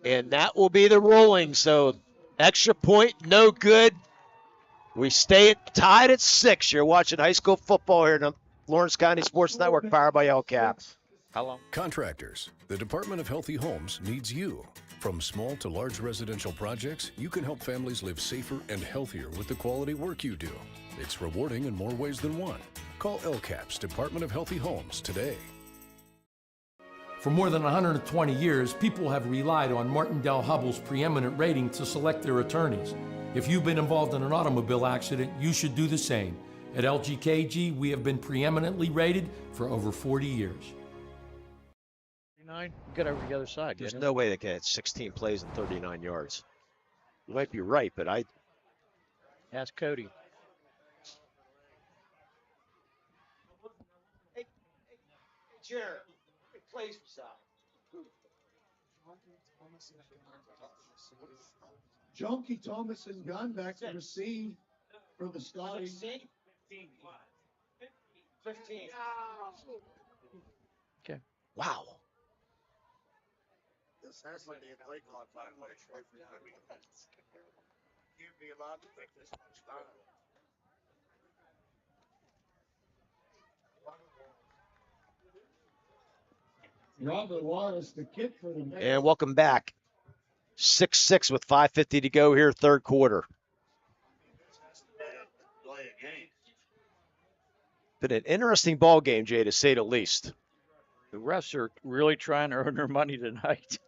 And that will be the ruling. So extra point, no good. We stay tied at 6. You're watching high school football here on the Lawrence County Sports Network, powered by LCAP. How long? Contractors, the Department of Healthy Homes needs you. From small to large residential projects, you can help families live safer and healthier with the quality work you do. It's rewarding in more ways than one. Call LCAP's Department of Healthy Homes today. For more than 120 years, people have relied on Martindale-Hubbell's preeminent rating to select their attorneys. If you've been involved in an automobile accident, you should do the same. At LGKG, we have been preeminently rated for over 40 years. Get over the other side. There's no way they can hit 16 plays and 39 yards. You might be right, but Ask Cody. Hey, Jared, plays stop. Junkie Thomas and gun back to receive for the Scotty. 15. Okay. Wow. This has to be a play clock violation. You'd be allowed to take this much time. Robert Wallace, the kid for the man. And welcome back. 6-6 with 5:50 to go here, third quarter. Been an interesting ball game, Jay, to say the least. The refs are really trying to earn their money tonight.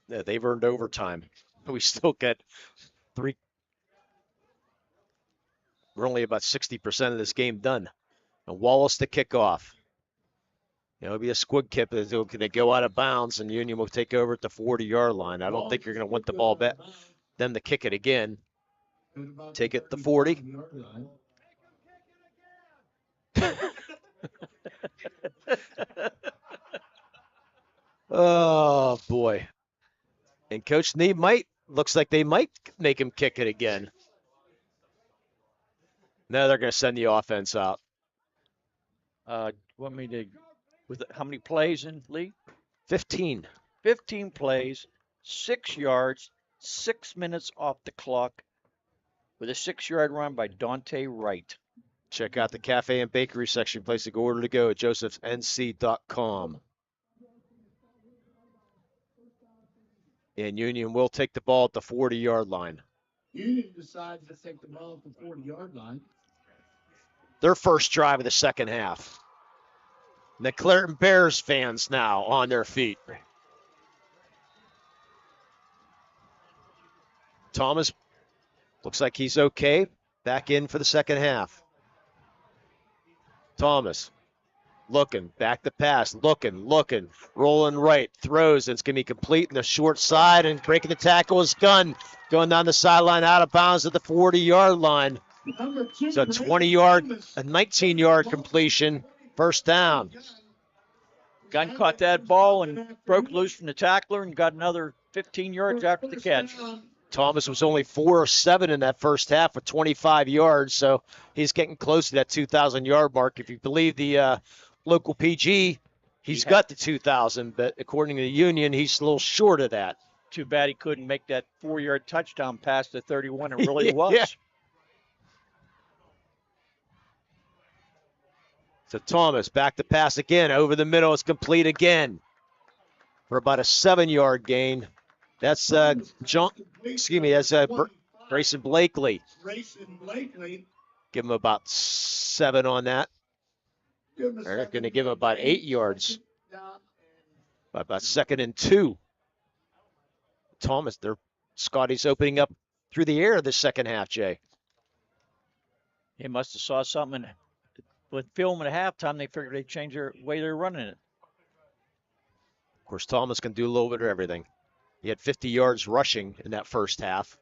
Yeah, they've earned overtime. We still get 3. We're only about 60% of this game done. And Wallace to kick off. It'll be a squid kick that's going to go out of bounds, and Union will take over at the 40-yard line. I don't think you're going to want the ball back. Them to kick it again. Take it to 40. Oh, boy. And Coach Nee looks like they might make him kick it again. No, they're going to send the offense out. Want me to, with how many plays in, Lee? 15. 15 plays, 6 yards, 6 minutes off the clock with a 6-yard run by Dante Wright. Check out the cafe and bakery section. Place a order to go at josephsnc.com. And Union will take the ball at the 40-yard line. Union decides to take the ball at the 40-yard line. Their first drive of the second half. And the Clareton Bears fans now on their feet. Thomas looks like he's okay. back in for the second half. Thomas looking, back to pass, looking, rolling right, throws, and it's going to be complete in the short side, and breaking the tackle is Gunn, going down the sideline, out of bounds at the 40-yard line. So 20-yard, a 19-yard completion, first down. Gunn caught that ball and broke loose from the tackler and got another 15 yards after the catch. Thomas was only 4 of 7 in that first half with 25 yards, so he's getting close to that 2,000-yard mark. If you believe the local PG, he's got the 2,000, but according to the Union, he's a little short of that. Too bad he couldn't make that 4-yard touchdown pass to 31. It really was. Yeah. So Thomas back to pass again, over the middle, it's complete again for about a 7-yard gain. That's Grayson Blakely. Give him about 7 on that. They're going to give him about 8 yards. About 2nd and 2. Thomas, Scotty's opening up through the air this second half, Jay. He must have saw something with film at halftime. They figured they'd change their way they're running it. Of course, Thomas can do a little bit of everything. He had 50 yards rushing in that first half.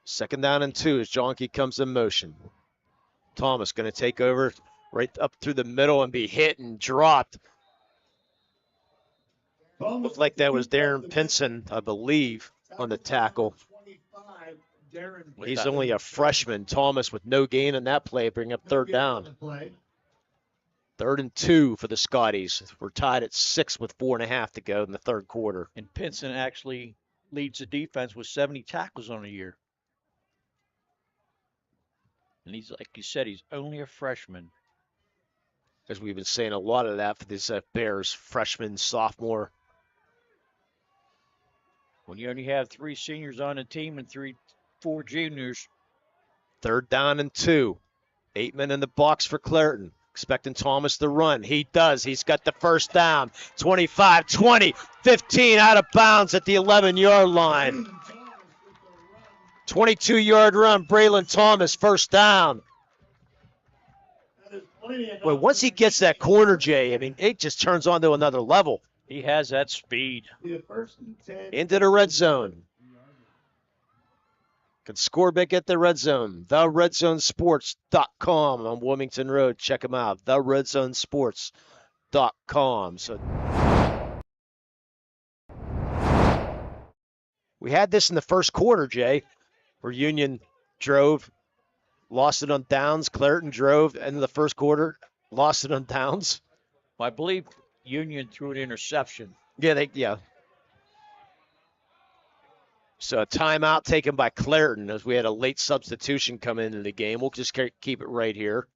2nd down and 2 as Jonke comes in motion. Thomas going to take over right up through the middle and be hit and dropped. Looked like that was Darren Pinson, I believe, on the tackle. He's only a freshman. Thomas with no gain on that play, bring up 3rd down. 3rd and 2 for the Scotties. We're tied at 6 with 4.5 to go in the 3rd quarter. And Pinson actually leads the defense with 70 tackles on the year. And he's, like you said, he's only a freshman. As we've been saying a lot of that for this Bears freshman, sophomore. When you only have 3 seniors on the team and 4 juniors. 3rd down and 2. 8 men in the box for Clairton. Expecting Thomas to run. He does. He's got the first down. 25, 20, 15 out of bounds at the 11-yard line. 22-yard run. Braylon Thomas, first down. Well, once he gets that corner, Jay, I mean, it just turns on to another level. He has that speed. Into the red zone. Can score big at the red zone. TheRedZoneSports.com on Wilmington Road. Check them out. TheRedZoneSports.com. So we had this in the first quarter, Jay, where Union drove, lost it on downs. Clairton drove into the first quarter, lost it on downs. Well, I believe Union threw an interception. Yeah. So a timeout taken by Clairton as we had a late substitution come into the game. We'll just keep it right here.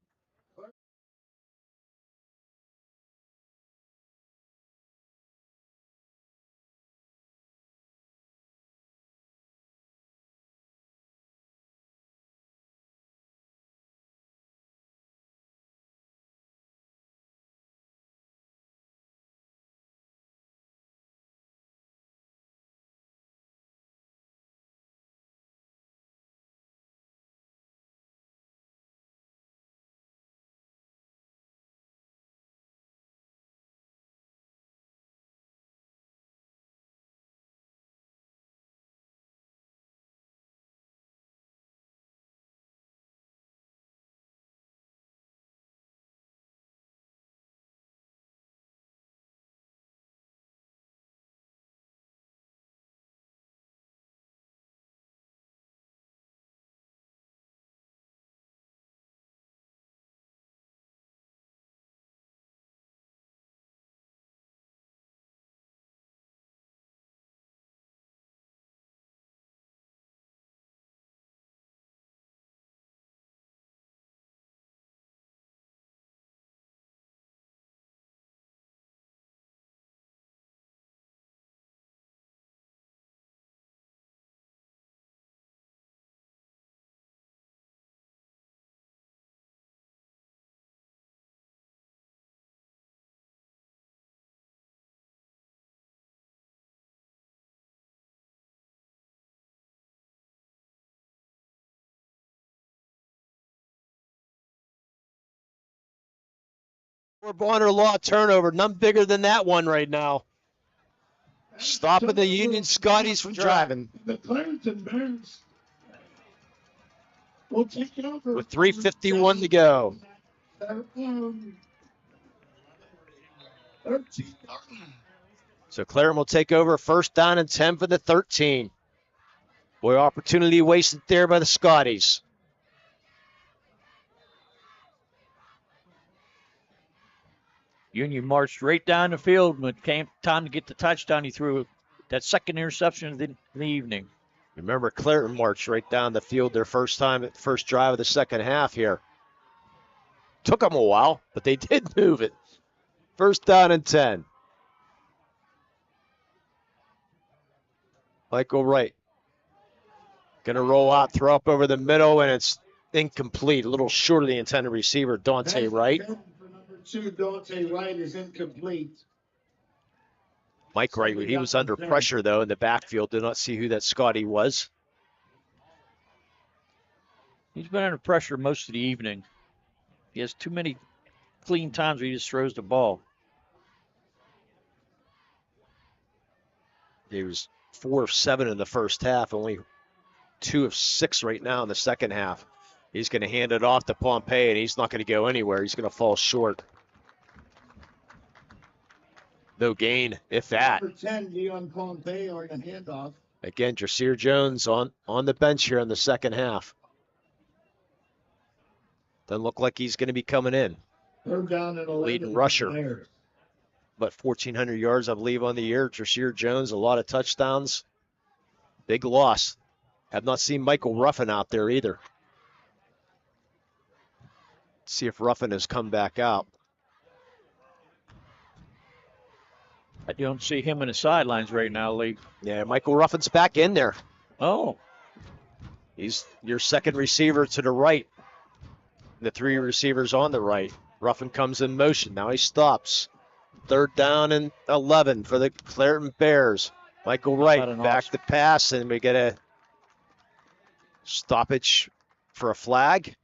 We're Bonner Law turnover. None bigger than that one right now. Stopping the Union Scotties from driving. The Clarendon Bears will take over. With 3:51 to go. 13. So Clarendon will take over 1st down and 10 for the 13. Boy, opportunity wasted there by the Scotties. Union marched right down the field. When it came time to get the touchdown, he threw that second interception of the evening. Remember, Clarendon marched right down the field their first drive of the second half here. Took them a while, but they did move it. 1st down and 10. Michael Wright. Going to roll out, throw up over the middle, and it's incomplete. A little short of the intended receiver, Dante Wright. Number 2, Dante Wright, is incomplete. Mike Wright, he was under pressure, though, in the backfield. Did not see who that Scotty was. He's been under pressure most of the evening. He has too many clean times where he just throws the ball. He was 4 of 7 in the first half, only 2 of 6 right now in the second half. He's going to hand it off to Pompey, and he's not going to go anywhere. He's going to fall short. No gain, if that. Number 10, Dion Pompey, on the handoff. Again, Jasir Jones on the bench here in the second half. Doesn't look like he's going to be coming in. 3rd down and 11. Leading rusher. But 1,400 yards, I believe, on the year. Jasir Jones, a lot of touchdowns. Big loss. Have not seen Michael Ruffin out there either. See if Ruffin has come back out. I don't see him in the sidelines right now, Lee. Yeah, Michael Ruffin's back in there. Oh. He's your second receiver to the right. The 3 receivers on the right. Ruffin comes in motion. Now he stops. 3rd down and 11 for the Clarendon Bears. Michael Wright back to pass, and we get a stoppage for a flag.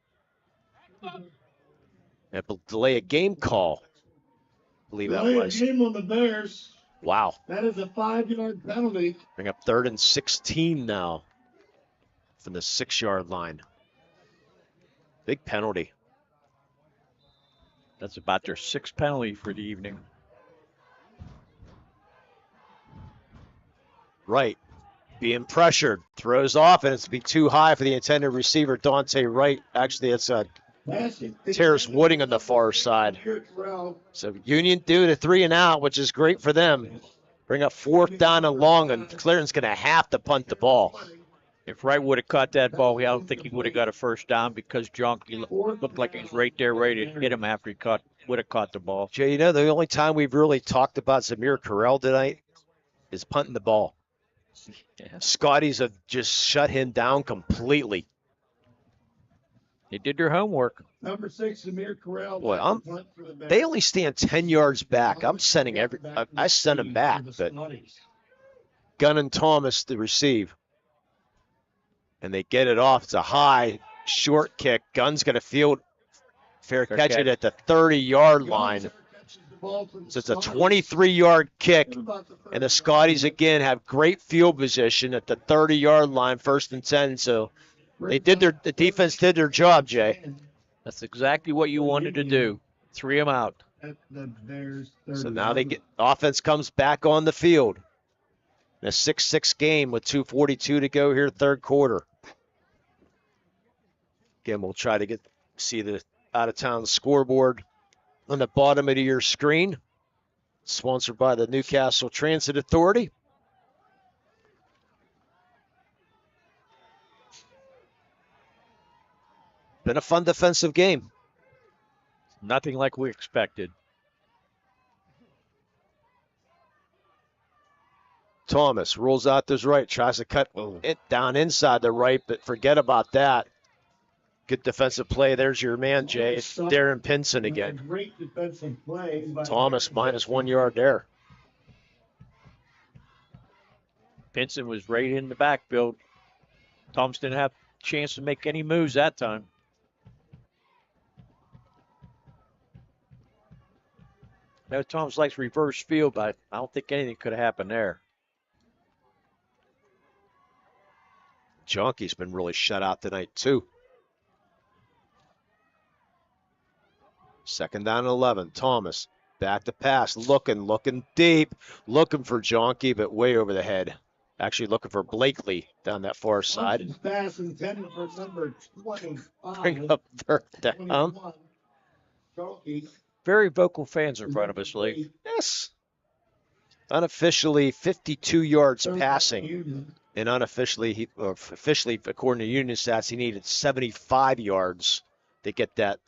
A delay a game call. I believe that Delay a was. game on the Bears. Wow. That is a 5-yard penalty. Bring up 3rd and 16 now from the 6-yard line. Big penalty. That's about their 6th penalty for the evening. Wright being pressured, throws off, and it's be too high for the intended receiver, Dante Wright. Actually, it's a Terrace Wooding on the far side. So Union do the 3 and out, which is great for them. Bring up 4th down and long, and Clarendon's going to have to punt the ball. If Wright would have caught that ball, I don't think he would have got a 1st down because Jonky looked like he was right there ready to hit him after he would have caught the ball. Jay, you know, the only time we've really talked about Zamir Carell tonight is punting the ball. Yeah. Scotties have just shut him down completely. They did their homework. Number 6, Amir Corral. Boy, they only stand 10 yards back. I'm sending I send them back, but Gunn and Thomas to receive. And they get it off. It's a high, short kick. Gunn's going to field fair catch it at the 30-yard line. So it's a 23-yard kick. And the Scotties, again, have great field position at the 30-yard line, 1st and 10. So the defense did their job, Jay. That's exactly what you wanted to do. 3 them out. So now offense comes back on the field. In a 6-6 game with 2:42 to go here, 3rd quarter. Again, we'll try to see the out-of-town scoreboard on the bottom of your screen. Sponsored by the Newcastle Transit Authority. Been a fun defensive game. Nothing like we expected. Thomas rolls out to his right, tries to cut it down inside the right, but forget about that. Good defensive play. There's your man, Jay. It's Darren Pinson again. Great defensive play. Thomas minus 1 yard there. Pinson was right in the backfield. Thomas didn't have a chance to make any moves that time. I know Thomas likes reverse field, but I don't think anything could have happened there. Jonke's been really shut out tonight, too. Second down and 11. Thomas back to pass, looking deep, looking for Jonke, but way over the head. Actually looking for Blakely down that far side. Pass intended for number 25. Bring up third down. Very vocal fans in front of us, Lee. Yes. Unofficially 52 yards passing. And unofficially, officially, according to Union stats, he needed 75 yards to get that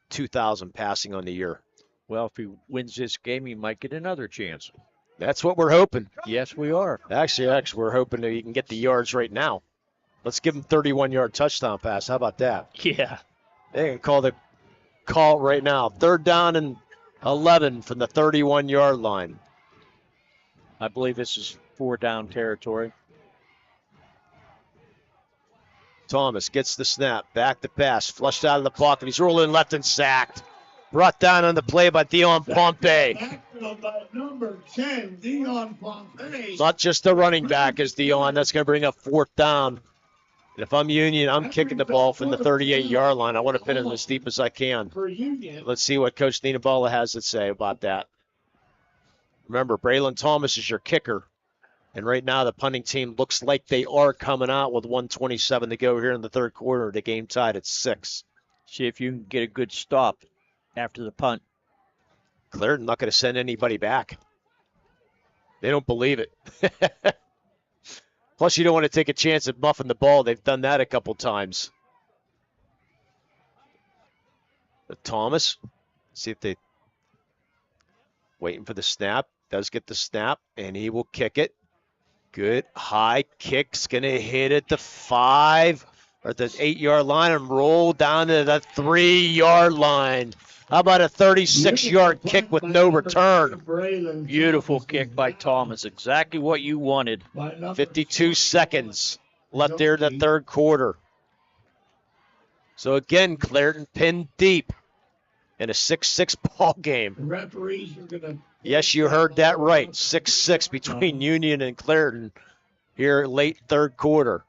2,000 passing on the year. Well, if he wins this game, he might get another chance. That's what we're hoping. Yes, we are. Actually, we're hoping that he can get the yards right now. Let's give him 31-yard touchdown pass. How about that? Yeah. They can call it right now. Third down and 11 from the 31-yard line. I believe this is 4-down territory. Thomas gets the snap, back to pass, flushed out of the pocket. He's rolling left and sacked. Brought down on the play by Dion Pompey. Number 10, Dion Pompey. Not just a running back as Dion. That's going to bring up fourth down. And if I'm Union, I'm kicking the ball from the 38-yard line. I want to pin it as deep as I can. Let's see what Coach Ninabala has to say about that. Remember, Braylon Thomas is your kicker. And right now, the punting team looks like they are coming out with 1:27 to go here in the third quarter. The game tied at 6. See if you can get a good stop after the punt. Clairton not going to send anybody back. They don't believe it. Plus, you don't want to take a chance at muffing the ball. They've done that a couple times. But Thomas, see if they waiting for the snap. Does get the snap, and he will kick it. Good high kick's going to hit at the 5 or the 8-yard line and roll down to the 3-yard line. How about a 36-yard kick with no return? Beautiful kick by Thomas. Exactly what you wanted. 52 seconds left there in the third quarter. So again, Clairton pinned deep in a 6-6 ball game. Referees are going to. Yes, you heard that right. 6-6 between Union and Clairton here late third quarter.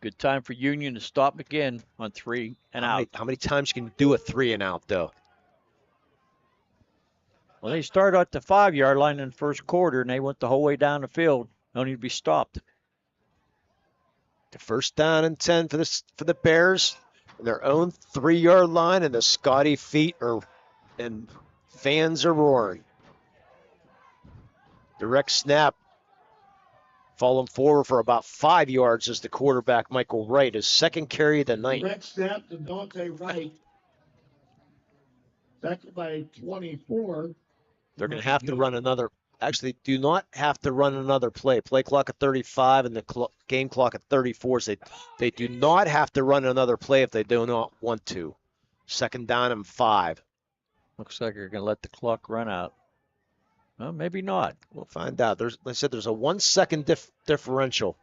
Good time for Union to stop again on 3 and out. How many times can you do a 3 and out, though? Well, they started at the 5-yard line in the first quarter, and they went the whole way down the field. No need to be stopped. The first down and 10 for the Bears. Their own 3-yard line, and the Scotty feet and fans are roaring. Direct snap. Falling forward for about 5 yards as the quarterback, Michael Wright, his second carry of the night. Direct snap to Dante Wright. Second by 24. They're going to have to run another. Actually, do not have to run another play. Play clock at 35 and the game clock at 34. So they do not have to run another play if they do not want to. Second down and 5. Looks like they're going to let the clock run out. Well, maybe not. We'll find out. They said there's a 1 second differential.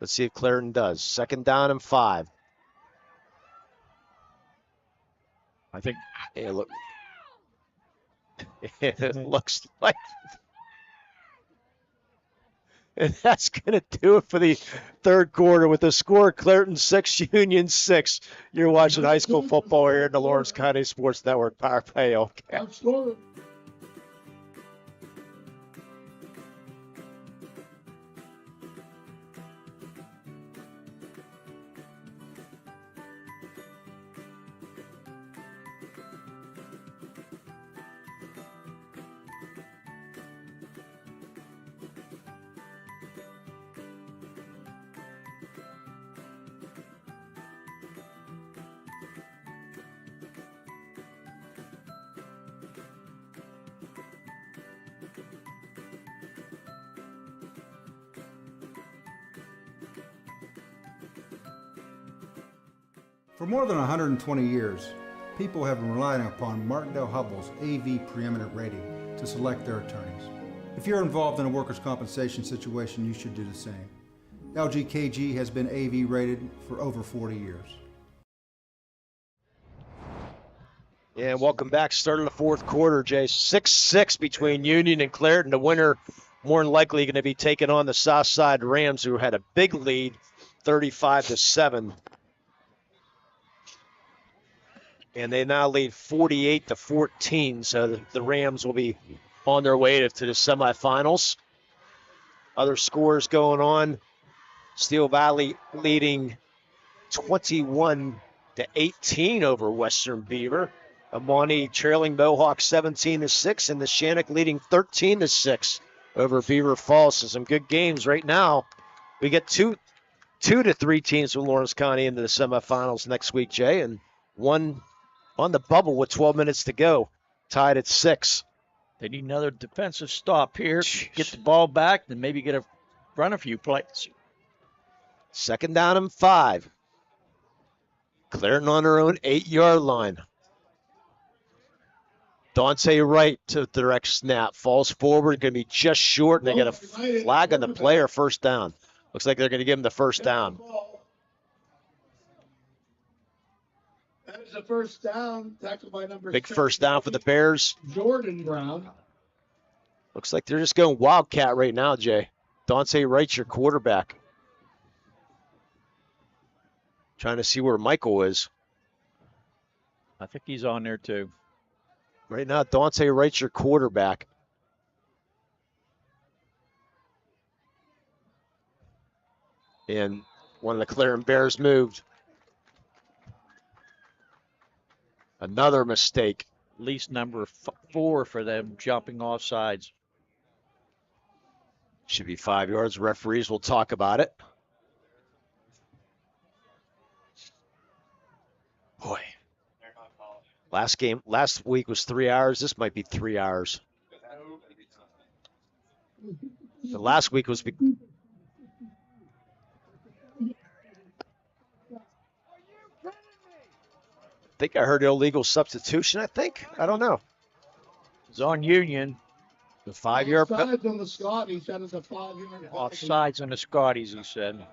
Let's see if Clairton does. Second down and 5. I think. Hey, look. It looks like. And that's going to do it for the third quarter with the score Clairton 6, Union 6. You're watching high school football here in the Lawrence County Sports Network. Powered by LCAP. For more than 120 years, people have been relying upon Martindale Hubbell's AV preeminent rating to select their attorneys. If you're involved in a workers' compensation situation, you should do the same. LGKG has been AV rated for over 40 years. And welcome back. Start of the fourth quarter, Jay. 6-6 between Union and Clarendon. The winner more than likely going to be taking on the Southside Rams, who had a big lead, 35-7. And they now lead 48-14. So the Rams will be on their way to the semifinals. Other scores going on. Steel Valley leading 21-18 over Western Beaver. Amani trailing Mohawk 17-6, and the Shannock leading 13-6 over Beaver Falls. So some good games right now. We get two to three teams from Lawrence County into the semifinals next week, Jay, and one on the bubble with 12 minutes to go, tied at 6. They need another defensive stop here. Get the ball back, then maybe run a few plays. 2nd down and 5. Clarendon on their own 8-yard line. Dante Wright to the direct snap. Falls forward, going to be just short, and they get a flag on the play or first down. Looks like they're going to give him the first down. That is a first down, tackled by number Big first down for the Bears. Jordan Brown. Looks like they're just going Wildcat right now, Jay. Dante Wright's your quarterback. Trying to see where Michael is. I think he's on there too. Right now, Dante Wright's your quarterback. And one of the Clarendon Bears moved. Another mistake. At least number 4 for them jumping off sides. Should be 5 yards. Referees will talk about it. Boy. Last week was 3 hours. This might be 3 hours. The last week was. I think I heard illegal substitution, I think. I don't know. It's on Union. The 5-yard Offsides on the Scotties. That is a 5-yard. Offsides on the Scotties, he said.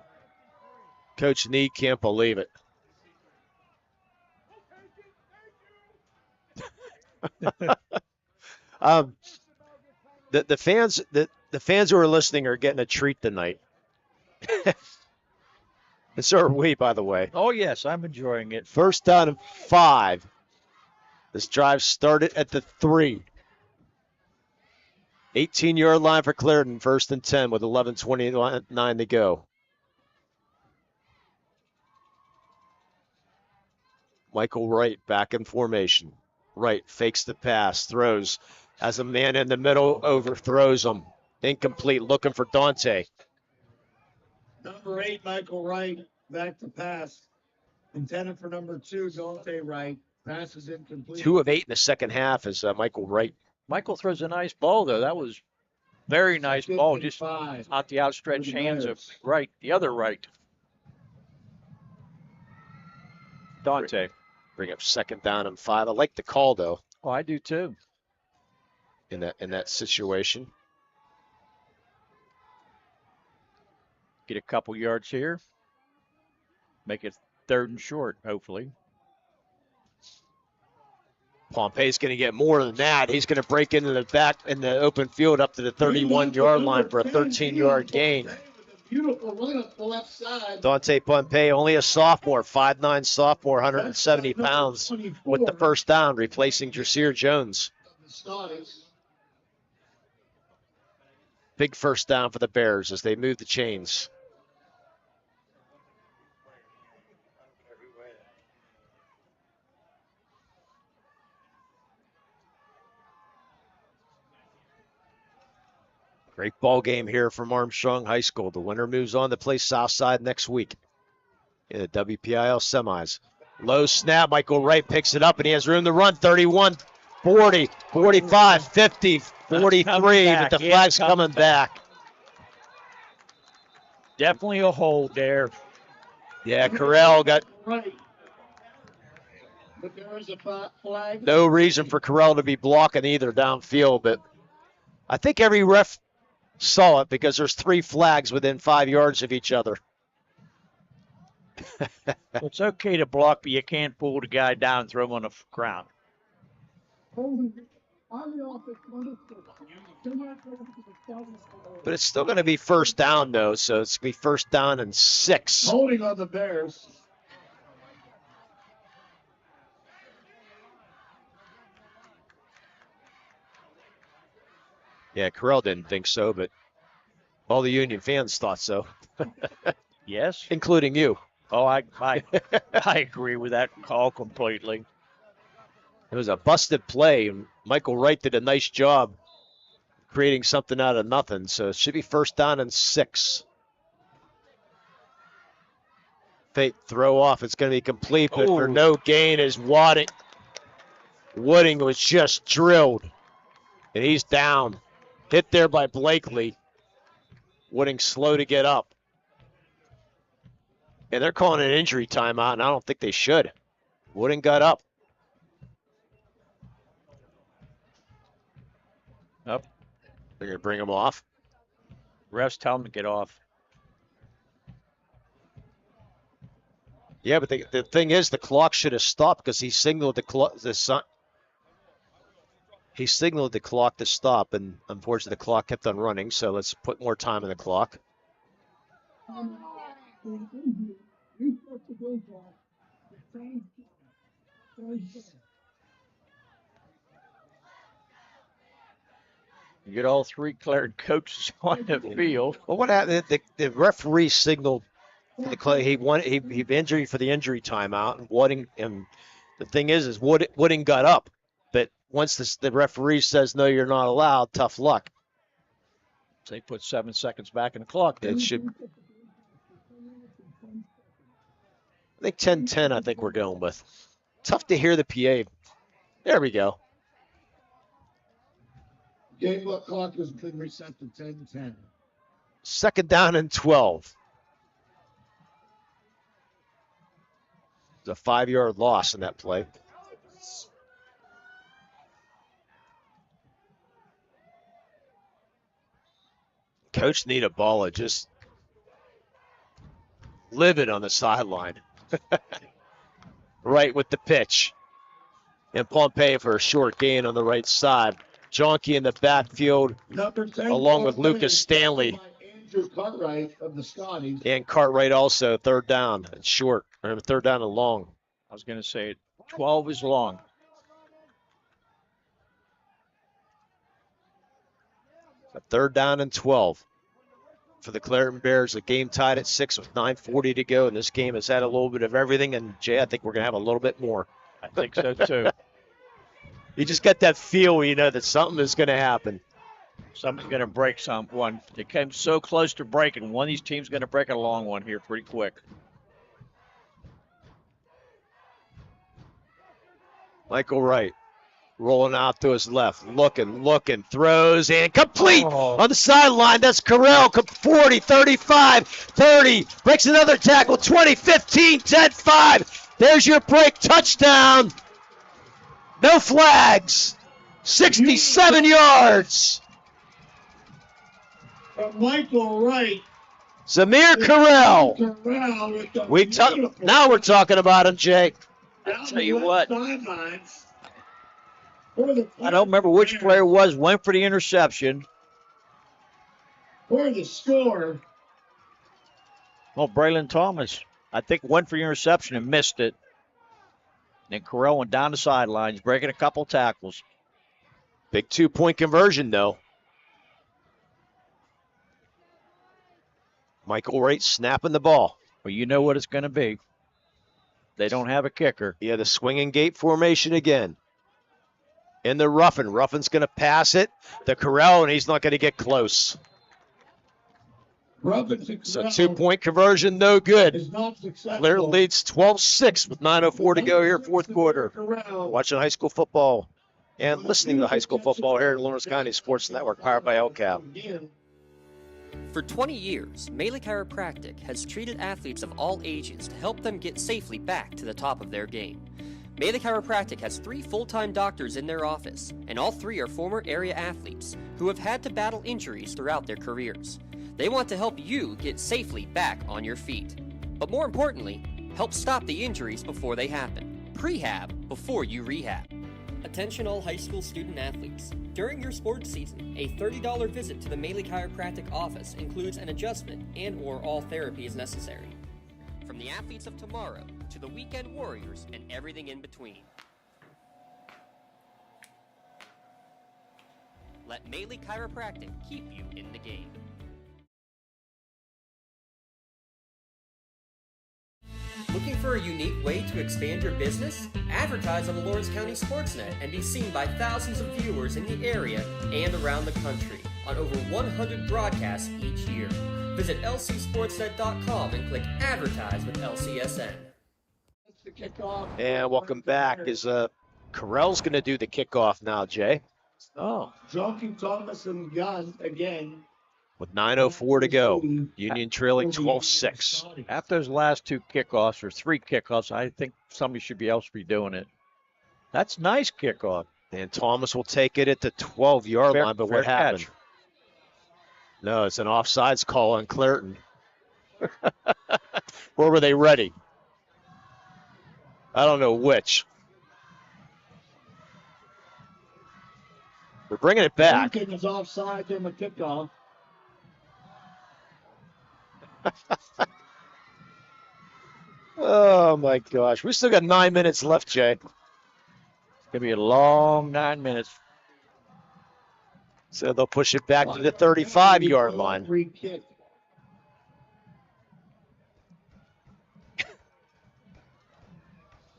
Coach Nee can't believe it. The fans who are listening are getting a treat tonight. And so are we, by the way. Oh, yes, I'm enjoying it. 1st down and 5. This drive started at the 3. 18-yard line for Clarendon, 1st and 10 with 11:29 to go. Michael Wright back in formation. Wright fakes the pass, throws, has a man in the middle, overthrows him. Incomplete, looking for Dante. Number 8, Michael Wright, back to pass. Intended for number 2, Dante Wright. Pass is incomplete. 2 of 8 in the second half is Michael Wright. Michael throws a nice ball, though. That was very nice ball, just out the outstretched hands of Wright, the other Wright. Dante. Bring up 2nd down and 5. I like the call, though. Oh, I do, too. In that situation. Get a couple yards here. Make it 3rd and short, hopefully. Pompey's going to get more than that. He's going to break into the back in the open field up to the 31-yard line for a 13-yard gain. Beautiful run up the left side. Dante Pompey, only a sophomore, 5'9" sophomore, 170 pounds, with the first down, replacing Jasir Jones. Big first down for the Bears as they move the chains. Great ball game here from Armstrong High School. The winner moves on to play Southside next week in the WPIL semis. Low snap. Michael Wright picks it up, and he has room to run. 31, 40, 45, 50, 43, but the flag's coming back. Definitely a hold there. Yeah, Carell got Right. But there is a flag. no reason for Carell to be blocking either downfield, but I think every ref saw it because there's 3 flags within 5 yards of each other. Well, it's okay to block, but you can't pull the guy down and throw him on the ground. But it's still going to be first down, though, so it's going to be first down and 6. Holding on the Bears. Yeah, Carell didn't think so, but all the Union fans thought so. Yes. Including you. Oh, I agree with that call completely. It was a busted play, and Michael Wright did a nice job creating something out of nothing, so it should be first down and 6. Fake throw off. It's going to be complete, but for no gain is Wooding. Wooding was just drilled, and he's down. Hit there by Blakely. Wooding slow to get up. And they're calling an injury timeout, and I don't think they should. Wooding got up. Up. They're going to bring him off. Refs tell him to get off. Yeah, but the thing is, the clock should have stopped because he signaled he signaled the clock to stop, and unfortunately the clock kept on running, so let's put more time on the clock. You get all 3 cleared coaches on the field. Well, what happened? The referee signaled for the play. He injury for the injury timeout, and Wooding. And the thing is Wooding got up, but once the referee says no, you're not allowed. Tough luck. They put 7 seconds back in the clock. It should. I think 10-10. I think we're going with. Tough to hear the PA. There we go. Game clock has been reset to 10-10. Second down and 12. It's a 5-yard loss in that play. Coach Niedabala just livid on the sideline. Right with the pitch. And Pompey for a short gain on the right side. Jonke in the backfield, along with Lucas Stanley. Andrew Cartwright of the Scotties. And Cartwright also, third down and short, or third down and long. I was going to say 12 is long. A third down and 12 for the Clareton Bears. The game tied at 6 with 9:40 to go, and this game has had a little bit of everything. And Jay, I think we're going to have a little bit more. I think so too. You just get that feel, that something is going to happen. Something's going to break someone. They came so close to breaking. One of these teams is going to break a long one here pretty quick. Michael Wright rolling out to his left, looking, throws, and complete on the sideline. That's Carell, 40, 35, 30, breaks another tackle, 20, 15, 10, 5. There's your break, touchdown. No flags, 67 yards. Michael Wright. Zamir Carell. Now we're talking about him, Jay. I'll tell you what. I don't remember which player it was. Went for the interception. For the score. Well, Braylon Thomas, I think, went for the interception and missed it. Then Carell went down the sidelines, breaking a couple tackles. Big 2-point conversion, though. Michael Wright snapping the ball. Well, you know what it's going to be. They don't have a kicker. Yeah, the swinging gate formation again. In the Ruffin. Ruffin's going to pass it to Carell, and he's not going to get close. So 2-point conversion, no good. Clare leads 12-6 with 9:04 to go here, fourth quarter. Watching high school football and listening to high school football here at Lawrence County Sports Network, powered by LCAP. For 20 years, Melee Chiropractic has treated athletes of all ages to help them get safely back to the top of their game. Melee Chiropractic has 3 full-time doctors in their office, and all 3 are former area athletes who have had to battle injuries throughout their careers. They want to help you get safely back on your feet. But more importantly, help stop the injuries before they happen. Prehab before you rehab. A Attention all high school student athletes. During your sports season, a $30 visit to the Maley Chiropractic office includes an adjustment and/or all therapy is necessary. From the athletes of tomorrow to the weekend warriors and everything in between. Let Maley Chiropractic keep you in the game. Looking for a unique way to expand your business? Advertise on the Lawrence County Sportsnet and be seen by thousands of viewers in the area and around the country on over 100 broadcasts each year. Visit lcsportsnet.com and click Advertise with LCSN. And welcome back. Is Carell's going to do the kickoff now, Jay? Oh. Jockey Thomas and Gunn again. With 9:04 to go. Union trailing 12-6. After those last two kickoffs, or three kickoffs, I think somebody should be else be doing it. That's nice kickoff. And Thomas will take it at the 12-yard line, but what happened? Catch. No, it's an offsides call on Clairton. Or were they ready? I don't know which. We're bringing it back. Lincoln is offside in the kickoff. Oh, my gosh. We still got 9 minutes left, Jay. It's going to be a long 9 minutes. So they'll push it back to the 35-yard line. Free kick.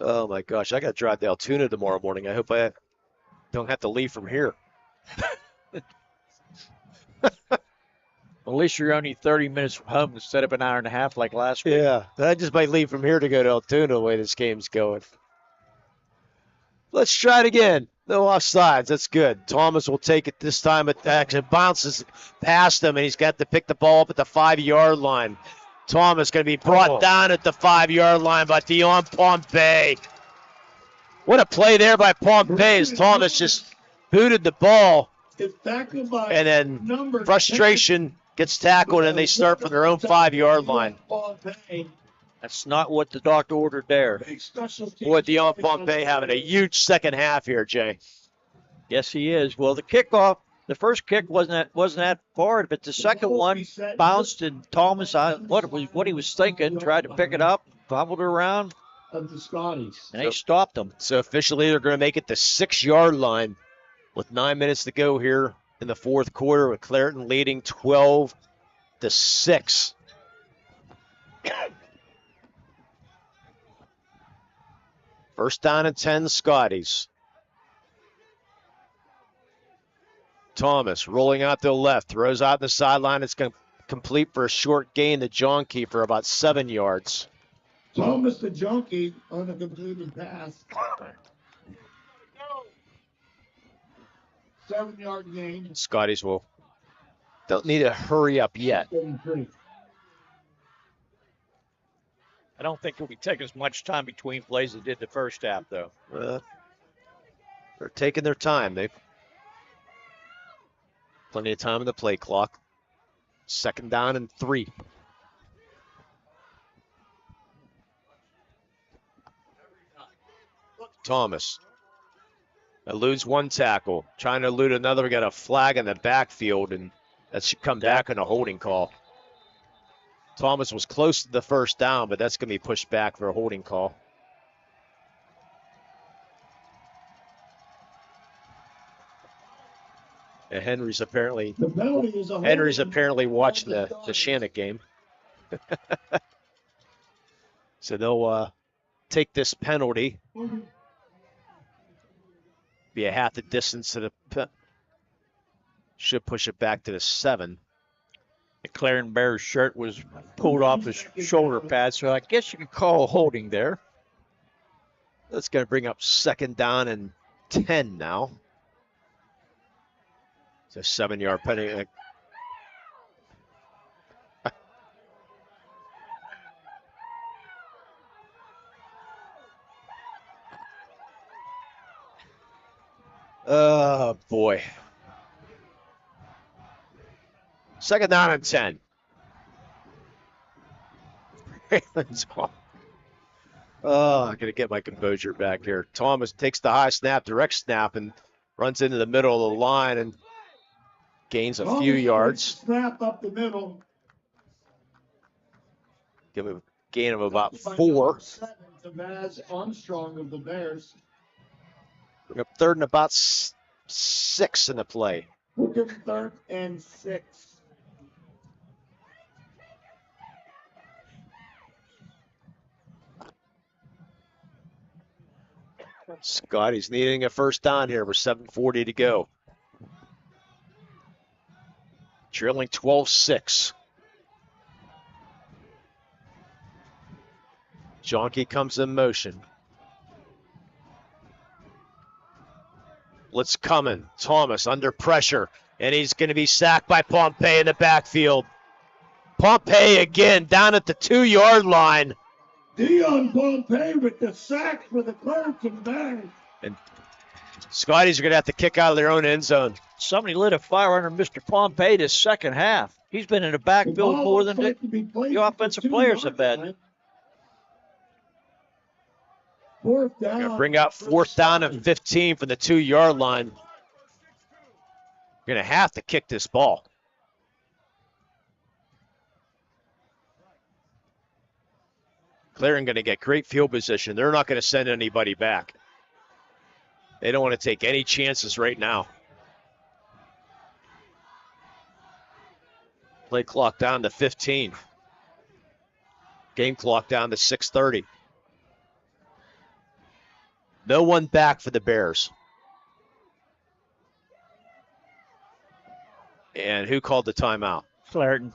Oh, my gosh. I got to drive to Altoona tomorrow morning. I hope I don't have to leave from here. At least you're only 30 minutes from home instead of an hour and a half like last week. Yeah, I just might leave from here to go to Altoona the way this game's going. Let's try it again. No offsides. That's good. Thomas will take it this time. It actually bounces past him, and he's got to pick the ball up at the 5-yard line. Thomas going to be brought down at the 5-yard line by Dion Pompey. What a play there by Pompey as Thomas just booted the ball. And then frustration gets tackled, and they start from their own 5-yard line. That's not what the doctor ordered there. Boy, Dion Pompey having a huge second half here, Jay. Yes, he is. Well, the kickoff, the first kick wasn't that far, but the second one bounced, and Thomas, what he was thinking, tried to pick it up, bobbled around, Of the Scotties. and they stopped him. So officially, they're going to make it the 6-yard line with 9 minutes to go here in the fourth quarter, with Clairton leading 12-6. First down and 10, Scotties. Thomas rolling out to the left, throws out the sideline. It's going to complete for a short gain to John Key for about 7 yards. Thomas the Junkie on a completed pass. 7-yard gain. Scotties don't need to hurry up yet. 73. I don't think it'll be taking as much time between plays as it did the first half, though. They're taking their time. They've plenty of time in the play clock. Second down and 3. Thomas eludes one tackle, trying to elude another. We got a flag in the backfield, and that should come back on a holding call. Thomas was close to the first down, but that's going to be pushed back for a holding call. And Henry's apparently watching the Shannock game. So they'll take this penalty. Be a half the distance to the should push it back to the 7. The Clarion Bears shirt was pulled off his shoulder pad, so I guess you could call holding there. That's going to bring up second down and 10 now. It's a 7-yard penalty. Oh, boy. Second down and 10. Oh, I got to get my composure back here. Thomas takes the high snap, direct snap, and runs into the middle of the line and gains a few yards. Snap up the middle. Give him a gain of about 4. To Vaz Armstrong of the Bears. Bring up 3rd and about 6 in the play. We'll give him 3rd and 6. Scotty's needing a first down here with 7:40 to go. Trailing 12-6. Jonke comes in motion. Blitz coming. Thomas under pressure, and he's going to be sacked by Pompey in the backfield. Pompey again down at the 2-yard line. Dion Pompey with the sack for the Clemson Bears. And Scotties are going to have to kick out of their own end zone. Somebody lit a fire under Mr. Pompey this second half. He's been in the backfield more than the offensive players have been. Fourth down. Going to bring out 4th down and 15 from the 2-yard line. You're going to have to kick this ball. Clarion going to get great field position. They're not going to send anybody back. They don't want to take any chances right now. Play clock down to 15. Game clock down to 6:30. No one back for the Bears. And who called the timeout? Clareton.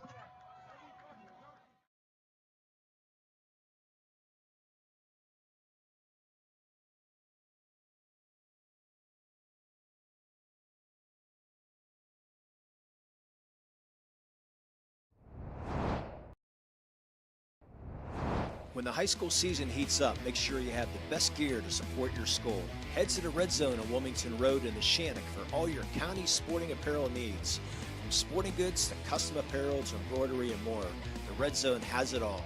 When the high school season heats up, make sure you have the best gear to support your school. Head to the Red Zone on Wilmington Road in the Shannock for all your county sporting apparel needs. From sporting goods to custom apparel to embroidery and more, the Red Zone has it all.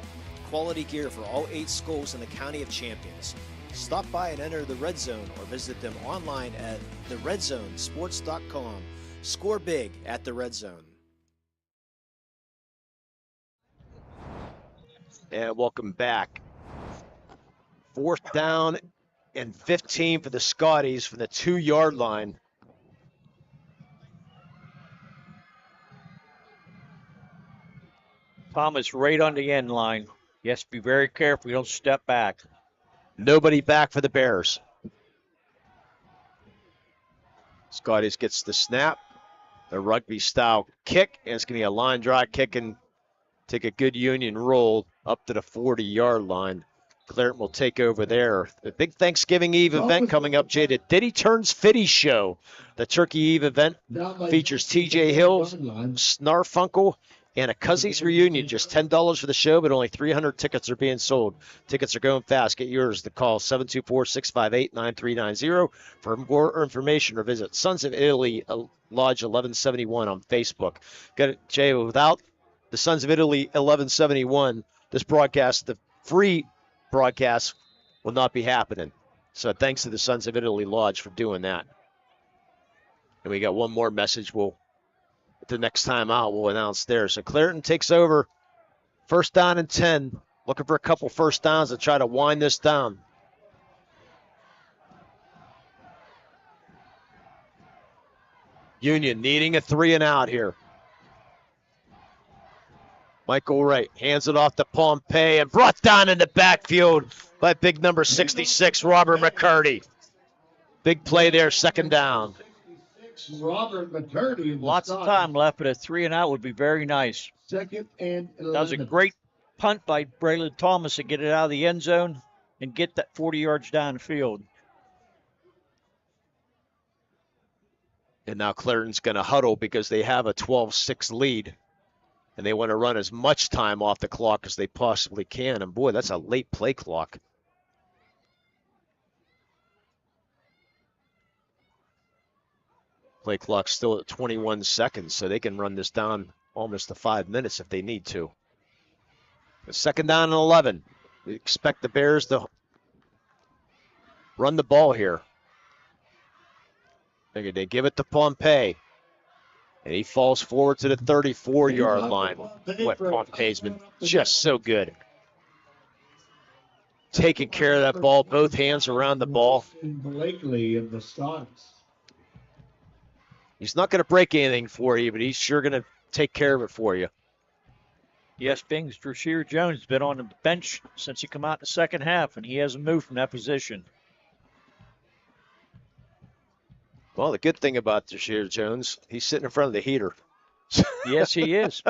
Quality gear for all 8 schools in the County of Champions. Stop by and enter the Red Zone or visit them online at theredzonesports.com. Score big at the Red Zone. And welcome back. 4th down and 15 for the Scotties from the 2-yard line. Thomas right on the end line. Yes, be very careful. You don't step back. Nobody back for the Bears. Scotties gets the snap. The rugby-style kick. And it's going to be a line drive kick and take a good Union roll up to the 40-yard line. Clareton will take over there. The big Thanksgiving Eve event coming up, Jay. The Diddy Turns Fitty Show. The Turkey Eve event features TJ Hill, Snarfunkel, and a Cousins reunion. Just $10 for the show, but only 300 tickets are being sold. Tickets are going fast. Get yours. The call 724-658-9390 for more information, or visit Sons of Italy Lodge 1171 on Facebook. Got it, Jay. Without the Sons of Italy 1171, this broadcast, the free broadcast, will not be happening. So thanks to the Sons of Italy Lodge for doing that. And we got one more message. The next time out, we'll announce there. So Clareton takes over. 1st down and 10. Looking for a couple first downs to try to wind this down. Union needing a 3 and out here. Michael Wright hands it off to Pompey and brought down in the backfield by big number 66, Robert McCurdy. Big play there, 2nd down. Robert McCurdy. Lots of time left, but a 3 and out would be very nice. 2nd and 11. That was a great punt by Braylon Thomas to get it out of the end zone and get that 40 yards down the field. And now Clareton's going to huddle because they have a 12-6 lead. And they want to run as much time off the clock as they possibly can. And boy, that's a late play clock. Play clock still at 21 seconds, so they can run this down almost to 5 minutes if they need to. But 2nd down and 11. We expect the Bears to run the ball here. They give it to Pompey. And he falls forward to the 34-yard line. What Pompey's been just so good. Taking care of that ball, both hands around the ball. Blakely in the starts. He's not going to break anything for you, but he's sure going to take care of it for you. Yes, Bing's Rasheer Jones has been on the bench since he come out in the second half, and he hasn't moved from that position. Well, the good thing about Rasheer Jones, he's sitting in front of the heater. Yes, he is.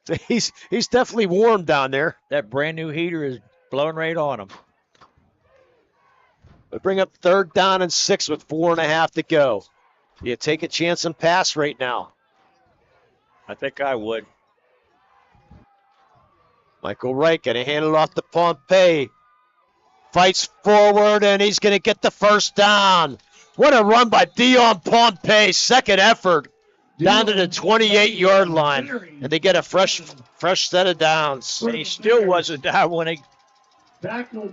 So he's definitely warm down there. That brand new heater is blowing right on him. We bring up 3rd down and 6 with 4.5 to go. You take a chance and pass right now. I think I would. Michael Wright going to hand it off to Pompey. Fights forward, and he's going to get the first down. What a run by Dion Pompey. Second effort down to the 28-yard line. And they get a fresh set of downs. And he still wasn't down when he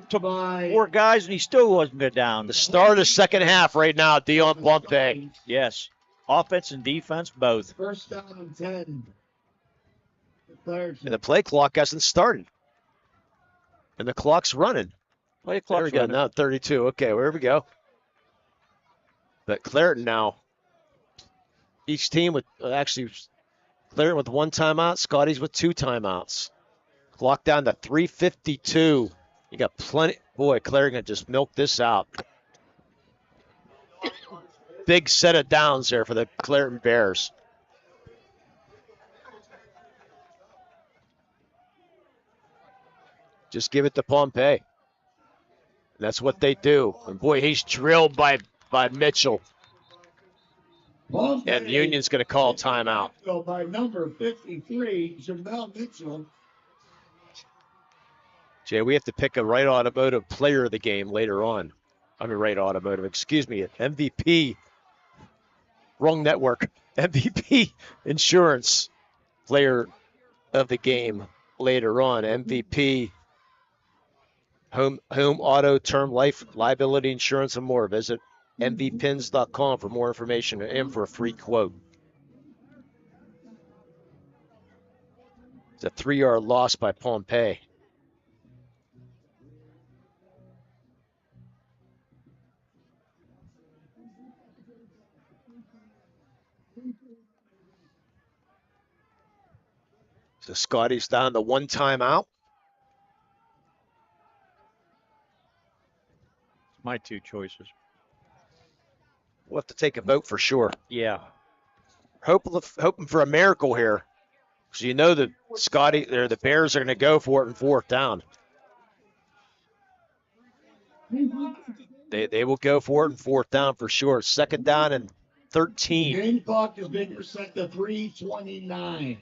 took 4 guys, and he still wasn't good down. The start of the second half right now, Dion Pompey. Yes. Offense and defense, both. First down and 10. And the play clock hasn't started. And the clock's running. Play clock's there we go. running. Now 32. Okay, where we go. But Clareton now. Each team with Clareton with 1 timeout. Scotty's with 2 timeouts. Clock down to 3:52. You got plenty. Boy, Clareton just milked this out. Big set of downs there for the Clareton Bears. Just give it to Pompey. That's what they do. And boy, he's drilled by Mitchell. Pompey, and Union's going to call timeout. By number 53, Jamel Mitchell. Jay, we have to pick a Wright Automotive player of the game later on. Wright Automotive, excuse me, MVP. Wrong network. MVP Insurance player of the game later on. MVP Home auto, term, life, liability insurance, and more. Visit mvpins.com for more information and for a free quote. It's a 3-yard loss by Pompey. So Scotty's down to 1 timeout. My 2 choices. We'll have to take a vote for sure. Yeah. Hoping for a miracle here. Because you know that the Bears are going to go for it in 4th down. They will go for it in 4th down for sure. 2nd down and 13. Game clock has been reset to 3:29.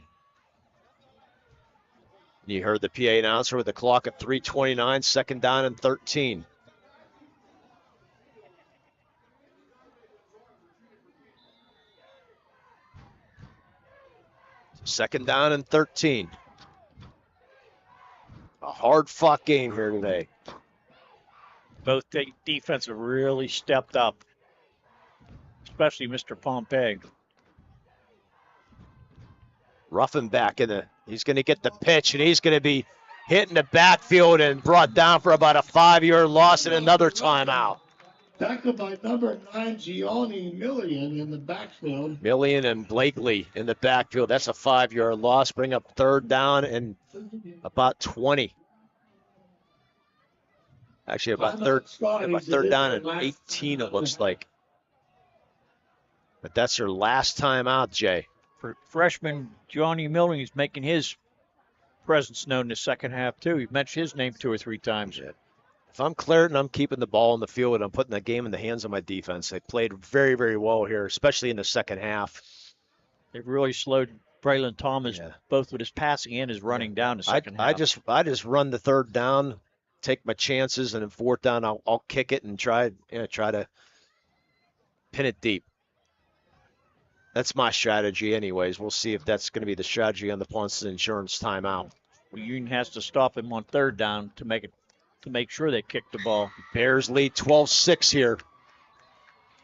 You heard the PA announcer with the clock at 3:29, 2nd down and 13. Second down and 13. A hard-fought game here today. Both defense have really stepped up, especially Mr. Pompey. Ruffenbach he's going to get the pitch, and he's going to be hit in the backfield and brought down for about a 5-yard loss and another timeout. Tackled by number 9, Gianni Millian in the backfield. Millian and Blakely in the backfield. That's a 5-yard loss. Bring up 3rd down and about 20. Actually, about third down and 18, it looks like. But that's their last time out, Jay. For freshman Johnny Millian is making his presence known in the second half, too. He mentioned his name 2 or 3 times. If I'm Clareton, I'm keeping the ball in the field, and I'm putting the game in the hands of my defense. They played very, very well here, especially in the second half. They've really slowed Braylon Thomas, both with his passing and his running down the second half. I just run the 3rd down, take my chances, and in 4th down, I'll kick it and try to pin it deep. That's my strategy anyways. We'll see if that's going to be the strategy on the Ponce Insurance timeout. Well, Union has to stop him on 3rd down to make it to make sure they kick the ball. Bears lead 12-6 here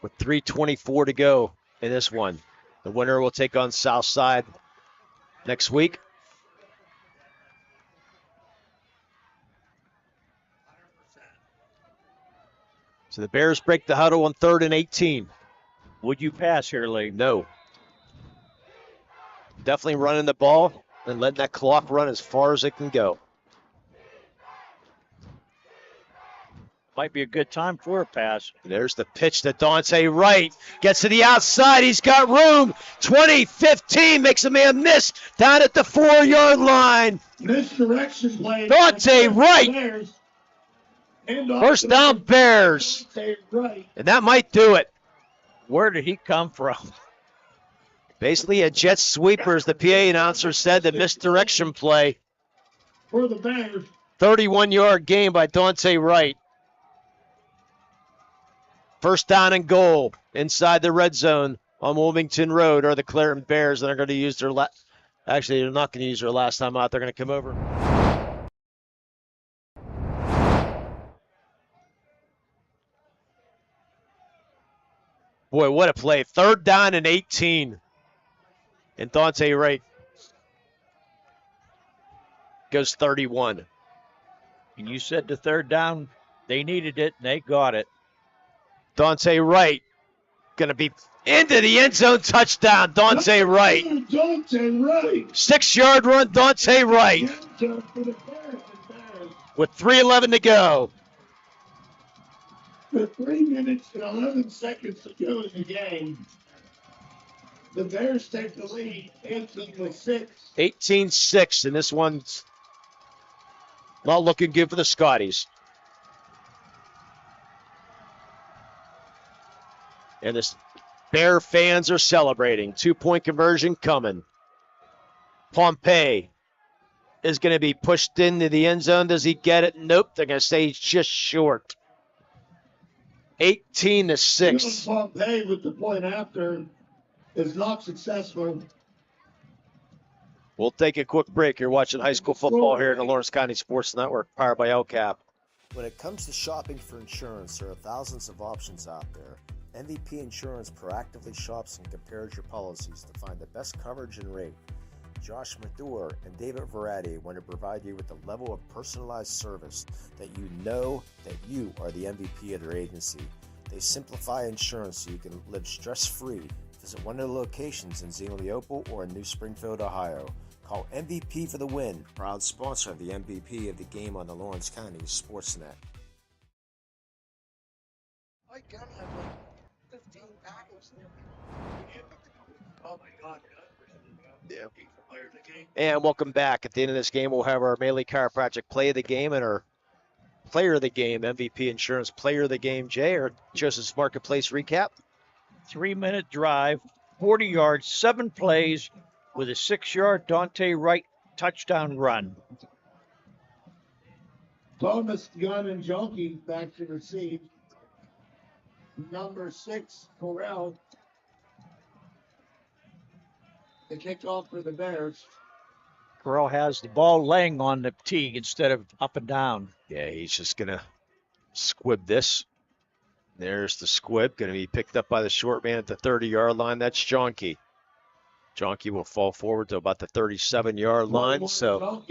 with 3:24 to go in this one. The winner will take on Southside next week. So the Bears break the huddle on 3rd and 18. Would you pass here, Lee? No. Definitely running the ball and letting that clock run as far as it can go. Might be a good time for a pass. There's the pitch to Dante Wright. Gets to the outside. He's got room. 20-15 makes a man miss down at the 4-yard line. Misdirection play. Dante Wright. Bears. First down, Bears. Dante Wright. And that might do it. Where did he come from? Basically a jet sweeper, as the PA announcer said, the misdirection play. For the Bears. 31-yard gain by Dante Wright. First down and goal inside the red zone on Wilmington Road are the Clareton Bears, and they're going to use their actually, they're not going to use their last time out. They're going to come over. Boy, what a play. 3rd down and 18. And Dante Wright goes 31. And you said the 3rd down, they needed it, and they got it. Dante Wright going to be into the end zone, touchdown. Dante Wright. Dante Wright. 6-yard run, Dante Wright. With 3:11 to go. With 3 minutes and 11 seconds to go in the game, the Bears take the lead 18-6. 18-6, and this one's not looking good for the Scotties. And the Bear fans are celebrating. 2-point conversion coming. Pompey is going to be pushed into the end zone. Does he get it? Nope. They're going to say he's just short. 18-6. Pompey with the point after is not successful. We'll take a quick break. You're watching high school football here in the Lawrence County Sports Network, powered by LCAP. When it comes to shopping for insurance, there are thousands of options out there. MVP Insurance proactively shops and compares your policies to find the best coverage and rate. Josh Madure and David Verratti want to provide you with the level of personalized service that you know that you are the MVP of their agency. They simplify insurance so you can live stress-free. Visit one of the locations in Xenopal or in New Springfield, Ohio. Call MVP for the win, proud sponsor of the MVP of the game on the Lawrence County Sportsnet. I gotta have like 15 tackles. Oh my God. Yeah. And welcome back. At the end of this game, we'll have our Melee Chiropractic play of the game and our player of the game, MVP Insurance player of the game, Jay, or Joseph's Marketplace recap. 3-minute drive, 40 yards, 7 plays with a 6-yard Dante Wright touchdown run. Thomas, Gunn, and Junkie back to receive. Number 6, Corral. The kickoff for the Bears. Corral has the ball laying on the tee instead of up and down. Yeah, he's just going to squib this. There's the squib, going to be picked up by the short man at the 30-yard line. That's Jonke. Jonke will fall forward to about the 37-yard line, so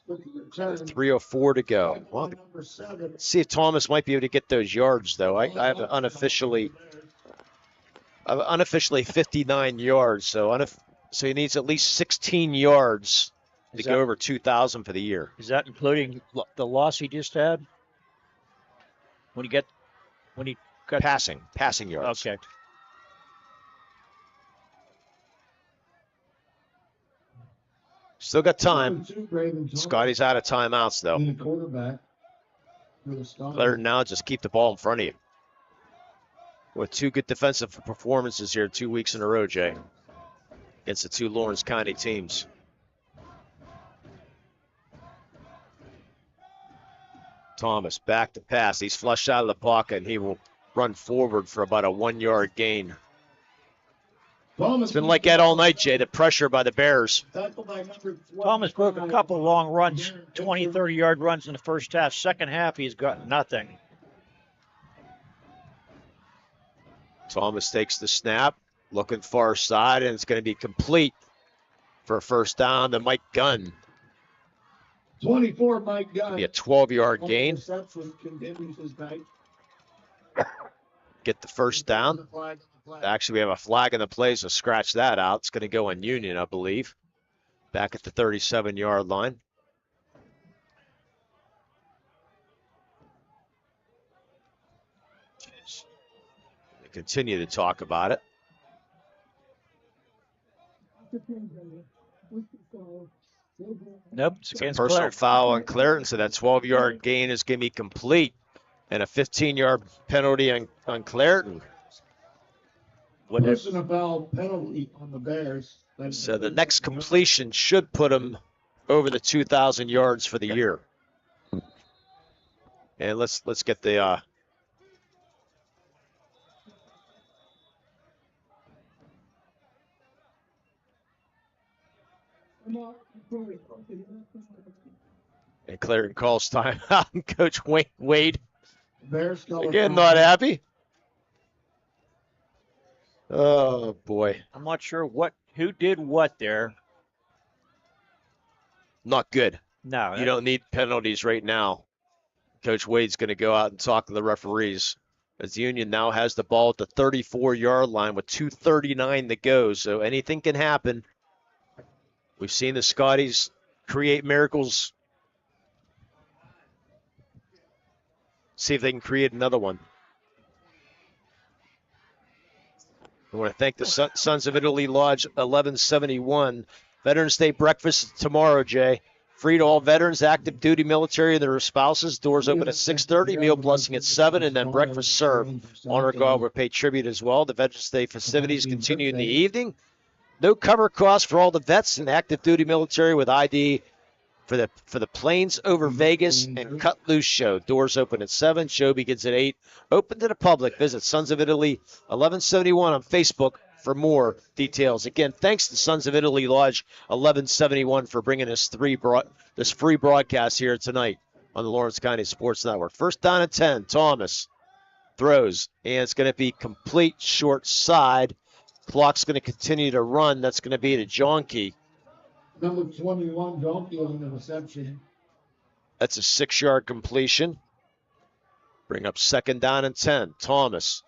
3:04 to go. Well, let's see if Thomas might be able to get those yards, though. I have unofficially 59 yards, so he needs at least 16 yards to go over 2,000 for the year. Is that including the loss he just had? When he got passing yards. Okay. Still got time. Scotty's out of timeouts, though. Better now just keep the ball in front of you. With 2 good defensive performances here 2 weeks in a row, Jay, against the 2 Lawrence County teams. Thomas back to pass. He's flushed out of the pocket, and he will run forward for about a 1-yard gain. It's been like that all night, Jay, the pressure by the Bears. Thomas broke a couple long runs, 20, 30-yard runs in the first half. Second half, he's got nothing. Thomas takes the snap, looking far side, and it's going to be complete for a first down to Mike Gunn. 24, Mike Gunn. Be a 12-yard gain. Continues his night. Get the first down. Actually, we have a flag in the play, so scratch that out. It's going to go on Union, I believe. Back at the 37-yard line. They continue to talk about it. Nope, it's It's a against personal Clark. foul on Clareton, so that 12-yard gain is going to be complete. And a 15-yard penalty on Clareton. Personal foul penalty on the Bears. So the next completion should put him over the 2,000 yards for the year. And let's get the and Clareton calls time out. Coach Wade Bears again not happy. Oh boy, I'm not sure who did what there. not good. No, You don't need penalties right now. Coach Wade's going to go out and talk to the referees as the Union now has the ball at the 34-yard line with 2:39 to go. So anything can happen. We've seen the Scotties create miracles. See if they can create another one. I want to thank the Sons of Italy Lodge 1171. Veterans Day breakfast tomorrow, Jay. Free to all veterans, active duty military, and their spouses. Doors open at 6:30, meal blessing at 7, and then breakfast served. Honor guard will pay tribute as well. The Veterans Day festivities continue in the evening. No cover cost for all the vets and active duty military with ID for the Plains over Vegas and Cut Loose show. Doors open at 7. Show begins at 8. Open to the public. Visit Sons of Italy 1171 on Facebook for more details. Again, thanks to Sons of Italy Lodge 1171 for bringing us this free broadcast here tonight on the Lawrence County Sports Network. First down at 10. Thomas throws, and it's going to be complete short side. Clock's going to continue to run. That's going to be to Jonke. Number 21, Donkey on the reception. That's a 6-yard completion. Bring up second down and 10. Thomas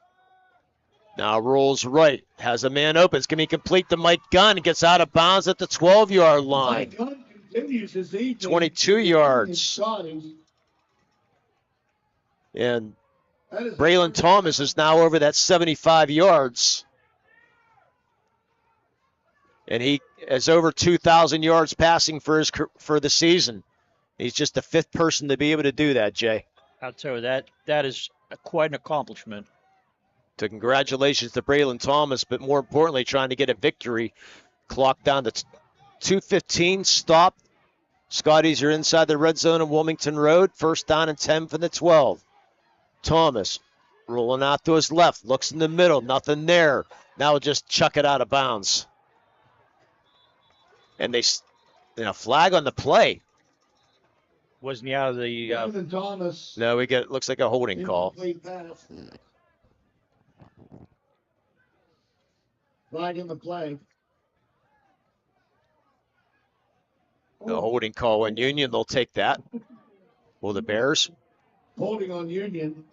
now rolls right. Has a man open. It's going to be complete to Mike Gunn. Gets out of bounds at the 12-yard line. Mike Gunn continues his evening. 22 yards. And Braylon Thomas is now over that 75 yards. And he has over 2,000 yards passing for the season. He's just the 5th person to be able to do that, Jay. I'll tell you that is quite an accomplishment. So congratulations to Braylon Thomas, but more importantly, trying to get a victory. Clock down to 2:15. Stop. Scotties are inside the red zone on Wilmington Road. First down and 10 from the 12. Thomas rolling out to his left. Looks in the middle. Nothing there. Now we'll just chuck it out of bounds. And they, flag on the play. Wasn't he out of the? Thomas. No, we get. Looks like a holding call. Pass. Flag in the play. The holding call on Union. They'll take that. Will the Bears? Holding on Union.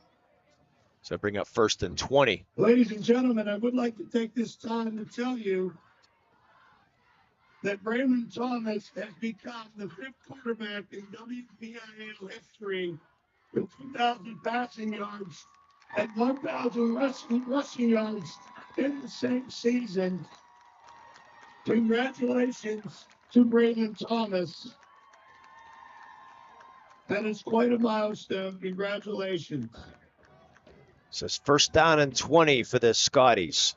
So bring up first and 20. Ladies and gentlemen, I would like to take this time to tell you that Braylon Thomas has become the 5th quarterback in WPIAL history with 2,000 passing yards and 1,000 rushing yards in the same season. Congratulations to Braylon Thomas. That is quite a milestone. Congratulations. So it's first down and 20 for the Scotties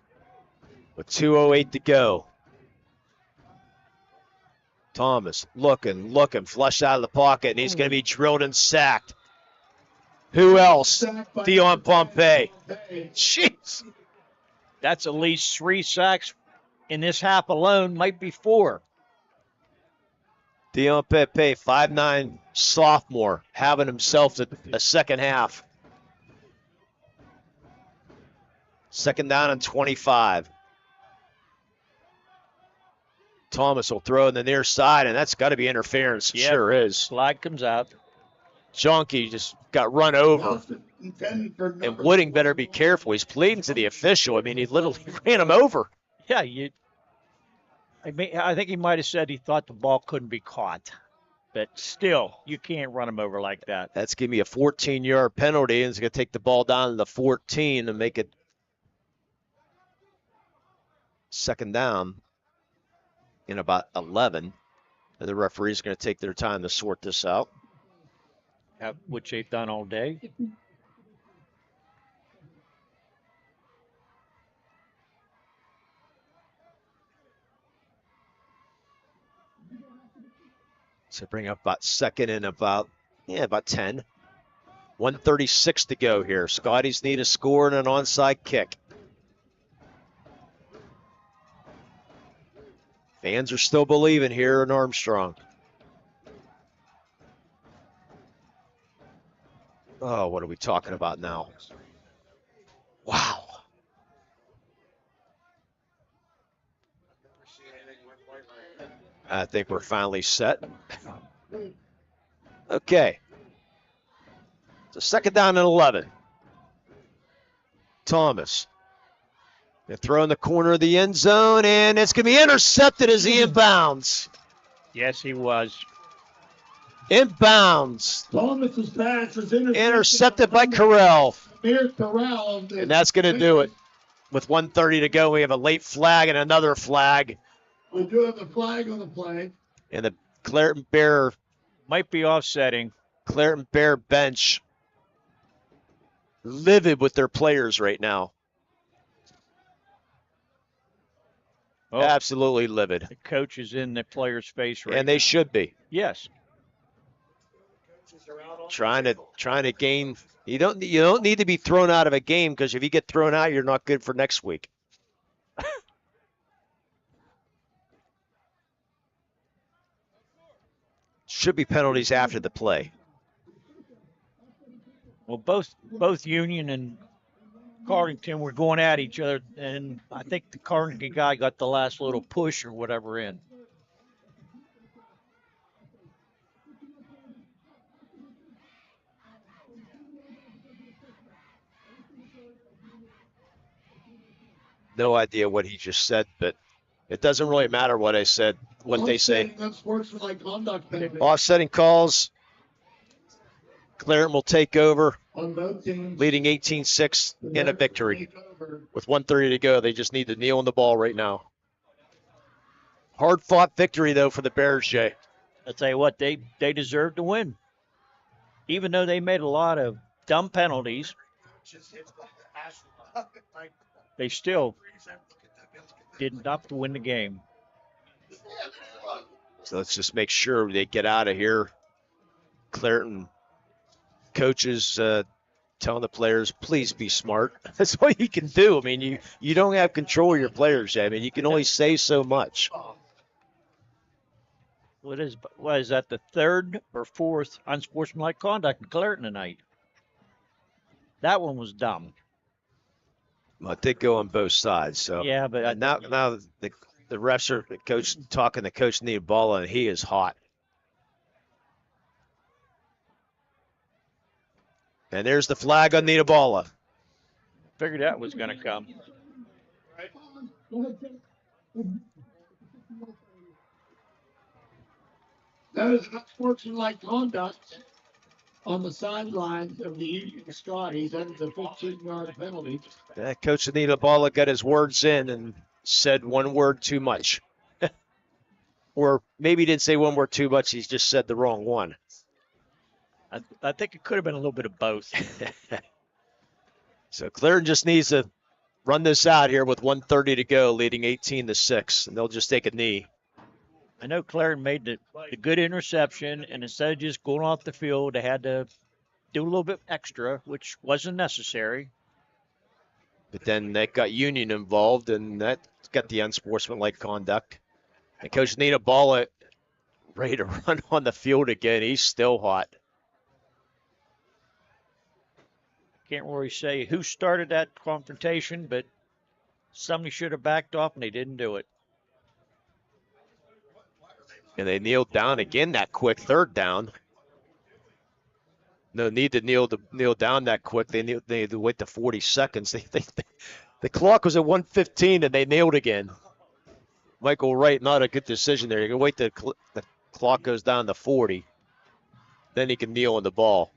with 2:08 to go. Thomas looking, flushed out of the pocket, and he's going to be drilled and sacked. Who else? Dion Pompey. Jeez. That's at least 3 sacks in this half alone might be 4. Dion Pepe, 5'9" sophomore, having himself a second half. Second down and 25. Thomas will throw in the near side, and that's got to be interference. It sure is. Flag comes out. Jonky just got run over. And Wooding better be careful. He's pleading to the official. I mean, he literally ran him over. Yeah, I think he might have said he thought the ball couldn't be caught. But still, you can't run him over like that. That's going to be a 14-yard penalty, and it's going to take the ball down to the 14 and make it second down in about 11. And the referee's going to take their time to sort this out. Which they've done all day. So bring up about second and about 10. 1:36 to go here. Scotties need a score and an onside kick. Fans are still believing here in Armstrong. Oh, what are we talking about now? Wow. I think we're finally set. Okay. So second down and 11. Thomas. They throw in the corner of the end zone, and it's going to be intercepted as he inbounds. Yes, he was. Inbounds. Thomas's pass is Intercepted by Corral. Here's Corral. And that's going to do it. With 1:30 to go, we have a late flag and another flag. We do have a flag on the play. And the Clareton Bear might be offsetting. Clareton Bear bench livid with their players right now. Oh. Absolutely livid. The coach is in the player's face right now. And they should be. Yes. Trying to gain. You don't need to be thrown out of a game, because if you get thrown out, you're not good for next week. Should be penalties after the play. Well, both Union and Cardington were going at each other, and I think the Cardington guy got the last little push or whatever in. No idea what he just said, but it doesn't really matter what I said, what they say. Offsetting calls. Clareton will take over, leading 18-6 in a victory. With 1:30 to go, they just need to kneel on the ball right now. Hard-fought victory, though, for the Bears, Jay. I'll tell you what, they deserve to win. Even though they made a lot of dumb penalties, they still did enough to win the game. So let's just make sure they get out of here. Clareton coaches telling the players, please be smart. That's all you can do. I mean, you don't have control of your players. I mean, you can only say so much. What is that, the third or fourth unsportsmanlike conduct in Clareton tonight? That one was dumb. Well, it did go on both sides. So yeah, but now the refs are the coach talking. The coach need ball, and he is hot. And there's the flag on Nitabala. Figured that was going to come. That is unsportsmanlike conduct on the sidelines of the Union Scotties. That is a 15-yard penalty. Coach Nitabala got his words in and said one word too much. Or maybe he didn't say one word too much. He just said the wrong one. I think it could have been a little bit of both. So Clareton just needs to run this out here with 1:30 to go, leading 18-6, and they'll just take a knee. I know Clareton made the good interception, and instead of just going off the field, they had to do a little bit extra, which wasn't necessary. But then that got Union involved, and that's got the unsportsmanlike conduct. And Coach Nina Balla ready to run on the field again. He's still hot. Can't really say who started that confrontation, but somebody should have backed off, and they didn't do it. And they kneeled down again that quick, third down. No need to kneel down that quick. They had to wait the 40 seconds. The clock was at 1:15 and they kneeled again. Michael Wright, not a good decision there. You can wait the clock goes down to 40. Then he can kneel on the ball.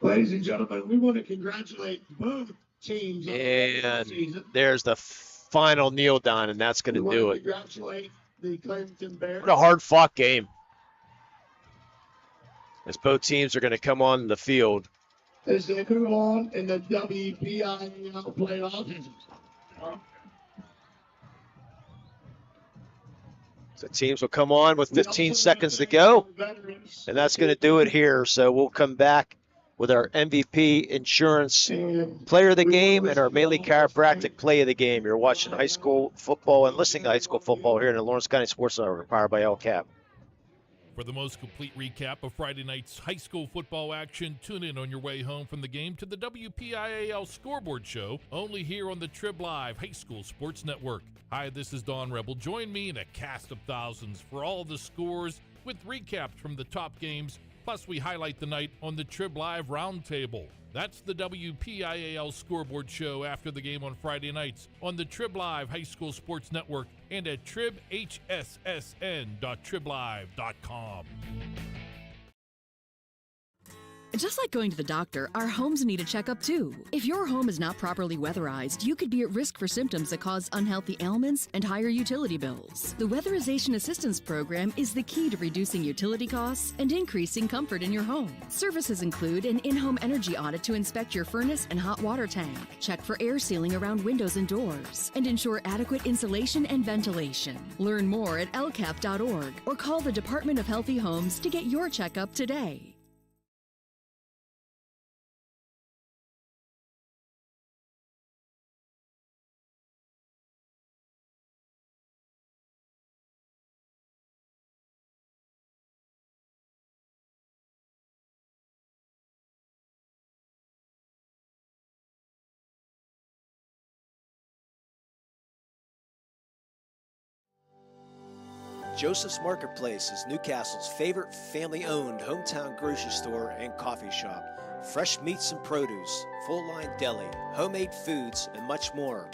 Ladies and gentlemen, we want to congratulate both teams. And there's the final kneel down, and that's going to do it. Congratulate the Clemson Bears. What a hard-fought game. As both teams are going to come on the field. As they move on in the WPIAL playoffs. So teams will come on with 15 seconds to go, and that's going to do it here. So we'll come back with our MVP Insurance Player of the Game and our Mainly Chiropractic Play of the Game. You're watching high school football and listening to high school football here in the Lawrence County Sports Network, powered by LCAP. For the most complete recap of Friday night's high school football action, tune in on your way home from the game to the WPIAL Scoreboard Show, only here on the Trib Live High School Sports Network. Hi, this is Don Rebel. Join me in a cast of thousands for all the scores with recaps from the top games. Plus, we highlight the night on the Trib Live Roundtable. That's the WPIAL Scoreboard Show after the game on Friday nights on the Trib Live High School Sports Network and at tribhssn.triblive.com. Just like going to the doctor, our homes need a checkup too. If your home is not properly weatherized, you could be at risk for symptoms that cause unhealthy ailments and higher utility bills. The Weatherization Assistance Program is the key to reducing utility costs and increasing comfort in your home. Services include an in-home energy audit to inspect your furnace and hot water tank, check for air sealing around windows and doors, and ensure adequate insulation and ventilation. Learn more at lcap.org or call the Department of Healthy Homes to get your checkup today. Joseph's Marketplace is Newcastle's favorite family-owned hometown grocery store and coffee shop. Fresh meats and produce, full-line deli, homemade foods, and much more.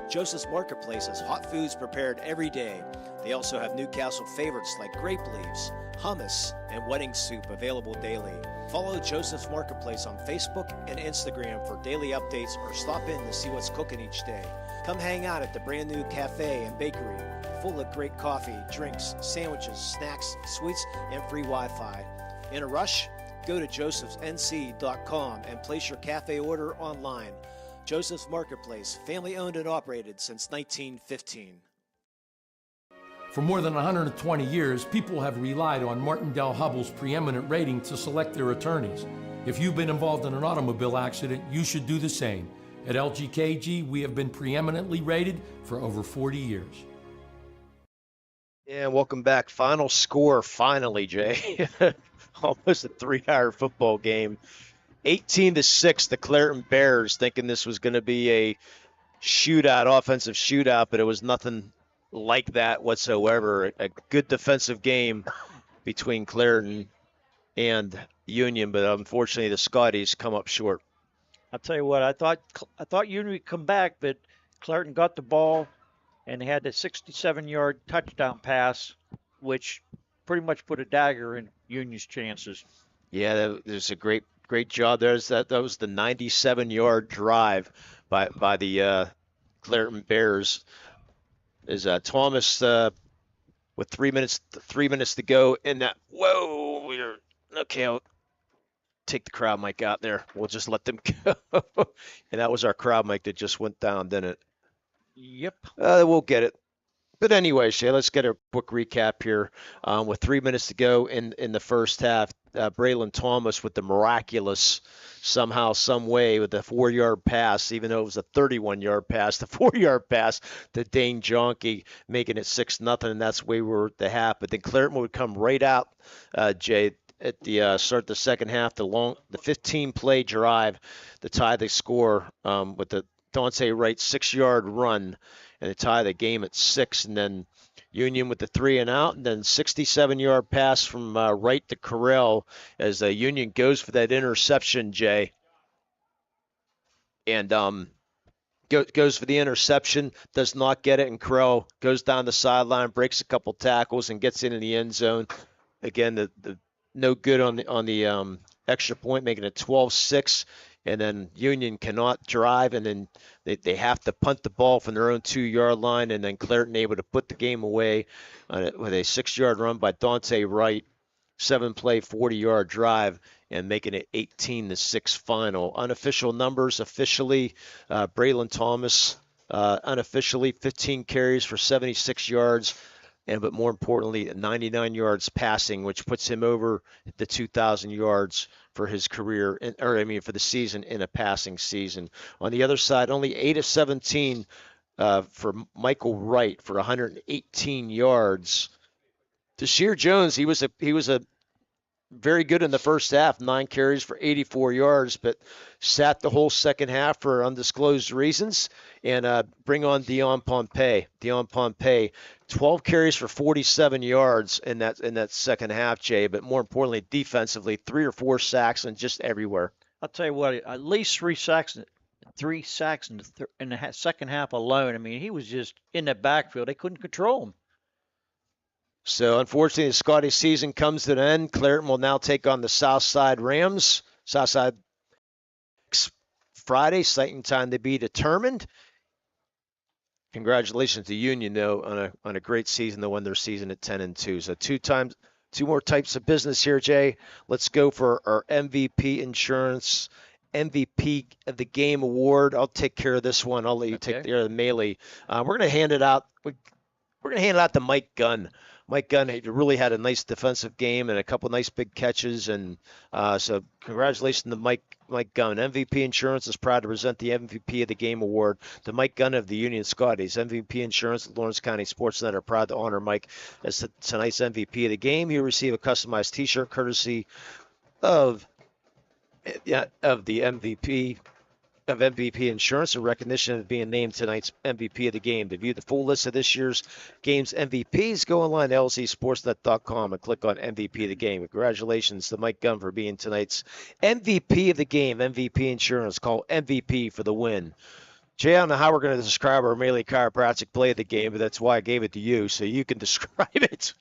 Joseph's Marketplace has hot foods prepared every day. They also have Newcastle favorites like grape leaves, hummus, and wedding soup available daily. Follow Joseph's Marketplace on Facebook and Instagram for daily updates or stop in to see what's cooking each day. Come hang out at the brand new cafe and bakery, full of great coffee, drinks, sandwiches, snacks, sweets, and free Wi-Fi. In a rush? Go to josephsnc.com and place your cafe order online. Joseph's Marketplace, family owned and operated since 1915. For more than 120 years, people have relied on Martindale Hubbell's preeminent rating to select their attorneys. If you've been involved in an automobile accident, you should do the same. At LGKG, we have been preeminently rated for over 40 years. And welcome back. Final score, finally, Jay. Almost a 3-hour football game. 18-6, the Clareton Bears, thinking this was going to be a shootout, offensive shootout, but it was nothing like that whatsoever. A good defensive game between Clareton and Union, but unfortunately the Scotties come up short. I'll tell you what, I thought Union would come back, but Clareton got the ball and they had the 67-yard touchdown pass, which pretty much put a dagger in Union's chances. Yeah, that was a great job. That was the 97-yard drive by the Clareton Bears. Is Thomas with 3 minutes to go in that? Whoa, okay. I'll take the crowd mic out there. We'll just let them go. And that was our crowd mic that just went down, didn't it? Yep. We'll get it. But anyway, Shay, let's get a quick recap here. With 3 minutes to go in the first half, Braylon Thomas with the miraculous somehow, some way with a 4-yard pass, even though it was a 31-yard pass, the 4-yard pass to Dane Jonke, making it 6-0, and that's where we were at the half. But then Clairton would come right out, Jay, at the start of the second half, the 15-play drive to tie the score with the Dante Wright 6-yard run, and to tie the game at 6, and then Union with the 3 and out, and then 67-yard pass from Wright to Correll as Union goes for that interception, Jay. And goes for the interception, does not get it, and Correll goes down the sideline, breaks a couple tackles, and gets into the end zone. Again, the no good on the extra point, making it 12-6. And then Union cannot drive, and then they have to punt the ball from their own 2-yard line, and then Clairton able to put the game away with a 6-yard run by Dante Wright, 7-play, 40-yard drive, and making it 18-6 final. Unofficial numbers, officially, Braylon Thomas, unofficially 15 carries for 76 yards, but more importantly, 99 yards passing, which puts him over the 2,000 yards for his career, for the season in a passing season. On the other side, only 8 of 17 for Michael Wright for 118 yards. Deshaun Jones, he was a very good in the first half, 9 carries for 84 yards, but sat the whole second half for undisclosed reasons. And bring on Dion Pompey. 12 carries for 47 yards in that second half, Jay. But more importantly, defensively, 3 or 4 sacks and just everywhere. I'll tell you what, at least 3 sacks in the second half alone. I mean, he was just in the backfield. They couldn't control him. So, unfortunately, the Scotty season comes to an end. Clairton will now take on the Southside Rams. Southside Friday, site and time to be determined. Congratulations to Union, though, on a great season. They'll win their season at 10-2. So, two more types of business here, Jay. Let's go for our MVP Insurance MVP of the Game award. I'll take care of this one. I'll let you take care of the melee. We're going to hand it out. We're going to hand it out to Mike Gunn. Mike Gunn really had a nice defensive game and a couple nice big catches, and so congratulations to Mike Gunn. MVP Insurance is proud to present the MVP of the Game award to Mike Gunn of the Union Scotties. MVP Insurance at Lawrence County Sports Net are proud to honor Mike as tonight's MVP of the game. He'll receive a customized T-shirt courtesy of the MVP. Of MVP Insurance in recognition of being named tonight's MVP of the game. To view the full list of this year's game's MVPs, go online to lcsportsnet.com and click on MVP of the game. Congratulations to Mike Gunn for being tonight's MVP of the game. MVP Insurance, call MVP for the win. Jay, I don't know how we're going to describe our Melee Chiropractic play of the game, but that's why I gave it to you, so you can describe it.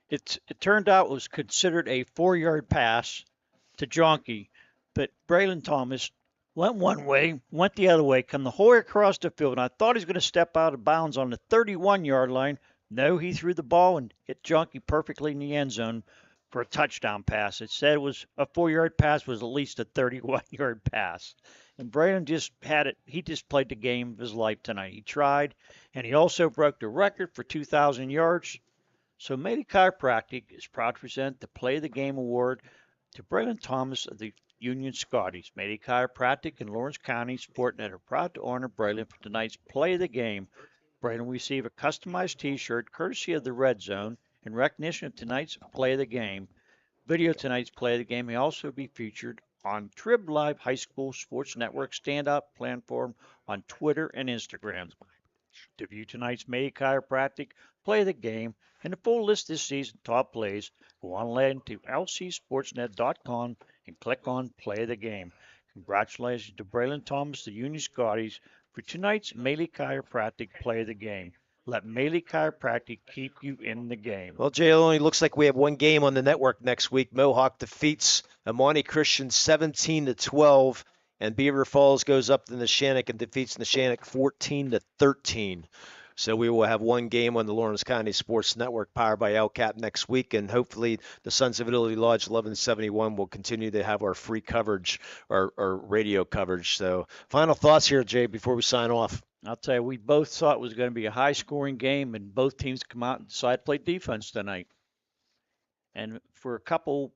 It turned out it was considered a 4-yard pass to Jonke, but Braylon Thomas went one way, went the other way, come the whole way across the field, and I thought he was going to step out of bounds on the 31-yard line. No, he threw the ball and hit Jonke perfectly in the end zone for a touchdown pass. It said it was a 4-yard pass, was at least a 31-yard pass. And Braylon just had it. He just played the game of his life tonight. He tried, and he also broke the record for 2,000 yards. So Melee Chiropractic is proud to present the Play of the Game award to Braylon Thomas of the Union Scotties. Melee Chiropractic and Lawrence County Sportnet are proud to honor Braylon for tonight's Play of the Game. Braylon will receive a customized T-shirt courtesy of the Red Zone in recognition of tonight's Play of the Game. Video of tonight's Play of the Game may also be featured on Trib Live High School Sports Network stand-up platform on Twitter and Instagram. To view tonight's Melee Chiropractic Play of the Game and the full list this season's top plays, go online to lcsportsnet.com and click on Play of the Game. Congratulations to Braylon Thomas, the Union Scotties, for tonight's Melee Chiropractic Play of the Game. Let Melee Chiropractic keep you in the game. Well, Jay, it only looks like we have one game on the network next week. Mohawk defeats Amani Christian 17-12, and Beaver Falls goes up to Neshannock and defeats Neshannock 14-13. So we will have one game on the Lawrence County Sports Network powered by LCAP next week, and hopefully the Sons of Italy Lodge 1171 will continue to have our free coverage, our radio coverage. So final thoughts here, Jay, before we sign off. I'll tell you, we both thought it was going to be a high-scoring game, and both teams come out and decide to play defense tonight. And for a couple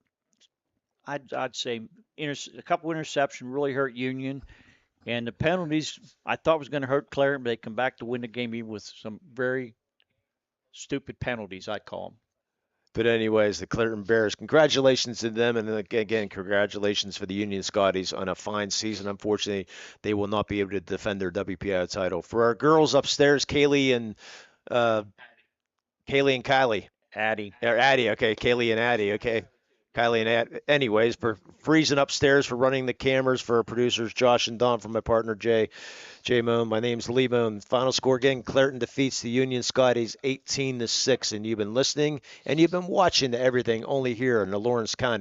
I'd say a couple interceptions really hurt Union. And the penalties I thought was going to hurt Clarendon, but they come back to win the game even with some very stupid penalties, I call them. But anyways, the Clinton Bears, congratulations to them, and then again, congratulations for the Union Scotties on a fine season. Unfortunately, they will not be able to defend their WPI title. For our girls upstairs, Kaylee and Kylie. Addie. Or Addie, okay. Kaylee and Addie, okay. Kylie and Addie. Anyways, for freezing upstairs, for running the cameras, for our producers, Josh and Don, for my partner, Jay Moon. My name's Lee Moon. Final score again, Clareton defeats the Union Scotties 18-6. And you've been listening and you've been watching everything only here in the Lawrence County